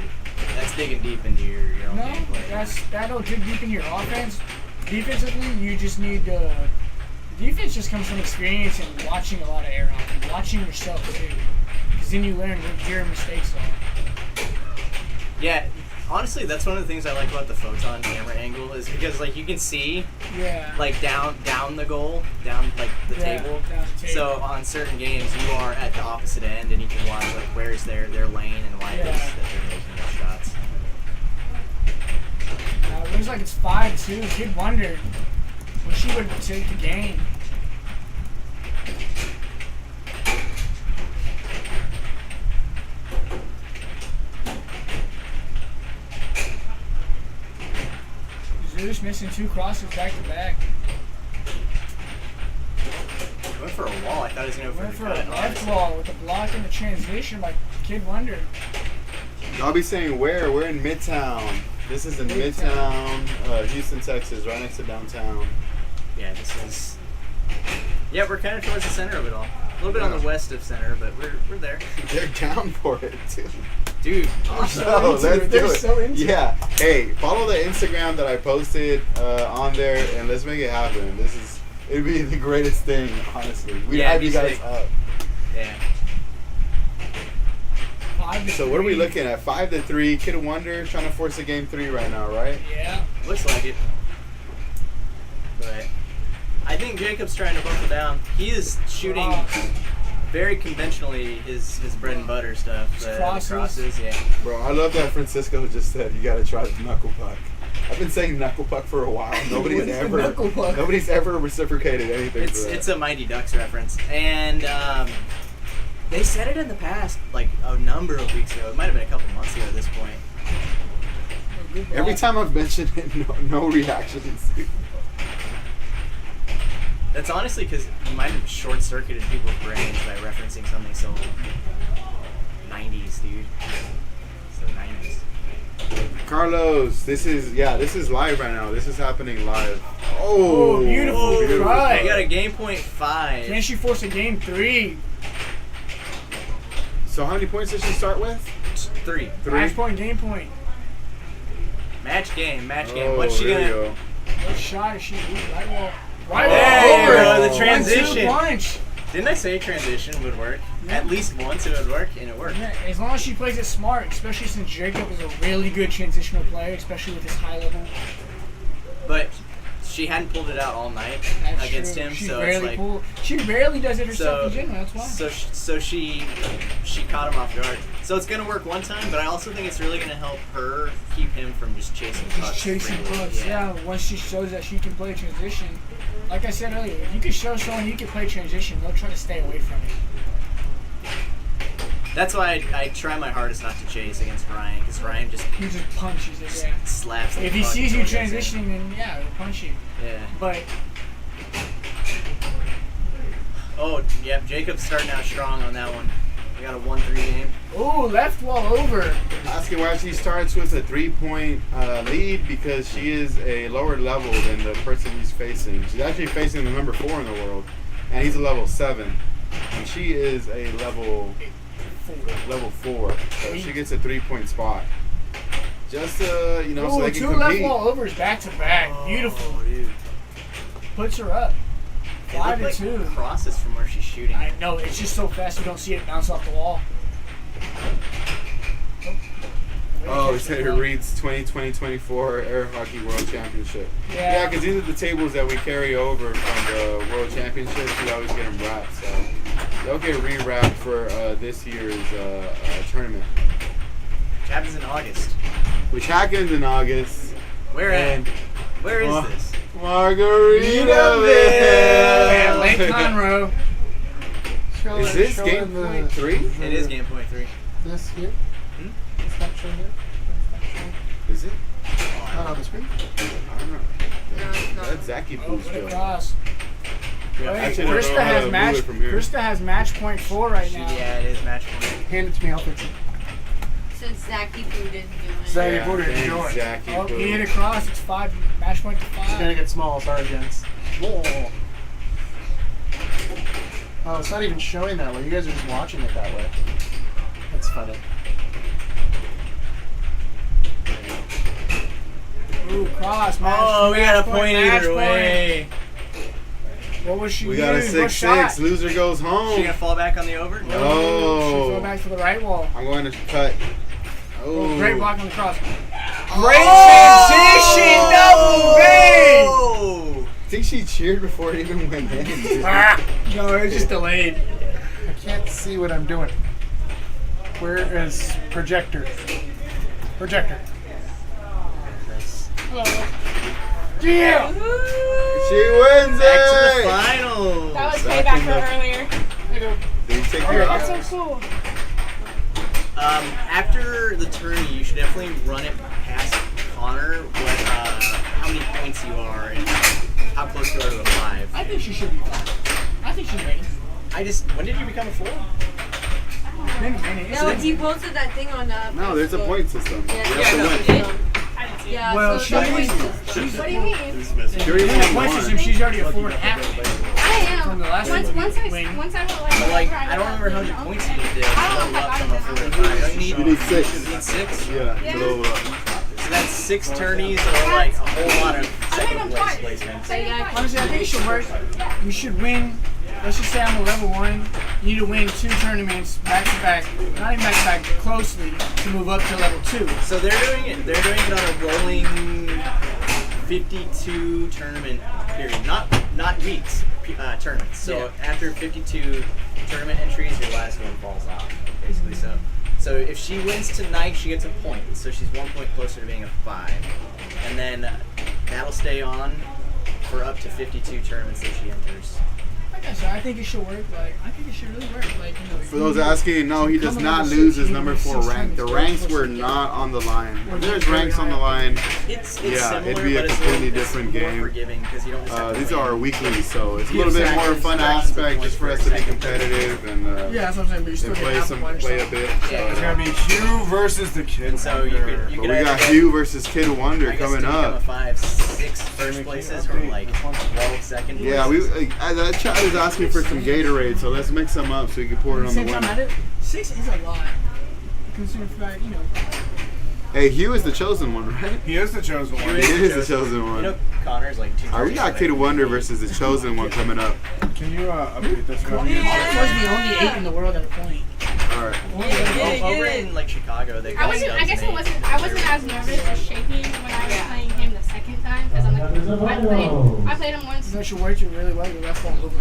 That's digging deep into your own No, gameplay. that'll dig deep in your offense. Defensively, you just need defense just comes from experience and watching a lot of air out and watching yourself too, because then you learn what your mistakes are. Yeah, honestly, that's one of the things I like about the photon camera angle is because like you can see Yeah. like down the goal, down like the Yeah, table. down the table. So on certain games, you are at the opposite end, and you can watch like where's their lane and why it is Yeah. that they're making those shots. It looks like it's 5-2. Kid Wonder. Wish he would take the game. Zeus missing 2 crosses back to back. Went for a wall. I thought he was gonna go Went for for the a cut. left honestly. wall with a block in the transition by Kid Wonder. Y'all be saying where? We're in Midtown. This is in Midtown. Midtown, Houston, Texas, right next to downtown. Yeah, this is. Yeah, we're kind of towards the center of it all. A little bit on the west of center, but we're there. They're down for it too. Dude, awesome. No, into let's it. They're do it. so into it. Yeah. Hey, follow the Instagram that I posted on there, and let's make it happen. It'd be the greatest thing, honestly. We'd Yeah, have it'd you be guys sick. up. Yeah. 5-3. So what are we looking at? 5-3. Kid Wonder trying to force a game 3 right now, right? Yeah. Looks like it. But I think Jacob's trying to buckle down. He is shooting very conventionally his bread and butter stuff. The crosses, yeah. Bro, I love that Francisco just said you got to try the knuckle puck. I've been saying knuckle puck for a while. Nobody's What is the ever knuckle puck? nobody's ever reciprocated anything for that. It's a Mighty Ducks reference. And they said it in the past, like a number of weeks ago. It might have been a couple months ago at this point. Every time I've mentioned it, no reactions. That's honestly because you might have short-circuited people's brains by referencing something so 90s, dude. So 90s. Carlos, this is live right now. This is happening live. Oh, beautiful try. They got a game point 5. Can she force a game 3? So how many points did she start with? 3. Match point, game point. Match game. Oh, What's she there you gonna? go. What shot is she? Right wall. There you go, the 1-2 transition. punch. Didn't I say transition would work? At least once it would work, and it worked. Yeah, as long as she plays it smart, especially since Jacob is a really good transitional player, especially with his high level. But she hadn't pulled it out all night That's against true. him, She so it's like. she rarely does it herself So, in general. That's why. so she caught him off guard. So it's gonna work one time, but I also think it's really gonna help her keep him from just chasing pucks. Just chasing freely. pucks. Yeah. Once she shows that she can play transition, like I said earlier, if you can show someone you can play transition, they'll try to stay away from it. That's why I try my hardest not to chase against Ryan, because Ryan just He just punches it. Yeah. slaps. the If he puck sees you until it gets in. transitioning, then yeah, he'll punch you. Yeah. But Oh, yep. Jacob's starting out strong on that one. We got a 1-3 game. oh, left wall over. Asking why she starts with a 3-point lead because she is a lower level than the person he's facing. She's actually facing the number 4 in the world, and he's a level 7, and she is a level 4. So she gets a 3-point spot. Just so they Oh, can 2 compete. left wall overs back to back. Beautiful. Oh, dude. Puts her up. It looked 5-2. crosses from where she's shooting. I know, it's just so fast you don't see it bounce off the wall. Oh, he said it reads 2020-24 Air Hockey World Championship. Yeah, because these are the tables that we carry over from the World Championships. We always get them wrapped, so they'll get re-wrapped for this year's tournament. Which happens in August. Which happens in August. Where at? And Where is this? Margaritaville. Yeah, Lake Conroe. Is this game point 3? It is game point 3. This here? Hmm? It's not showing here? Is it? Not on the screen? I don't know. No, it's not. That's Zachy Oh, Poo put it still. across. Yeah, Wait, actually, I don't Krista know how has to match. move it from here. Krista has match point 4 right now. Yeah, it is match point. Hand it to me, I'll fix it. Since Zachy Poo didn't do it. Zach- Yeah, put it in thanks, yours. Zachy Oh, Poo. he hit it across. It's 5. Match point to It's gonna 5. get small, sorry, gents. Whoa. Oh, it's not even showing that way. You guys are just watching it that way. That's funny. Ooh, cross. Match, Oh, we got a match point match either point. way. What was she We doing? got a What 6-6. shot? Loser goes She home. gonna fall back on the over? She Oh. fell back to the right wall. I'm going to cut. Oh, Oh. great block on the cross. Great transition, double bang! Oh! I think she cheered before it even went in. Ah, no, it was just delayed. I can't see what I'm doing. Where is projector? Projector. Yeah. She wins Back to the it! finals. That was Back payback in for the- earlier. Did you take Okay, your That's so cool. After the tourney, you should definitely run it past Connor what how many points you are and how close you are to a 5. I think she should be fine. I think she's ready. When did you become a 4? Many minutes. No, he posted that thing on No, there's a Facebook. point system. Yeah, You have to yeah, win. no, I didn't see it. yeah. Well, so it's a point system. What do you mean? She already In the won point one. system, she's already a 4.5. I am. From the last once, one, once I win. once I went But like, whenever I don't remember how many got points you did to I don't level know up if from a I 4 got to 5. You You need 6. You need 6? Yeah, to level up. So that's 6 tourneys or like a whole lot of second place placements. Yeah, Honestly, I think it should work. You should win. Let's just say I'm a level 1. You need to win 2 tournaments back to back, not even back to back, closely to move up to level 2. So they're doing it on a rolling 52 tournament period, not weeks, tournaments. So after 52 tournament entries, your last one falls off, basically. So if she wins tonight, she gets a point. So she's 1 point closer to being a 5, and then that'll stay on for up to 52 tournaments that she enters. Like I said, I think it should work. Like, I think it should really work. Like, you know, For those asking, no, he does not lose his number 4 rank. The ranks were not on the line. If there's ranks on the line, It's Yeah, similar, it'd be a but it's completely little, different it's game. more forgiving because you don't just have to these win. are our weeklies, so it's a little bit more fun aspect just for us to be competitive and yeah, that's what I'm saying. But you still and get half a point. play a bit. Yeah, It's gonna be Hugh versus the kid. And so you could But we got Hugh versus Kid Wonder I guess coming to become a up. 5, 6 first places or like 12 second places. Yeah, that chat is asking for some Gatorade, so let's mix them up so we can pour it on the Same time at winner. it, 6 is a lot. Considering the fact, you know. Hey, Hugh is the chosen one, right? He is the chosen one. He is the chosen You one. know, Connor's like 2. Alright, we got Kid Wonder versus the chosen one coming up. Can you update this one? It's supposed to be only 8 in the world at a point. Alright. Over in like Chicago, they I got wasn't. I Stubbs guess and it wasn't. I wasn't as nervous or shaking when I was playing him the second time because I'm like, I played him once. That should work really well. Your left ball over.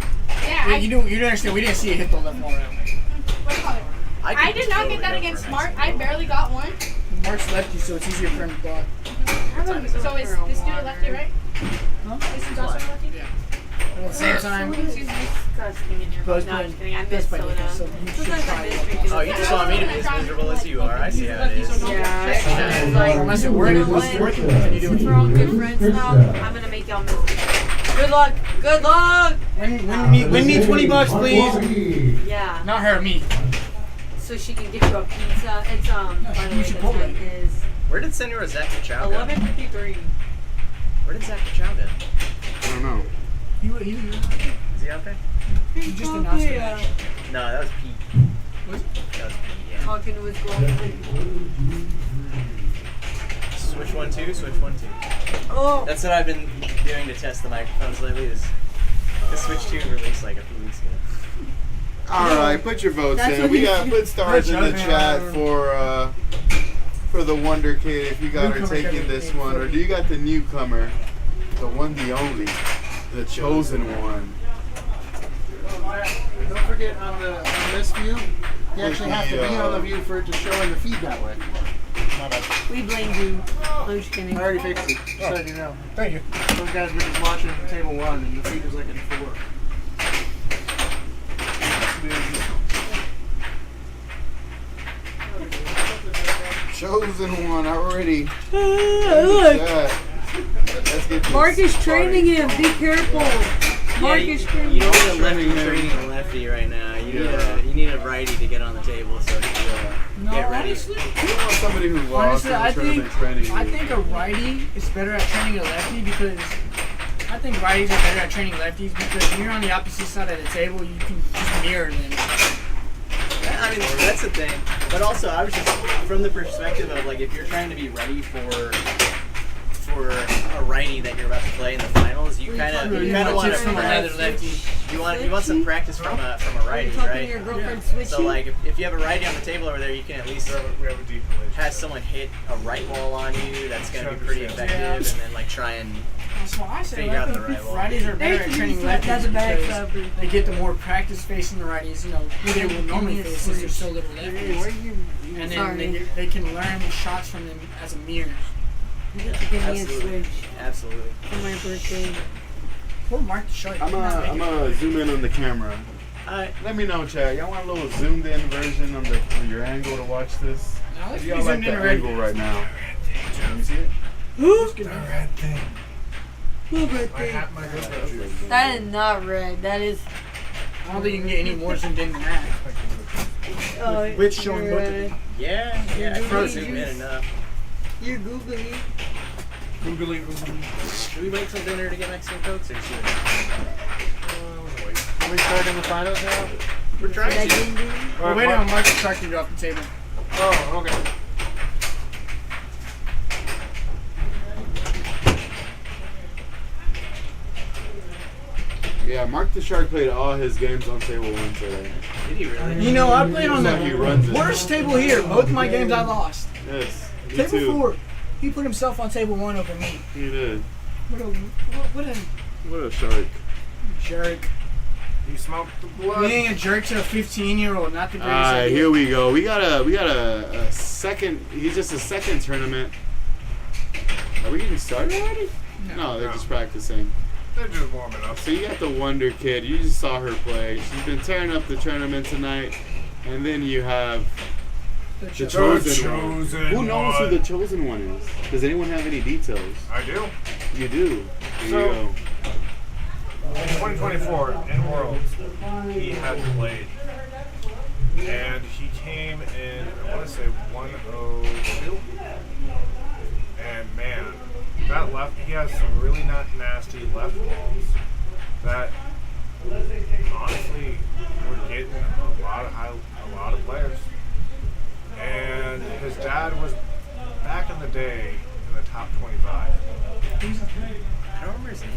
Yeah, You don't understand. We didn't see it hit the left ball around. what do you call it? I did not get that against Smart. I barely got one. Mark's lefty, so it's easier for him to block. So is this dude a lefty, right? Huh? This dude's also a lefty. Yeah. But at the same time, disgusting in your Buzz mouth. No, I'm just kidding. playing I Buzz miss playing soda. so you should Sometimes I try miss it. drinking Oh, you just want me to be as miserable as you are. I see how it is. Yeah, it's like, Unless it works, then you do what you we're all do. good friends now. I'm gonna make y'all miserable. Good luck. Good luck. Win me $20, please. Yeah. Not her, me. So she can get you a pizza. It's by the way, the Chipotle. time is Where did Senora Zach Chow go? 11:53. Where did Zach Chow go? I don't know. Is he out there? He just announced it. No, that was Pete. Was it? That was Pete, yeah. Talking to his girlfriend. Switch 1-2, switch 1-2. Oh. That's what I've been doing to test the microphones lately. Is the Switch 2 released like a few weeks ago. Alright, put your votes That's in. what We he- got put stars in the chat for the Wonder Kid if you got her Newcomer taking Kevin this Kane. one, or do you got the newcomer, the one, the only, the chosen one? Don't forget on this view, you actually have to be on the view for it to show in the feed that way. My bad. We blamed you. I'm just kidding. I already fixed it. Just so you know. Thank you. Those guys were just watching table 1 and the feed was like in 4. Chosen one already. Look, Let's get this Mark is party training him. Be started. careful. Mark is training You don't him. need a lefty training a lefty right now. You need a righty to get on the table so No, get ready. honestly, You want somebody who lost honestly, in I the tournament think training. I think a righty is better at training a lefty because I think righties are better at training lefties because when you're on the opposite side of the table, you can just mirror them. I mean, that's the thing. But also, I was just from the perspective of like if you're trying to be ready for a righty that you're about to play in the finals, you kind of want to from another lefty. you want some practice from a righty, Talking to right? your girlfriend switching. So like if you have a righty on the table over there, you can at least We have a deep relationship. have someone hit a right ball on you. That's going to be pretty effective, Yeah. and then like try and That's why I say Figure out the lefties- right wall. righties are better at training That's lefties a bad because cover. they get the more practice facing the righties, who they will normally face since there's so little lefties. And then they can learn shots from them as a mirror. You have to give me a Absolutely. switch absolutely. for my birthday. Poor Mark the Shark. I'm gonna zoom in on the camera. Let me know, Chad. Y'all want a little zoomed in version on your angle to watch this? Now let's be Y'all like zoomed the in already. angle right now? Let me see it. Let's get it. Red thing. My My birthday. hat, my birthday. That is not red. That is. I don't think you can get any more zoomed in than that. With showing both of red. them. Yeah, I can Frozen. zoom in enough. You're googling. Googly. Should we wait till dinner to get Mexican Cokes, or should Are we starting the finals now? we're trying That to? didn't do. We're waiting on Mark the Shark to get off the table. Oh, okay. Yeah, Mark the Shark played all his games on table 1 today. Did he really? I played on Looks like he runs the it. worst table here. Both my games I lost. Yes, me Table too. 4, he put himself on table 1 over me. He did. What a What a shark. jerk. You smoked the blood. Being a jerk to a 15-year-old, not the greatest Alright, idea. here we go. We got a second. He's just a second tournament. Are we getting started already? No, they're No. just practicing. They're just warming up. So you got the Wonder Kid. You just saw her play. She's been tearing up the tournament tonight. And then you have The the jerk. chosen one. Chosen Who knows who one. the chosen one is? Does anyone have any details? I do. You do. There So- you go. In 2024, in Worlds, he had played. And he came in, I want to say 102. And man, that left, he has some really nasty left balls that honestly were getting a lot of players. And his dad was back in the day in the top 25. I don't remember his name.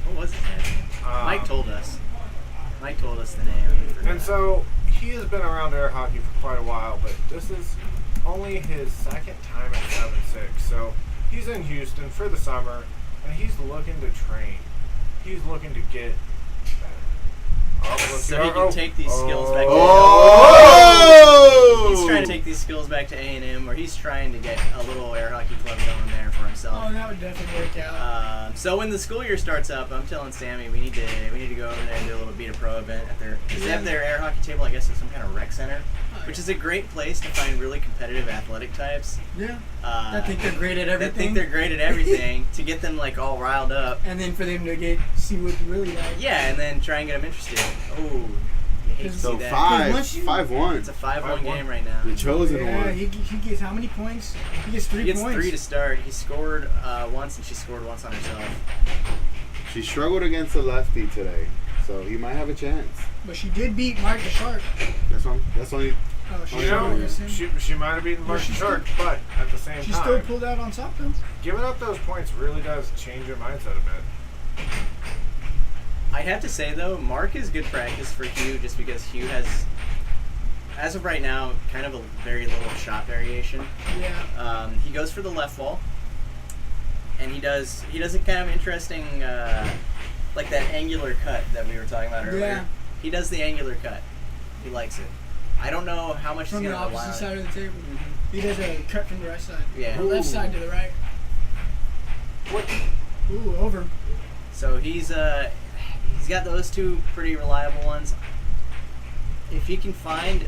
What was his name? Mike told us. Mike told us the name. We forgot. And so he has been around air hockey for quite a while, but this is only his second time at 7-6. So he's in Houston for the summer, and he's looking to train. He's looking to get better. So he can take these skills back. Oh! He's trying to take these skills back to A&M, or he's trying to get a little air hockey club going there for himself. Oh, that would definitely work out. So when the school year starts up, I'm telling Sammy we need to go over there and do a little Beat a Pro event at their. Cause they have their air hockey table, I guess, at some kind of rec center, which is a great place to find really competitive athletic types. Yeah. I I think they're great at That everything. think they're great at everything to get them like all riled up. And then for them to see what you really like. Yeah, and then try and get them interested. Oh, you hate to So see that. 5-1. It's a 5-1 game right now. The chosen Yeah, one. he gets how many points? He gets 3 He gets points. 3 to start. He scored once, and she scored once on herself. She struggled against a lefty today, so he might have a chance. But she did beat Mark the Shark. That's only. Oh, she Oh, You yeah, know, yeah. she might have beaten Mark she Shark, but at the same She time, still pulled out on top though. giving up those points really does change your mindset a bit. I have to say though, Mark is good practice for Hugh, just because Hugh has, as of right now, kind of a very little shot variation. Yeah. He goes for the left wall, and he does a kind of interesting, like that angular cut that we were talking about earlier. Yeah. He does the angular cut. He likes it. I don't know how much From he's the gonna opposite allow. side of the table. He does a cut from the right side. Yeah. Or left side to the right. What? Ooh, over. So he's got those two pretty reliable ones. If he can find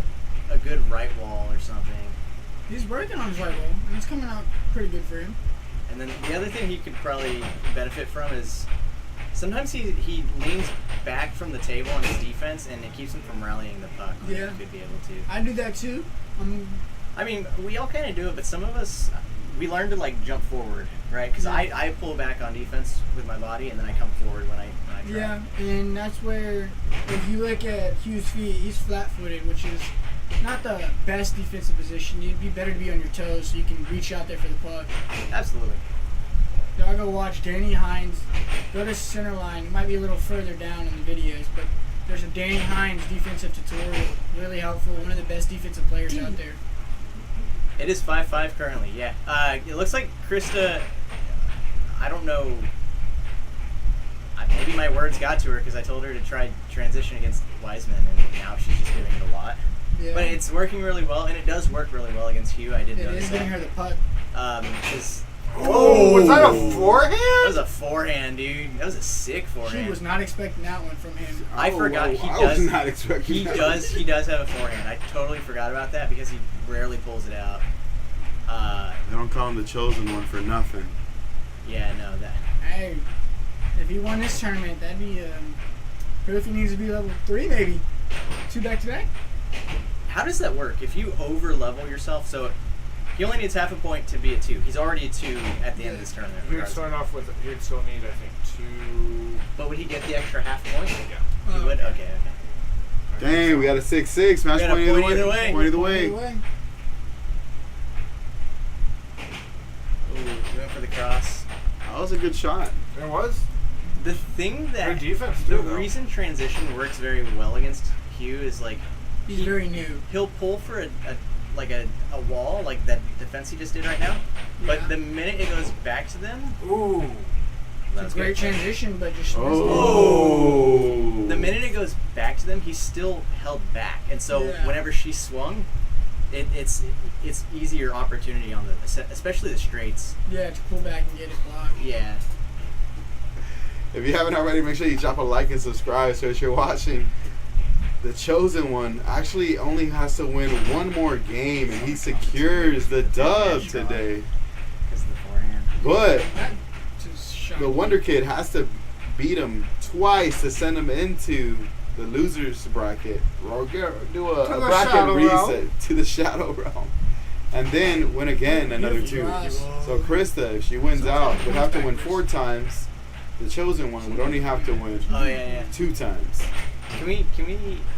a good right wall or something, He's working on his right wall, and it's coming out pretty good for him. and then the other thing he could probably benefit from is sometimes he leans back from the table on his defense, and it keeps him from rallying the puck. When Yeah. he could be able to. I do that too. I mean, we all kind of do it, but some of us, we learn to like jump forward, right? Because I pull back on defense with my body, and then I come forward when I try. Yeah, and that's where, if you look at Hughes' feet, he's flat-footed, which is not the best defensive position. It'd be better to be on your toes so you can reach out there for the puck. Absolutely. Y'all go watch Danny Hines. Go to center line. It might be a little further down in the videos, but there's a Danny Hines defensive tutorial. Really helpful. One of the best defensive players out there. It is 5-5 currently, yeah. It looks like Krista, I don't know, maybe my words got to her because I told her to try transition against Wiseman, and now she's just doing it a lot. Yeah. But it's working really well, and it does work really well against Hugh. I did It notice is getting her that. the puck. 'Cause Oh, was that a that forehand? was a forehand, dude. That was a sick forehand. She was not expecting that one from him. I forgot he I does. was not expecting He that. does have a forehand. I totally forgot about that because he rarely pulls it out. They don't call him the chosen one for nothing. Yeah, no, that. Hey, if he won this tournament, that'd be proof he needs to be level 3 maybe. 2 back-to-back. How does that work? If you over level yourself, so he only needs half a point to be a 2. He's already a 2 at the end of this tournament. He would regardless. start off with. He'd still need, I think, 2. But would he get the extra half point? Yeah. He would. Okay. Dang, we got a 6-6. Match We got a point point either either way. way. Point either way. Anyway, Ooh, he went for the cross. That was a good shot. There was. The thing that Good defense, the too, though. reason transition works very well against Hugh is like he's very new. he'll pull for a wall like that defense he just did right now. But Yeah. the minute it goes back to them, Ooh. that's It's a great good. transition, but just Oh. The minute it goes back to them, he's still held back, and so Yeah. whenever she swung, it's easier opportunity on the especially the straights. yeah, to pull back and get it blocked. Yeah, If you haven't already, make sure you drop a like and subscribe. So if you're watching, the chosen one actually only has to win one more game, and he secures the dub today. because of the forehand. But That just shocking. the Wonder Kid has to beat him twice to send him into the losers bracket. Or do a the bracket Shadow reset Realm. to the Shadow Realm. And then win again another 2. So Krista, if she wins out, would have to win 4 times. The chosen one would only have to win Oh yeah. 2 times. Can we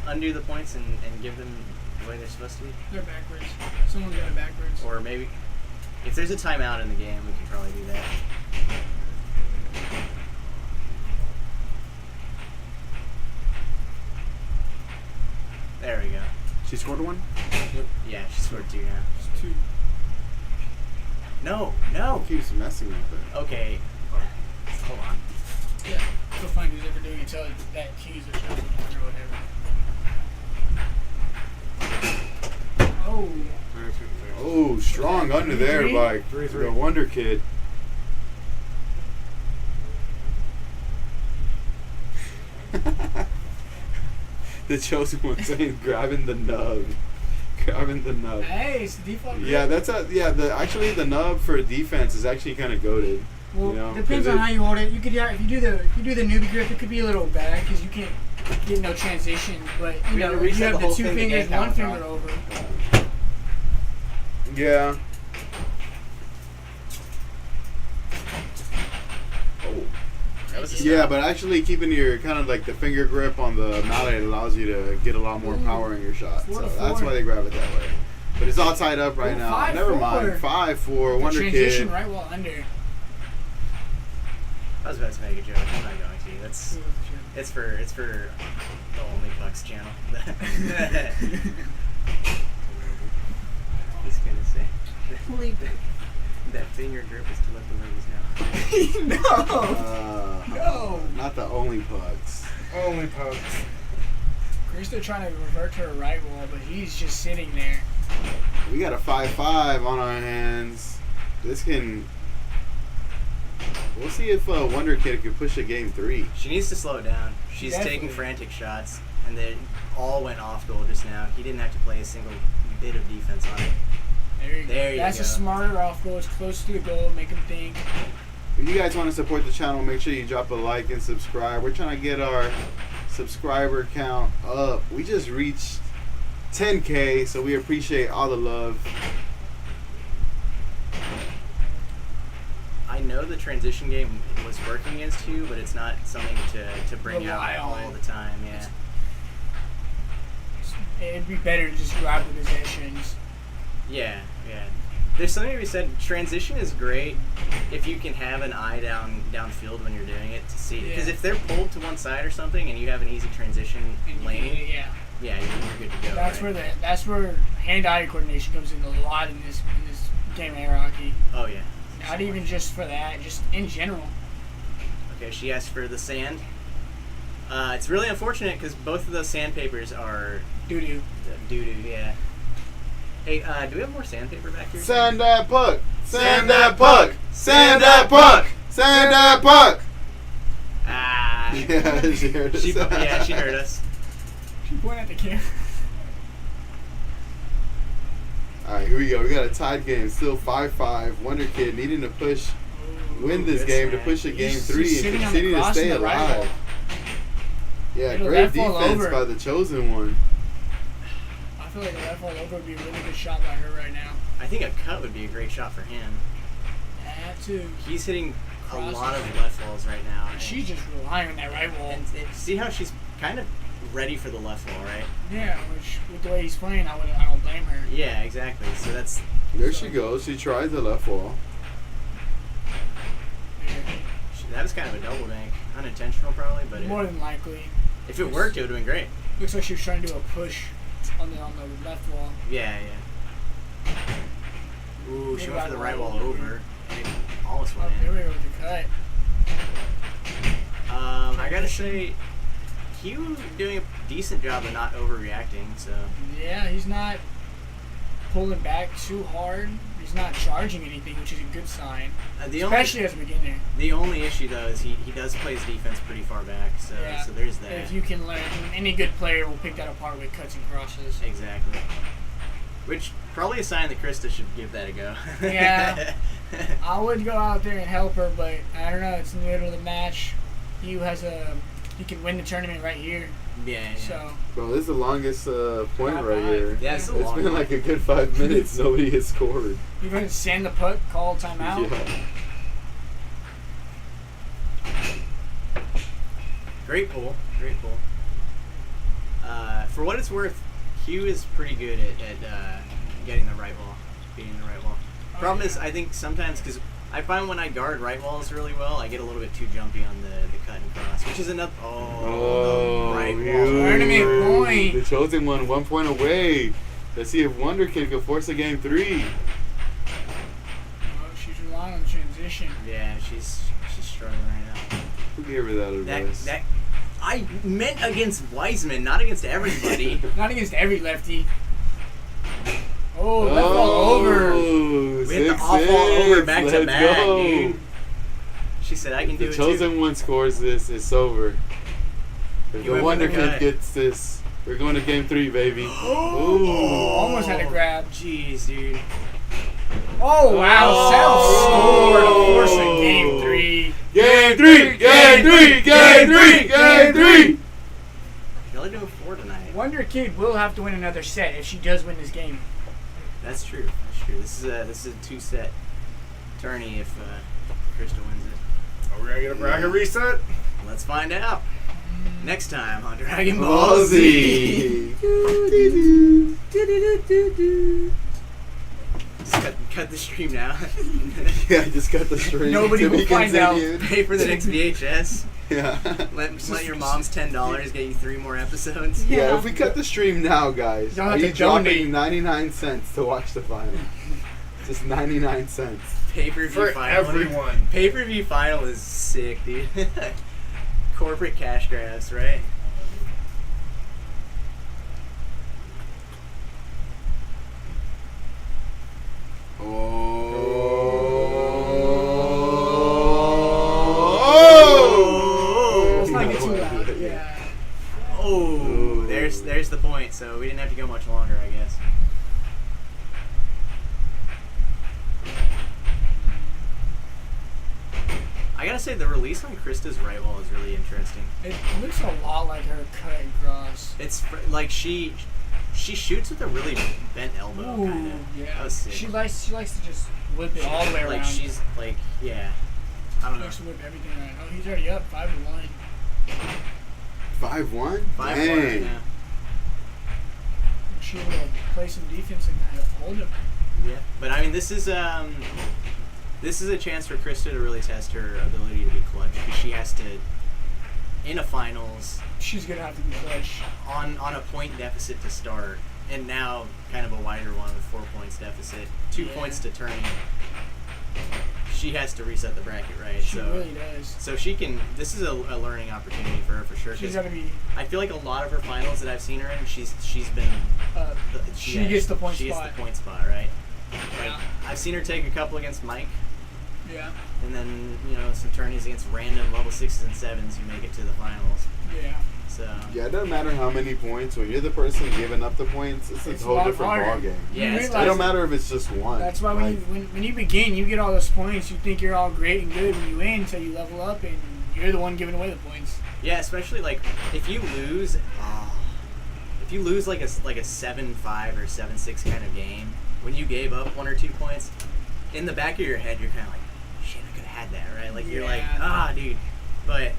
undo the points and give them the way they're supposed to be? They're backwards. Someone's got it backwards. Or maybe if there's a timeout in the game, we can probably do that. There we go. She scored 1? Yeah, she scored 2 now. It's 2. No. He keeps messing with it. Okay. Hold on. Yeah. Go find who's ever doing it. Tell that Hughes or something or whatever. Oh. Oh, strong under there by 3-3. the Wonder Kid. The chosen one saying grabbing the nub. Grabbing the nub. Hey, it's the default. Yeah, that's actually the nub for defense is actually kind of goated. Well, you know, depends 'cause on how you hold it. You could, if you do the newbie grip, it could be a little bad because you can't get no transition. But you We had to know, if you reset have the the whole 2 thing to fingers, get one that finger one over. Yeah. Oh. That was a Yeah, stop. but actually keeping your kind of like the finger grip on the mallet allows you to get a lot more power in your shot. 4 So to that's 4. why they grab it that way. But it's all tied up right Oh, now. 5-4. Never mind. 5-4. The Wonder transition Kid. right while under. I was about to make a joke. I'm not going to. It's for the Only Bucks channel. He's gonna say Holy that finger grip is to let the ladies know. No. No. Not the only pucks. Only pokes. Krista trying to revert to her right wall, but he's just sitting there. We got a 5-5 on our hands. This can. We'll see if Wonder Kid can push a game 3. She needs to slow it down. She's Definitely. taking frantic shots, and they all went off goal just now. He didn't have to play a single bit of defense on it. There you That's go. a smarter off goal. It's close to the goal. Make him think. If you guys want to support the channel, make sure you drop a like and subscribe. We're trying to get our subscriber count up. We just reached 10K, so we appreciate all the love. I know the transition game was working against you, but it's not something to bring Rely out on. all the time. Yeah. It'd be better to just grab the possessions. Yeah. There's something to be said. Transition is great if you can have an eye downfield when you're doing it to see. Because Yeah. if they're pulled to one side or something, and you have an easy transition And you lane, can- yeah. yeah, you're good to go. That's right? where hand-eye coordination comes in a lot in this game of air hockey. Oh yeah. Not even just for that, just in general. Okay, she asked for the sand. It's really unfortunate because both of those sandpapers are Doo-doo. doo-doo, yeah. Hey, do we have more sandpaper back here? Send that puck! Send that puck! Send that puck! Send that puck! Ah. Yeah, she heard us. She heard us. She pointed at the camera. Alright, here we go. We got a tied game. Still 5-5. Wonder Kid needing to win this good game to snag. push a game He's 3 and sitting on the continue to cross stay in the right alive. wall. Yeah, It'll great left fall defense over. by the chosen one. I feel like a left all over would be a really good shot by her right now. I think a cut would be a great shot for him. That too. He's hitting a Cross lot it. of left balls right now. and- She's just relying on that right wall. and see how she's kind of ready for the left wall, right? Yeah, which with the way he's playing, I don't blame her. Yeah, exactly. So that's There she goes. She tried the left wall. that was kind of a double bank, unintentional probably, but More than likely. if it worked, it would have been great. Looks like she was trying to do a push on the left wall. Yeah. Ooh, she Maybe went for the I right will. wall over. And it almost Oh, went there in. we go with the cut. I gotta say, Hugh doing a decent job of not overreacting. So Yeah, he's not pulling back too hard. He's not charging anything, which is a good sign. Especially as a beginner. The only issue though is he does play his defense pretty far back. So Yeah. so there's that. If you can learn, any good player will pick that apart with cuts and crosses. Exactly. Which probably a sign that Krista should give that a go. Yeah. I would go out there and help her, but I don't know. It's in the middle of the match. He can win the tournament right here. Yeah. So Bro, this is the longest point 5-5. right here. Yeah, it's a It's long been one. like a good 5 minutes. Nobody has scored. you're going to send the puck, call timeout. Yeah. Great pull. For what it's worth, Hugh is pretty good at getting the right wall, beating the right wall. Problem is, I think sometimes, because I find when I guard right walls really well, I get a little bit too jumpy on the cut and cross, which is another. Oh, right wall. Tournament point. The chosen one, 1 point away. Let's see if Wonder Kid can force a game 3. Oh, she's relying on transition. Yeah, she's struggling right now. Who gave her that advice? That I meant against Wiseman, not against everybody. Not against every lefty. Oh, left ball over. We hit the off ball over back to back, dude. She said, "I can do The it chosen too." one scores this, it's over. If He the went for Wonder the Kid cut. gets this, we're going to game 3, baby. Oh, almost had a grab. Jeez, dude. Oh, wow. Sal scored to force a game 3. Game 3! Game 3! Game 3! Game 3! Y'all are doing 4 tonight. Wonder Kid will have to win another set if she does win this game. That's true. This is a 2-set tourney if Krista wins it. Are we gonna get a bracket reset? Let's find out next time on Dragon Ball Ball Z. Z! Just cut the stream now. Yeah, I just got the stream. Nobody to be will find out. continued. Pay for the next VHS. Yeah. Let your mom's $10 get you 3 more episodes. Yeah, if we cut the stream now, guys, Y'all are have you to donate. dropping 99 cents to watch the final? Just 99 cents. Pay-per-view For final. everyone. Pay-per-view final is sick, dude. Corporate cash grabs, right? Yeah. Oh, there's the point. So we didn't have to go much longer, I guess. I gotta say, the release on Krista's right wall is really interesting. It looks a lot like her cut across. It's like she shoots with a really bent elbow, kind of. Yeah. That was sick. She likes to just whip it all the way around. Like she's like, yeah. I don't She know. likes to whip everything around. Oh, he's already up 5-1. 5-1? 5-1 Dang. right now. She able to play some defense and hold him. Yeah, but I mean, this is a chance for Krista to really test her ability to be clutch, because she has to, in a finals, She's gonna have to be clutch. on a point deficit to start, and now kind of a wider one with 4 points deficit, 2 Yeah. points to turn. She has to reset the bracket, right? She really does. So she can. This is a learning opportunity for her for sure. She's 'Cause gotta be. I feel like a lot of her finals that I've seen her in, she's been. She gets the point She spot. gets the point spot, right? Like, Yeah. I've seen her take a couple against Mike, Yeah. and then some tourneys against random level 6s and 7s who make it to the finals. Yeah. So Yeah, it doesn't matter how many points. When you're the person giving up the points, it's It's a a whole lot different harder. ball game. yeah, it's It realize don't matter if it's just one. That's why Like, when you begin, you get all those points. You think you're all great and good when you win until you level up and you're the one giving away the points. yeah, especially like if you lose like a 7-5 or 7-6 kind of game, when you gave up 1 or 2 points, in the back of your head you're kind of like, shit, I could have had that, right? Like you're like, dude, but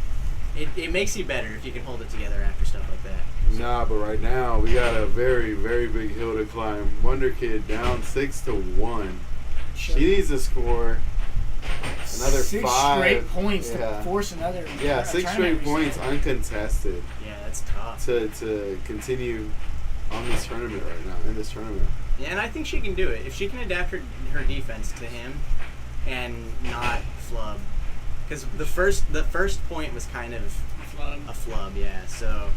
it makes you better if you can hold it together after stuff like that. Nah, but right now we got a very, very big hill to climb. Wonder Kid down 6-1. She needs to score another 6 5 straight points yeah. to force another. Yeah, 6 straight points uncontested Yeah, that's tough. to continue on this tournament right now. In this tournament. Yeah, and I think she can do it if she can adapt her defense to him and not flub. Because the first point was kind of a flub, yeah. So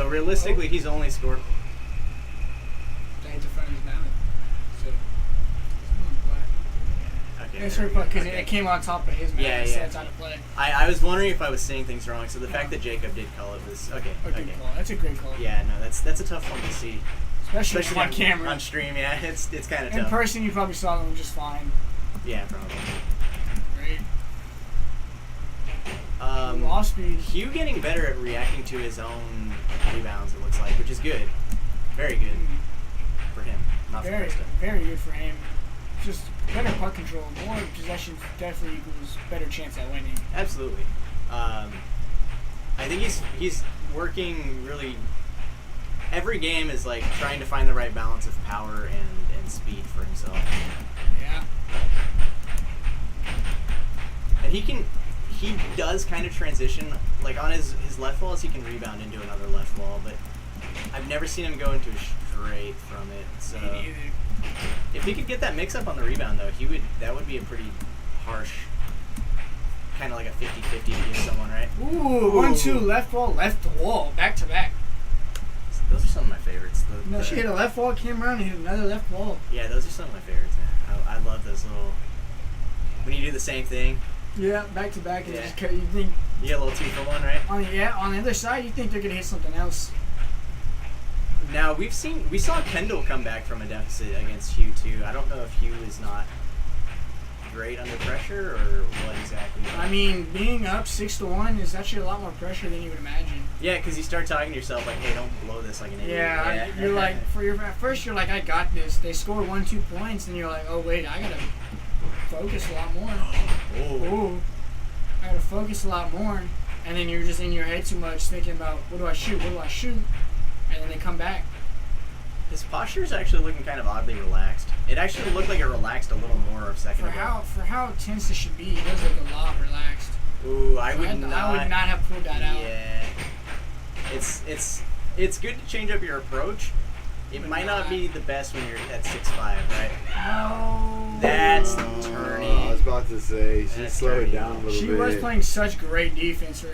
realistically, he's only scored. They had to find his balance. So. Okay. It's there her we go. because Okay. it came on top of his man. Yeah, It yeah. said it's how to play. I was wondering if I was saying things wrong. So the fact that Jacob did call it was okay. A good call. That's a great call. Yeah, no, that's a tough one to see, Especially on camera. on stream. Yeah, it's kind of In tough. person, you probably saw them just fine. Yeah, probably. Great. Off speed. Hugh getting better at reacting to his own rebounds, it looks like, which is good. Very good for him, not for Very, Krista. very good for him. Just better puck control. More possessions definitely equals better chance at winning. Absolutely. I think he's working really. Every game is like trying to find the right balance of power and speed for himself. Yeah. And he does kind of transition, like on his left walls, he can rebound into another left wall, but I've never seen him go into a straight from it. So Me neither. if he could get that mix up on the rebound, though, that would be a pretty harsh, kind of like a 50-50 to give someone, right? Ooh, 1-2, left wall, back to back. Those are some of my favorites. No, she hit a left wall, came around and hit another left wall. Yeah, those are some of my favorites, man. I love those little. When you do the same thing, Yeah, back to back. And Yeah. just you think you get a little 2-for-1, right? on the other side, you think they're gonna hit something else. Now we saw Kendall come back from a deficit against Hugh too. I don't know if Hugh is not great under pressure or what exactly. I mean, being up 6-1 is actually a lot more pressure than you would imagine. Yeah, because you start talking to yourself like, "Hey, don't blow this like an idiot." Yeah, you're like at first you're like, I got this. They score 1-2 points, and you're like, oh wait, I gotta focus a lot more. Oh. Ooh, I gotta focus a lot more, and then you're just in your head too much thinking about what do I shoot, and then they come back. His posture is actually looking kind of oddly relaxed. It actually looked like it relaxed a little more a second ago. For how tense it should be, he does look a lot relaxed. Ooh, I would I would not have pulled that out. Yeah, it's good to change up your approach. It might not be the best when you're at 6'5", right? No. That's I turning. was about to say, she That's slowed it turning. down a little She bit. was playing such great defense for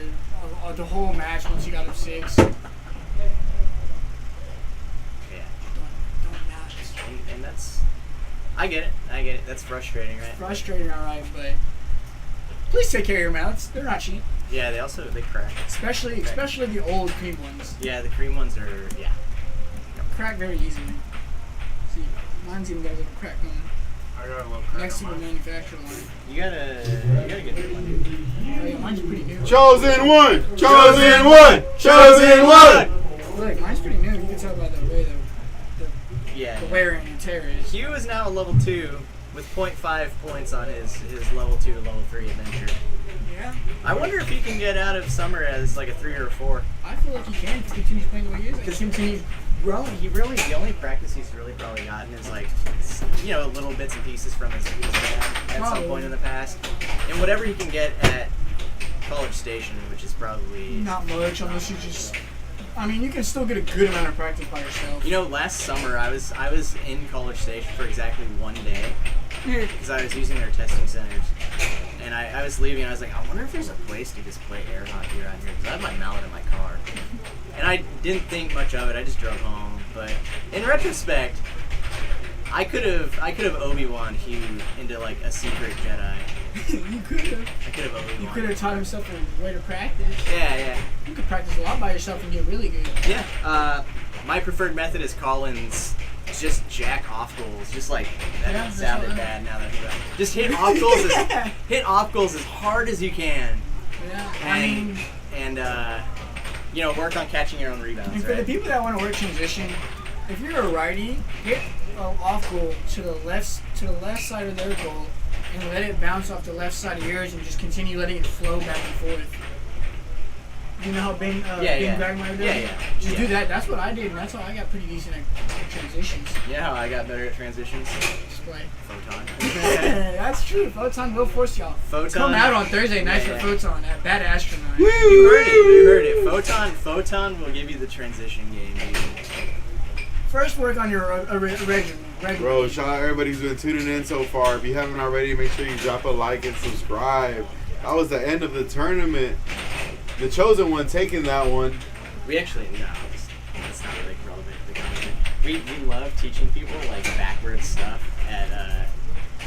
the whole match once he got up 6. Yeah, Don't match. and that's. I get it. That's frustrating, right? Frustrating, alright, but please take care of your mouths. They're not cheap. Yeah, they crack. Especially the old cream ones. Yeah, the cream ones are Crack very easily. See, mine's even got a little crack on I got a little it. crack Next to on the mine. manufacturer line. You gotta get new one, dude. Oh, yeah, mine's pretty new. Chosen one! Chosen one! Chosen one! Look, mine's pretty new. You can tell by the way Yeah. the wear and tear is. Hugh is now a level 2 with 0.5 points on his level 2 to level 3 adventure. Yeah. I wonder if he can get out of summer as like a 3 or a 4. I feel like he can if he continues playing the way he is. Because He continues growing. The only practice he's really probably gotten is like, little bits and pieces from his band at some Probably. point in the past. And whatever he can get at College Station, which is probably... Not much unless you just. I mean, you can still get a good amount of practice by yourself. Last summer I was in College Station for exactly 1 day because I was using their testing centers. And I was leaving and I was like, I wonder if there's a place to just play air hockey around here because I have my mallet in my car. And I didn't think much of it. I just drove home. But in retrospect, I could have Obi-Wan Hugh into like a secret Jedi. You could have. I could have Obi-Wan. You could have taught himself a way to practice. Yeah. You could practice a lot by yourself and get really good. Yeah. My preferred method is Colin's just jack off goals. Just like that Yeah, that's sounded what I- bad now that he just hit off goals hit off goals as hard as you can. Yeah. And work on catching your own rebounds. And for right? the people that want to work transition, if you're a righty, hit an off goal to the left side of their goal, and let it bounce off the left side of yours, and just continue letting it flow back and forth. You know how Ben Gragmeyer does? Yeah. Just do that. That's what I did, and that's how I got pretty decent at transitions. You know how I got better at transitions? Just play. Photon. That's true. Photon will force y'all. Photon. Come out on Thursday nights Yeah. for Photon at Bad Astronaut. You heard it. Photon will give you the transition game, dude. First, work on your original. Bro, shout out everybody who's been tuning in so far. If you haven't already, make sure you drop a like and subscribe. That was the end of the tournament. The chosen one taking that one. We actually, no, it's not really relevant to the content. We love teaching people like backwards stuff at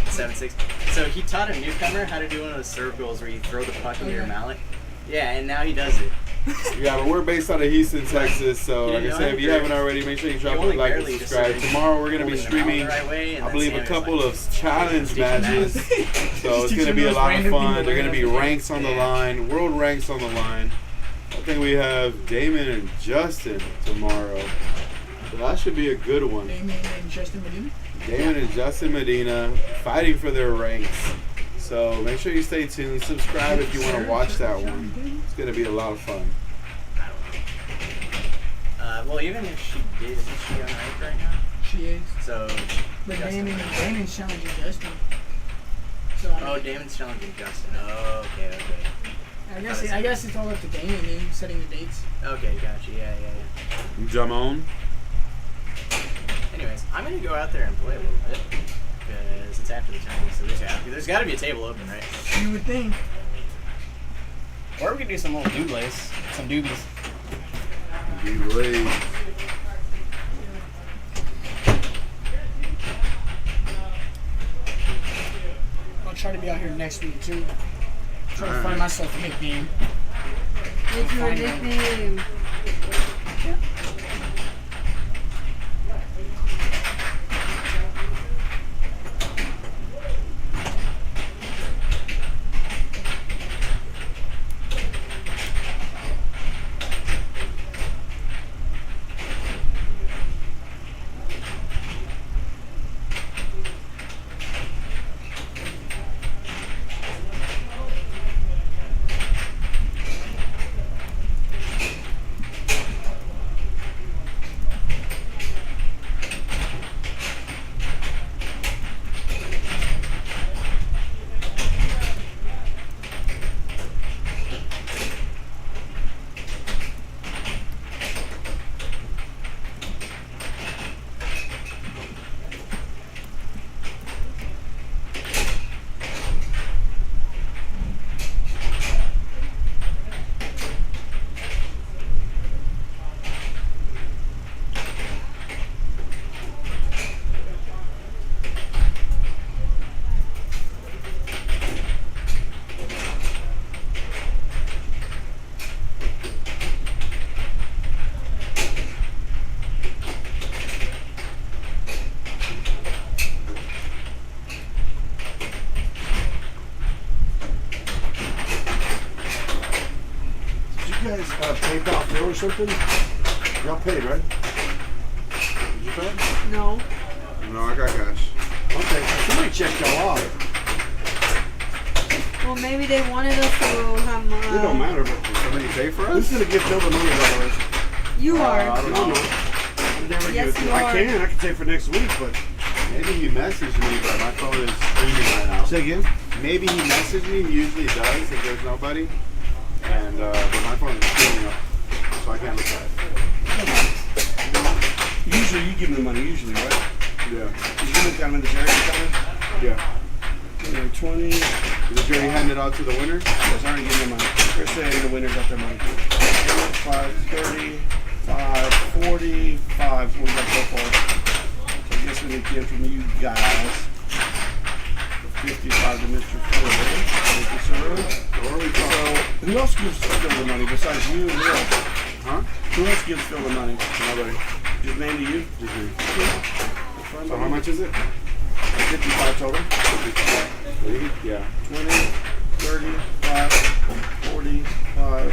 7-6. So he taught a newcomer how to do one of those serve goals where you throw the puck into your mallet. Yeah, and now he does it. Yeah, but we're based out of Houston, Texas. So, like I said, if you haven't already, make sure you drop a only like and barely just subscribe. started Tomorrow we're going to be holding them out streaming, the right way, and I then believe, a Sam couple was of challenge teaching them. matches. So it's going to teaching be a those lot of random fun. people They're going to be what ranks on the Yeah. line, world ranks on the line. I think we have Damon and Justin tomorrow. So that should be a good one. Damien and Justin Medina. Damon and Justin Medina fighting for their ranks. So make sure you stay tuned. Subscribe if you want to watch that one. It's going to be a lot of fun. Well, even if she did, isn't she on rank right now? She is. So, But Justin. Damon's challenging Justin. So Oh, Damon's challenging Justin. Oh, okay. I guess it's all up to Damon then, setting the dates. Okay, gotcha. Yeah. Jamon. Anyways, I'm gonna go out there and play a little bit because it's after the tournament, so there's got to be a table open, right? You would think. Or we could do some little doubles, some doobies. Delay. I'll try to be out here next week too. Try to Alright. find myself a nickname. Make you a nickname. guys PayPal bill or something? Y'all paid, right? Did you pay? No. No, I got cash. Okay, somebody check y'all out. Well, maybe they wanted us to have. It don't matter, but Did somebody pay for who's us? gonna give Bill the money, by the way? You are. I don't know. I'll never Yes, give it to you I are. can say for next week, but Maybe he messaged me, but my phone is ringing right now. say again. Maybe he messaged me. He usually does if there's nobody. And but my phone is ringing up, so I can't look at it. Usually you give me the money, usually, right? Yeah. Did you look down in the jar every time? Yeah. 20. Did you already hand it out to the winner? Yes, I already gave them money. First say the winners got their money. 5, 30, 5, 45. What we got so far? So I guess we get from you guys. 55 to Mr. Ford. Thank you, sir. So, who else gives Phil the money besides you and Will? Huh? Who else gives Phil the money? Nobody. Just mainly you? Just me. That's So how much is it? 55 total. 30? Yeah. 20, 35, 45,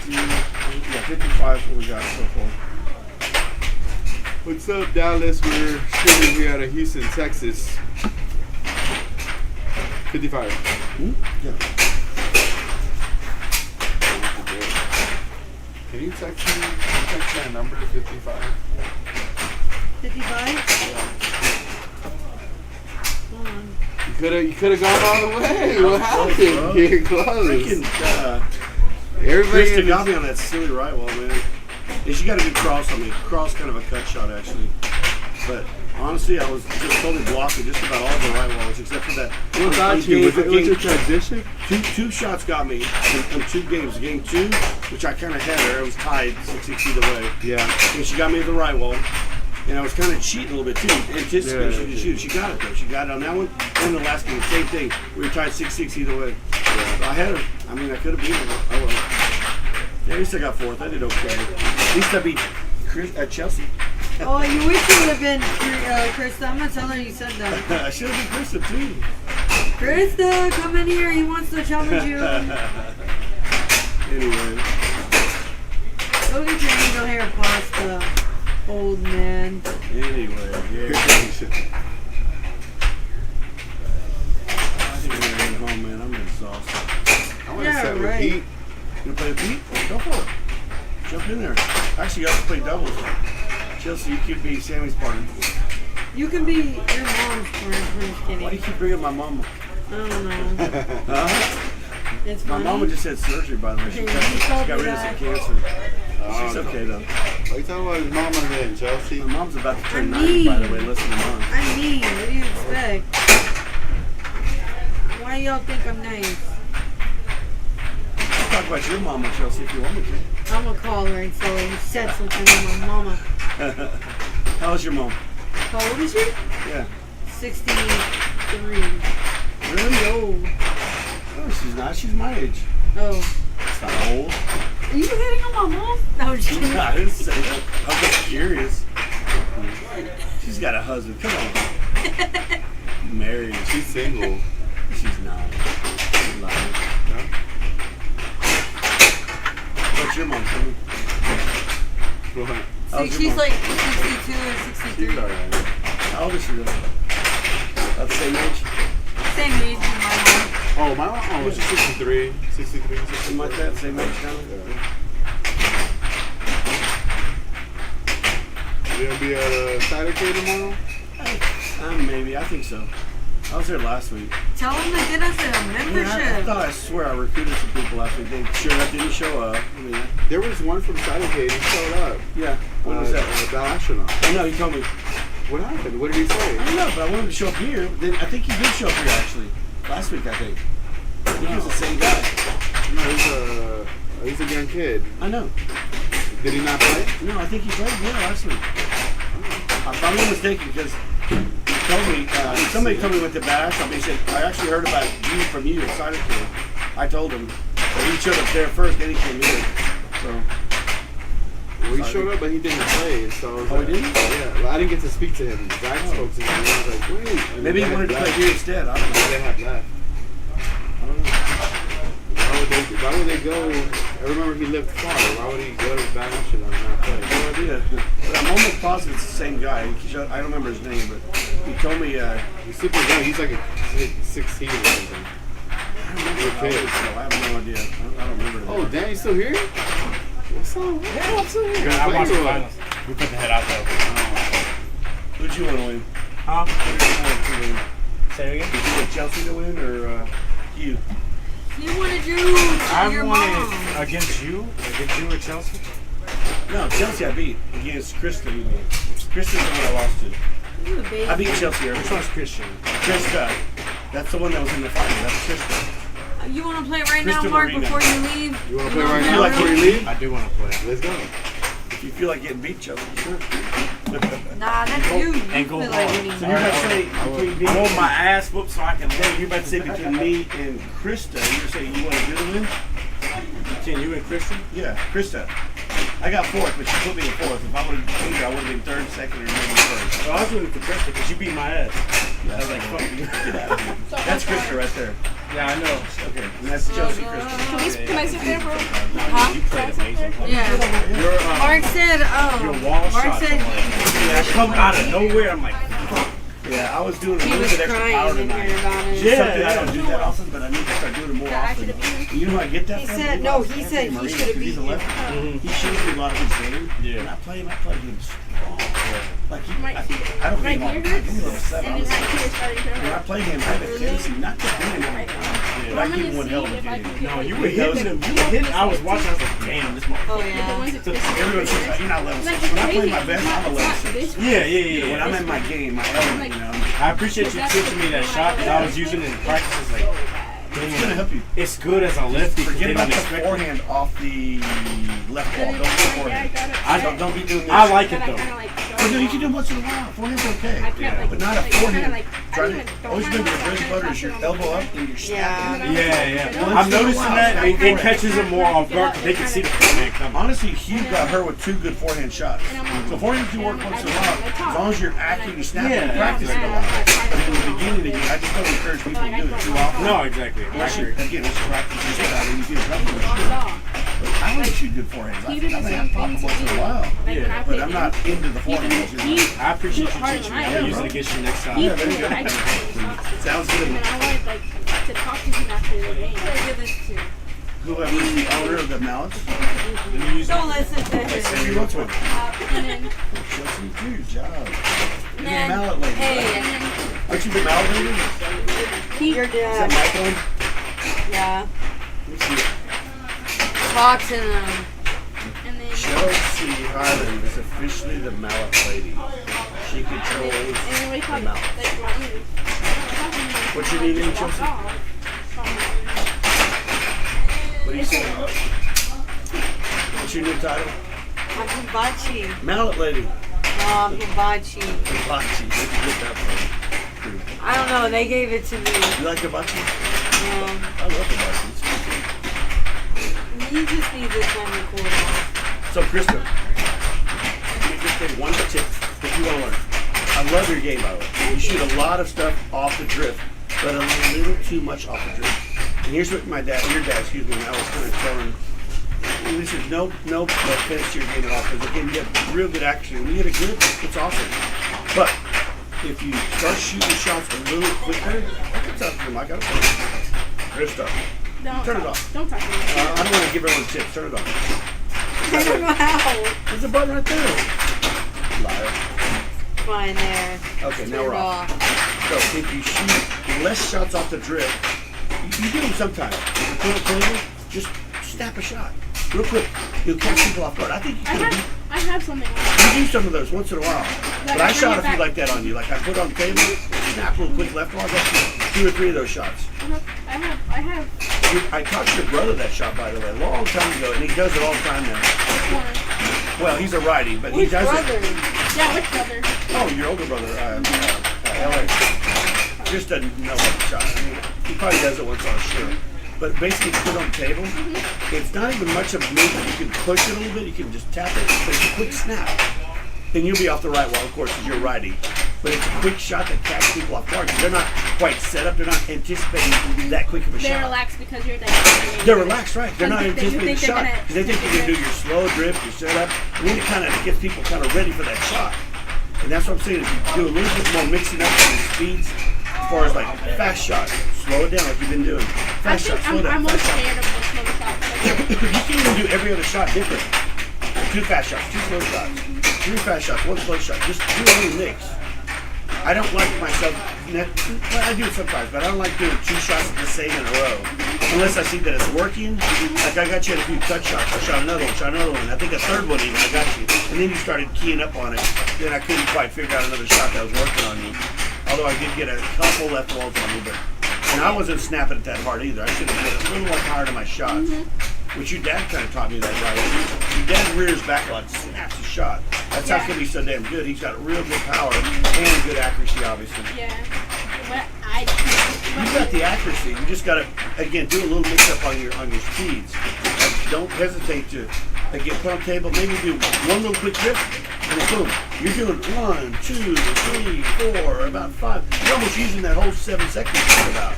50, yeah, 55 is what we got so far. What's up, Dallas? We're streaming here out of Houston, Texas. 55. Yeah. Can you text me? Can you text that number 55? 55? Hold on. You could have gone all the way. What happened? bro. You're close. Freaking, Everybody Krista in got this- me on that silly right wall, man. And she got a good cross on me. Cross kind of a cut shot, actually. But honestly, I was just totally blocking just about all the right walls, except for that. What got you? What's your transition? Two shots got me in 2 games. Game 2, which I kind of had her. I was tied 60 feet away. Yeah. And she got me at the right wall. And I was kind of cheating a little bit too, anticipating she could shoot. She got it though. She got it on that one. And the last game, same thing. We were tied 6-6 either way. Yeah. So I had her. I mean, I could have beat her. Oh well. Yeah, at least I got 4th. I did okay. At least I beat Chris at Chelsea. Oh, you wish you would have been Krista. I'm gonna tell her you said that. I should have been Krista too. Krista, come in here. He wants to challenge you. Anyway. Go get your angel hair pasta, old man. Anyway, yeah. I think I'm gonna head home, man. I'm exhausted. I want to Yeah, set right. with Pete. You wanna play a beat? Go for it. Jump in there. Actually, you have to play doubles. Chelsea, you could be Sammy's partner. You can be your mom's friend. I'm just Why do you kidding. keep bringing my mama? I don't know. Huh? It's My funny. mama just had surgery, by the way. She Okay, got, you she told got me rid of some that. cancer. Oh, She's okay, though. What are you talking about his mama then, Chelsea? My mom's about to turn I'm 90, by the mean. way. Listen to mom. I'm mean. What do you expect? Why y'all think I'm nice? I'll talk about your mama, Chelsea, if you want me to. I'm gonna call her and tell her you said something to my mama. How's your mom? How old is she? Yeah. 63. Really old? Oh, she's not. She's my age. Oh. It's not old. Are you hitting on my mom? No, I'm just kidding. I didn't say that. I was just curious. She's got a husband. Come on. Married. She's single. She's not. She's lying. What's your mom tell me? What? How's your She's mom? like 62 or 63. She's alright. How old is she though? About the same age? Same age as my mom. Oh, my mom was 63. 63, Something like that? Same age kind of? You gonna be at a Saturday tomorrow? Maybe. I think so. I was there last week. Tell them to get us a I membership. thought I swear I recruited some people last week. They sure enough didn't show up. I mean, There was one from Saturday. He showed up. yeah. When was that? The astronaut. Oh no, he told me. What happened? What did he say? I don't know, but I wanted him to show up here. Then I think he did show up here actually. Last week, I think. I think he was the same guy. No, he's a young kid. I know. Did he not play? No, I think he played last week. If I'm not mistaken, because he told me, somebody told me went to Bash. He said, I actually heard about you from you at Cider Kid. I told him. But he showed up there first, then he came here. So. Well, he showed up, but he didn't play. So Oh, he didn't? Yeah, well, I didn't get to speak to him. Zach spoke to him, and I was like, wait. And Maybe he they wanted to had play left. here instead. I don't know. They had left. I don't know. Why would Why would they go? I remember he lived far. Why would he go to Baton Rouge and not play? No idea. But I'm almost positive it's the same guy. I don't remember his name, but he told me. He's super young. He's like 16 or something. I don't remember how old he is, so I have no idea. I don't remember. Oh, Danny's still here? What's up? Yeah, what's up here? I watched the finals. We put the head out though. Who'd you want to win? Huh? Who'd you want to win? Say it again? Did you want Chelsea to win or you? He wanted you to I your won mom. it against you or Chelsea. No, Chelsea I beat against Krista. You mean? Krista's the one I lost to. You a baby. I beat Chelsea. Which one's Christian? Krista. That's the one that was in the final. That's Krista. You want to play right now, Krista Mark, Marina. before you leave? You want to play right feel now like before you you- leave? I do want to play. Let's go. If you feel like getting beat, Chelsea, sure. Nah, that's you. You And go feel like hard. winning. So you're about to say between me, I want my ass whooped so I can then you're about to say between me and Krista, you're saying you want to do the win? Between you and Christian? Yeah, Krista. I got fourth, but she put me in fourth. If I would have beat her, I would have been third, second, or maybe first. Well, I was rooting for Christian because you beat my ass. I was like, fuck you. That's Krista right there. Yeah, I know. Okay, and that's Chelsea Krista. Can I sit there, bro? Huh? You played amazing. Yeah. Your, Mark said, your wall Mark shots. said Yeah, come out of nowhere. I'm like, Yeah, I was doing a he little was bit extra power crying in tonight. here about it. Yeah. Something I don't do that often, but I need to start doing it more often. You know where I get that He from? said- no, he said he should have He's a beat you. lefty. He shows me a lot of his game. Yeah. When I play him strong. Like he, My I don't right think here I'm hurts, level 7. and then right here started to When I hurt. play him, I have a tendency not to do anything. But I I'm give gonna him one see hell of a if I game. can get no, like you the were hitting him. You were hitting. I was watching. I was like, damn, this motherfucker. Oh, the yeah. ones that twist Everyone says you're not level 6. Like, When I play crazy. my best, I'm a level 6. Yeah, yeah, You know, when I'm in my game, my element, you know, I appreciate you teaching me that shot because I was using it in practice. It's like, it's gonna help you. it's good as a lefty. 'cause Forget they about don't the expect it. forehand off the left wall. Don't do forehand. Don't be doing this. I like it though. Oh, no, you can do it once in a while. Forehand's okay. I can't, like, But not a like, kinda, forehand. like, I Try don't to even- don't always mind remember your when bread I butter try is your to elbow up and you're snapping. Yeah. I'm noticing that it catches them more off guard because they can see the forehand coming. Honestly, Hugh got her with 2 good forehand shots. So forehand do work once in a while. As long as you're acting and snapping and practicing a lot. But in the beginning of the game, I just don't encourage people to do it too often. No, exactly. I Unless you, agree. again, let's practice your shit out and you feel comfortable. But I like to shoot good forehands. He did the I mean, same I pop thing them to once in me. a while. Like, when I But played I'm not him, into the forehands. You know? I appreciate you harder teaching than me. I I'm am, using it bro. against you next time. He there you go. I just Sounds good. and I wanted like to talk to him after the game. Give this to. Whoever's the owner of the mallets, Don't listen to him. send me what's one. And then Chelsea, do your job. You're the Man, mallet lady. hey, Aren't you the mallet lady? your Is that dad. Michael? Yeah. Let me see. Talk to them. and then Chelsea Highland is officially the mallet lady. She controls and then we the talked mallet. like want me to- What's your new name, Chelsea? What do you say? What's your new title? I'm hibachi. Mallet lady. I'm hibachi. Hibachi. Where'd you get that from? I don't know. They gave it to me. You like hibachi? Um, I love hibachi. It's good. he just needs this time to cool off. So, Krista, let me just take one tip that you want to learn. I love your game, by the way. You shoot a lot of stuff off the drift, but a little too much off the drift. And here's what your dad, excuse me, I was kind of telling. And this is no offense to your game at all, because again, you have real good action. When you get a grip, it's awesome. But if you start shooting shots a little quicker, it's up to Mike. Krista, turn it off. Don't talk to me. I don't want to give everyone tips. Turn it off. I don't know how. There's a button right there. Liar. Fine there. Okay, now Turn we're it off. So if you shoot less shots off the drift, you do them sometimes. If you put a table, just snap a shot. Real quick. You'll catch people off guard. I think you can I have something like you do some of those once in a while. But I shot a few like that on you. Like I put on the table, snap a little quick left wall, that's 2 or 3 of those shots. I have I taught your brother that shot, by the way, a long time ago, and he does it all the time now. one. Well, he's a righty, but he Which does brother? it. Yeah, which brother? Oh, your older brother, LA. Just doesn't know what the shot. I mean, he probably does it once on a shirt. But basically, put it on the table. It's not even much of a movement. You can push it a little bit. You can just tap it. But it's a quick snap. Then you'll be off the right wall, of course, because you're righty. but it's a quick shot that catches people off guard. They're not quite set up. They're not anticipating that quick of a They're shot. relaxed because you're like. They're relaxed, right? They're not You anticipating the think they're shot. gonna- 'Cause they think you're going to do your slow drift, your setup, and then it kind of gets people kind of ready for that shot. And that's what I'm saying. If you do a little bit more mixing up the speeds, as far as like fast shots, slow it down like you've been doing. I Fast think shots, slow down. I'm more Fast shots. scared of the slow shots. You can even do every other shot different. 2 fast shots, 2 slow shots, 3 fast shots, 1 slow shot. Just do a little mix. I don't like myself. Well, I do it sometimes, but I don't like doing 2 shots the same in a row unless I see that it's working. Like I got you at a few cut shots. I shot another one. I think a third one even. I got you, and then you started keying up on it. Then I couldn't quite figure out another shot that was working on me. Although I did get a couple left walls on me, and I wasn't snapping it that hard either. I should have been a little more hard on my shots. Which your dad kind of taught me that, right? Your dad rears back a lot, snaps a shot. That's how come he's so damn good. He's got real good power and good accuracy, obviously. Yeah. But You got the accuracy. You just got to, again, do a little mix up on your speeds. Don't hesitate to get put on the table. Maybe do one little quick drift, and then boom. You're doing 1, 2, 3, 4, about 5. You're almost using that whole 7 seconds about.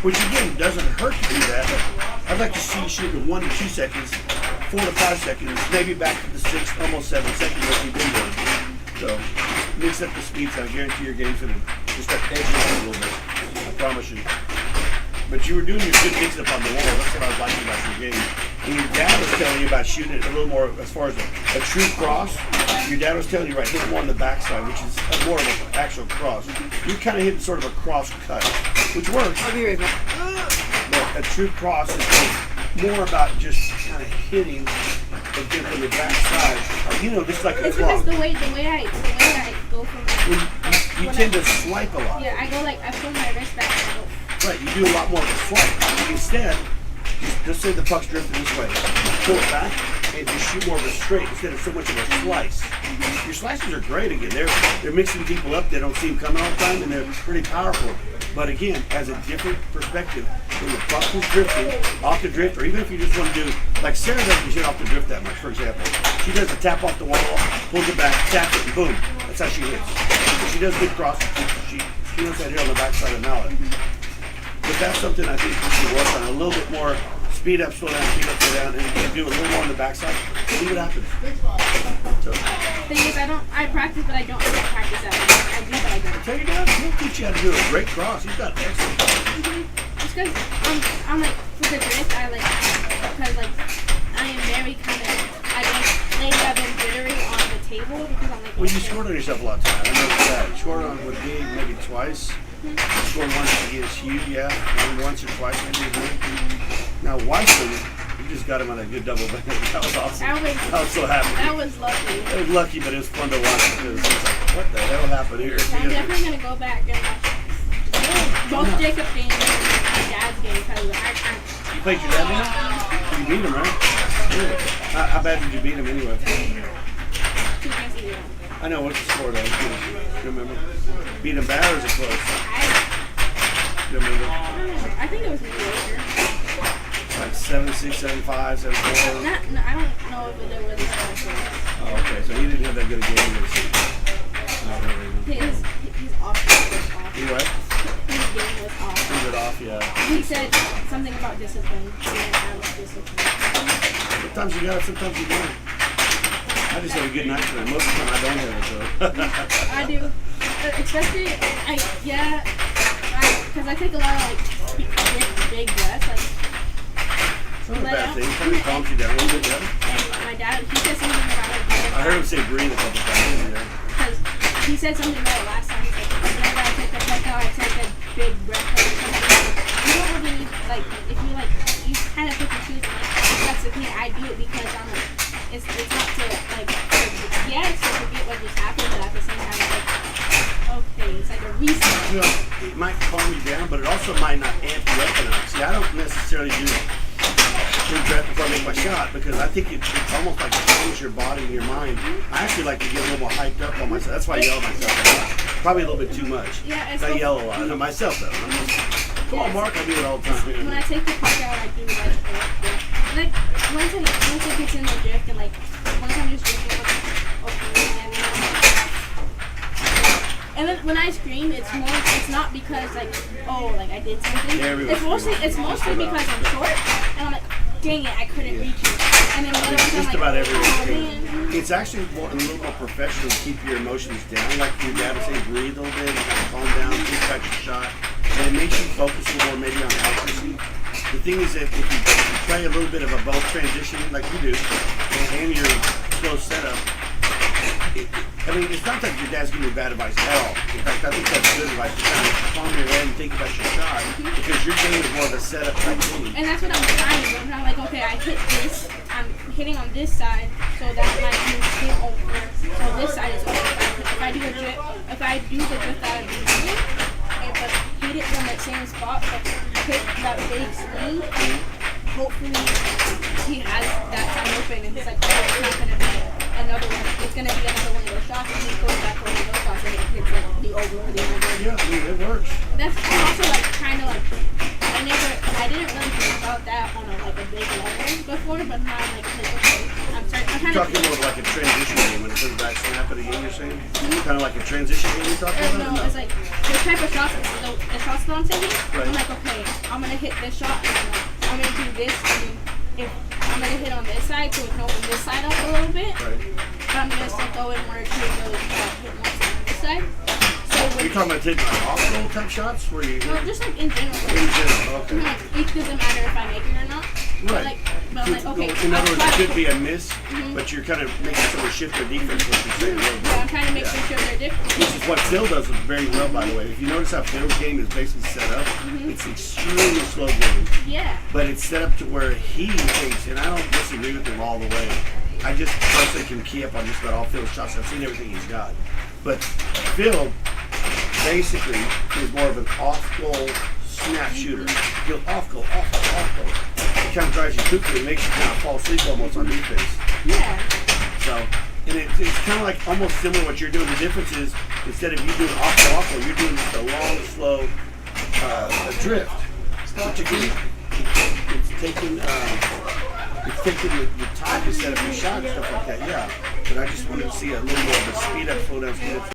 Which again doesn't hurt to do that. I'd like to see you shoot in 1 to 2 seconds, 4 to 5 seconds, maybe back to the 6, almost 7 seconds like you've been doing. So mix up the speeds, and I guarantee your game's gonna just start edging out a little bit. I promise you. But you were doing your good mix up on the wall. That's what I was liking about your game. And your dad was telling you about shooting it a little more as far as a true cross. Your dad was telling you, right, hit more on the backside, which is more of an actual cross. You're kind of hitting sort of a cross cut, which works. I'll be right back. But a true cross is more about just kind of hitting again from the backside. Just like a it's clock. because the way I go from You tend to swipe a lot. yeah, I go like I pull my wrist back and I go. Right, you do a lot more of a swipe. Instead, just say the puck's drifting this way. Pull it back and just shoot more of a straight instead of so much of a slice. Your slices are great again. They're mixing people up. They don't see them coming all the time, and they're pretty powerful. But again, as a different perspective, when the puck is drifting off the drift, or even if you just want to do, like Sarah doesn't hit off the drift that much, for example. She does a tap off the wall, pulls it back, taps it, and boom. That's how she hits. But she does good crosses. She knows that here on the backside of the mallet. But that's something I think we should work on. A little bit more speed up, slow down, slow down, and again, do a little more on the backside. See what happens. So, Thing is, I practice, but I don't practice that much. I do, but I don't. tell your dad, he'll teach you how to do a great cross. He's got excellent cross. Just because I'm like, for the drift, because like, I am very kind of, I like lay up and jittery on the table because I'm like, Well, you scored on yourself a lot of times. I noticed that. You scored on with me maybe twice. You scored once against Hugh, yeah. Maybe once or twice maybe. Now, Weissman, you just got him on a good double bang. That was awesome. I was so happy. That was lucky. It was lucky, but it was fun to watch because it's like, what the hell happened here? So I'm definitely going to go back and watch both Jacob's games and my dad's game because I can't. You played your dad now? You beat him, right? Yeah. How bad did you beat him anyway? 2-0. I know, what's the score though? You remember? Beat him bad or is it close? You remember? I think it was mediocre. Like 7-6, 7-5, 7-4? No, I don't know if they were really close. Oh, okay, so he didn't have that good a game this year. Not really. His off game was off. You what? His game was off. Is it off? Yeah. He said something about discipline. He didn't have discipline. Sometimes you got it, sometimes you don't. I just have a good night tonight. Most of the time I don't have it, though. I do. Especially, because I take a lot of, big breaths, It's not a bad thing. It kind of calms you down a little bit, yeah. and my dad, he said something about I heard him say breathe a couple times. because he said something about it last time. He's like, whenever I take a puck out, I take a big breath or something. You don't really need, if you, you kind of pick and choose, that's the thing, I do it because it's not to, yes, to forget what just happened, but at the same time, it's okay, it's like a reset. You know, it might calm you down, but it also might not amp you up enough. See, I don't necessarily do big breath before I make my shot because I think it's almost like it calms your body and your mind. I actually like to get a little more hyped up on myself. That's why I yell at myself a lot. Probably a little bit too much. Yeah, it's I yell a lot. Not myself, though. Come on, Mark, I do it all the time. When I take the puck out, I do once it gets in the drift and once I'm just drinking, okay, and then And then when I scream, it's not because like, oh, like I did something. It's mostly because I'm short, and I'm like, dang it, I couldn't reach it. And then the other ones, I'm Just like, about every oh, scream. man. It's actually a little more professional to keep your emotions down. Like your dad would say, breathe a little bit, kind of calm down, think about your shot. And it makes you focus a little more maybe on accuracy. The thing is that if you play a little bit of a both transition like you do, and your slow setup, I mean, it's not like your dad's giving you bad advice at all. In fact, I think that's good advice to kind of calm your head and think about your shot, because your game is more of a setup type thing. And that's what I'm trying to do. I'm like, okay, I hit this. I'm hitting on this side, so that might move him over. So this side is over. If I do the drift that I'm doing, but hit it from the same spot, but hit that big swing, hopefully he has that time open, and he's like, oh, it's not gonna be another one. It's gonna be another one of those shots, and he goes back for one of those shots, and it hits like the over or the under. Yeah, I mean, it works. That's also like kind of like I didn't really think about that on a big level before, but now I'm like okay, I'm You're trying talking to. more of like a transition game when it comes back snap at the game, you're saying? Kind of like a transition game you're talking about? No, it's like the type of shots, the shots that I'm taking. Right. I'm like, okay, I'm gonna hit this shot, and I'm gonna do this, and if I'm gonna hit on this side, so it can open this side up a little bit. Right. But I'm gonna still go in where it can really hit more on this side. So You're talking about taking like off-goal type shots? Where you, no, just like in general. in general, okay. Like, it doesn't matter if I make it or not. Right. But I'm like, okay. In other words, I'll it try could be a miss, but you're kind of making someone shift their defense, what you're saying. Yeah, I'm trying to make sure they're different. This is what Phil does very well, by the way. If you notice how Phil's game is basically set up, it's extremely slow game. Yeah. But it's set up to where he thinks, and I don't disagree with him all the way. I just personally can key up on just about all Phil's shots. I've seen everything he's got. But Phil basically is more of an off-goal snap shooter. He'll off-goal. It kind of drives you cuckoo and makes you kind of fall asleep almost on defense. Yeah. So, and it's kind of like almost similar to what you're doing. The difference is instead of you doing off-goal, you're doing just a long, slow drift. But you can, it's taking the time to set up your shot and stuff like that. Yeah. But I just wanted to see a little more of a speed up, slow down, speed up.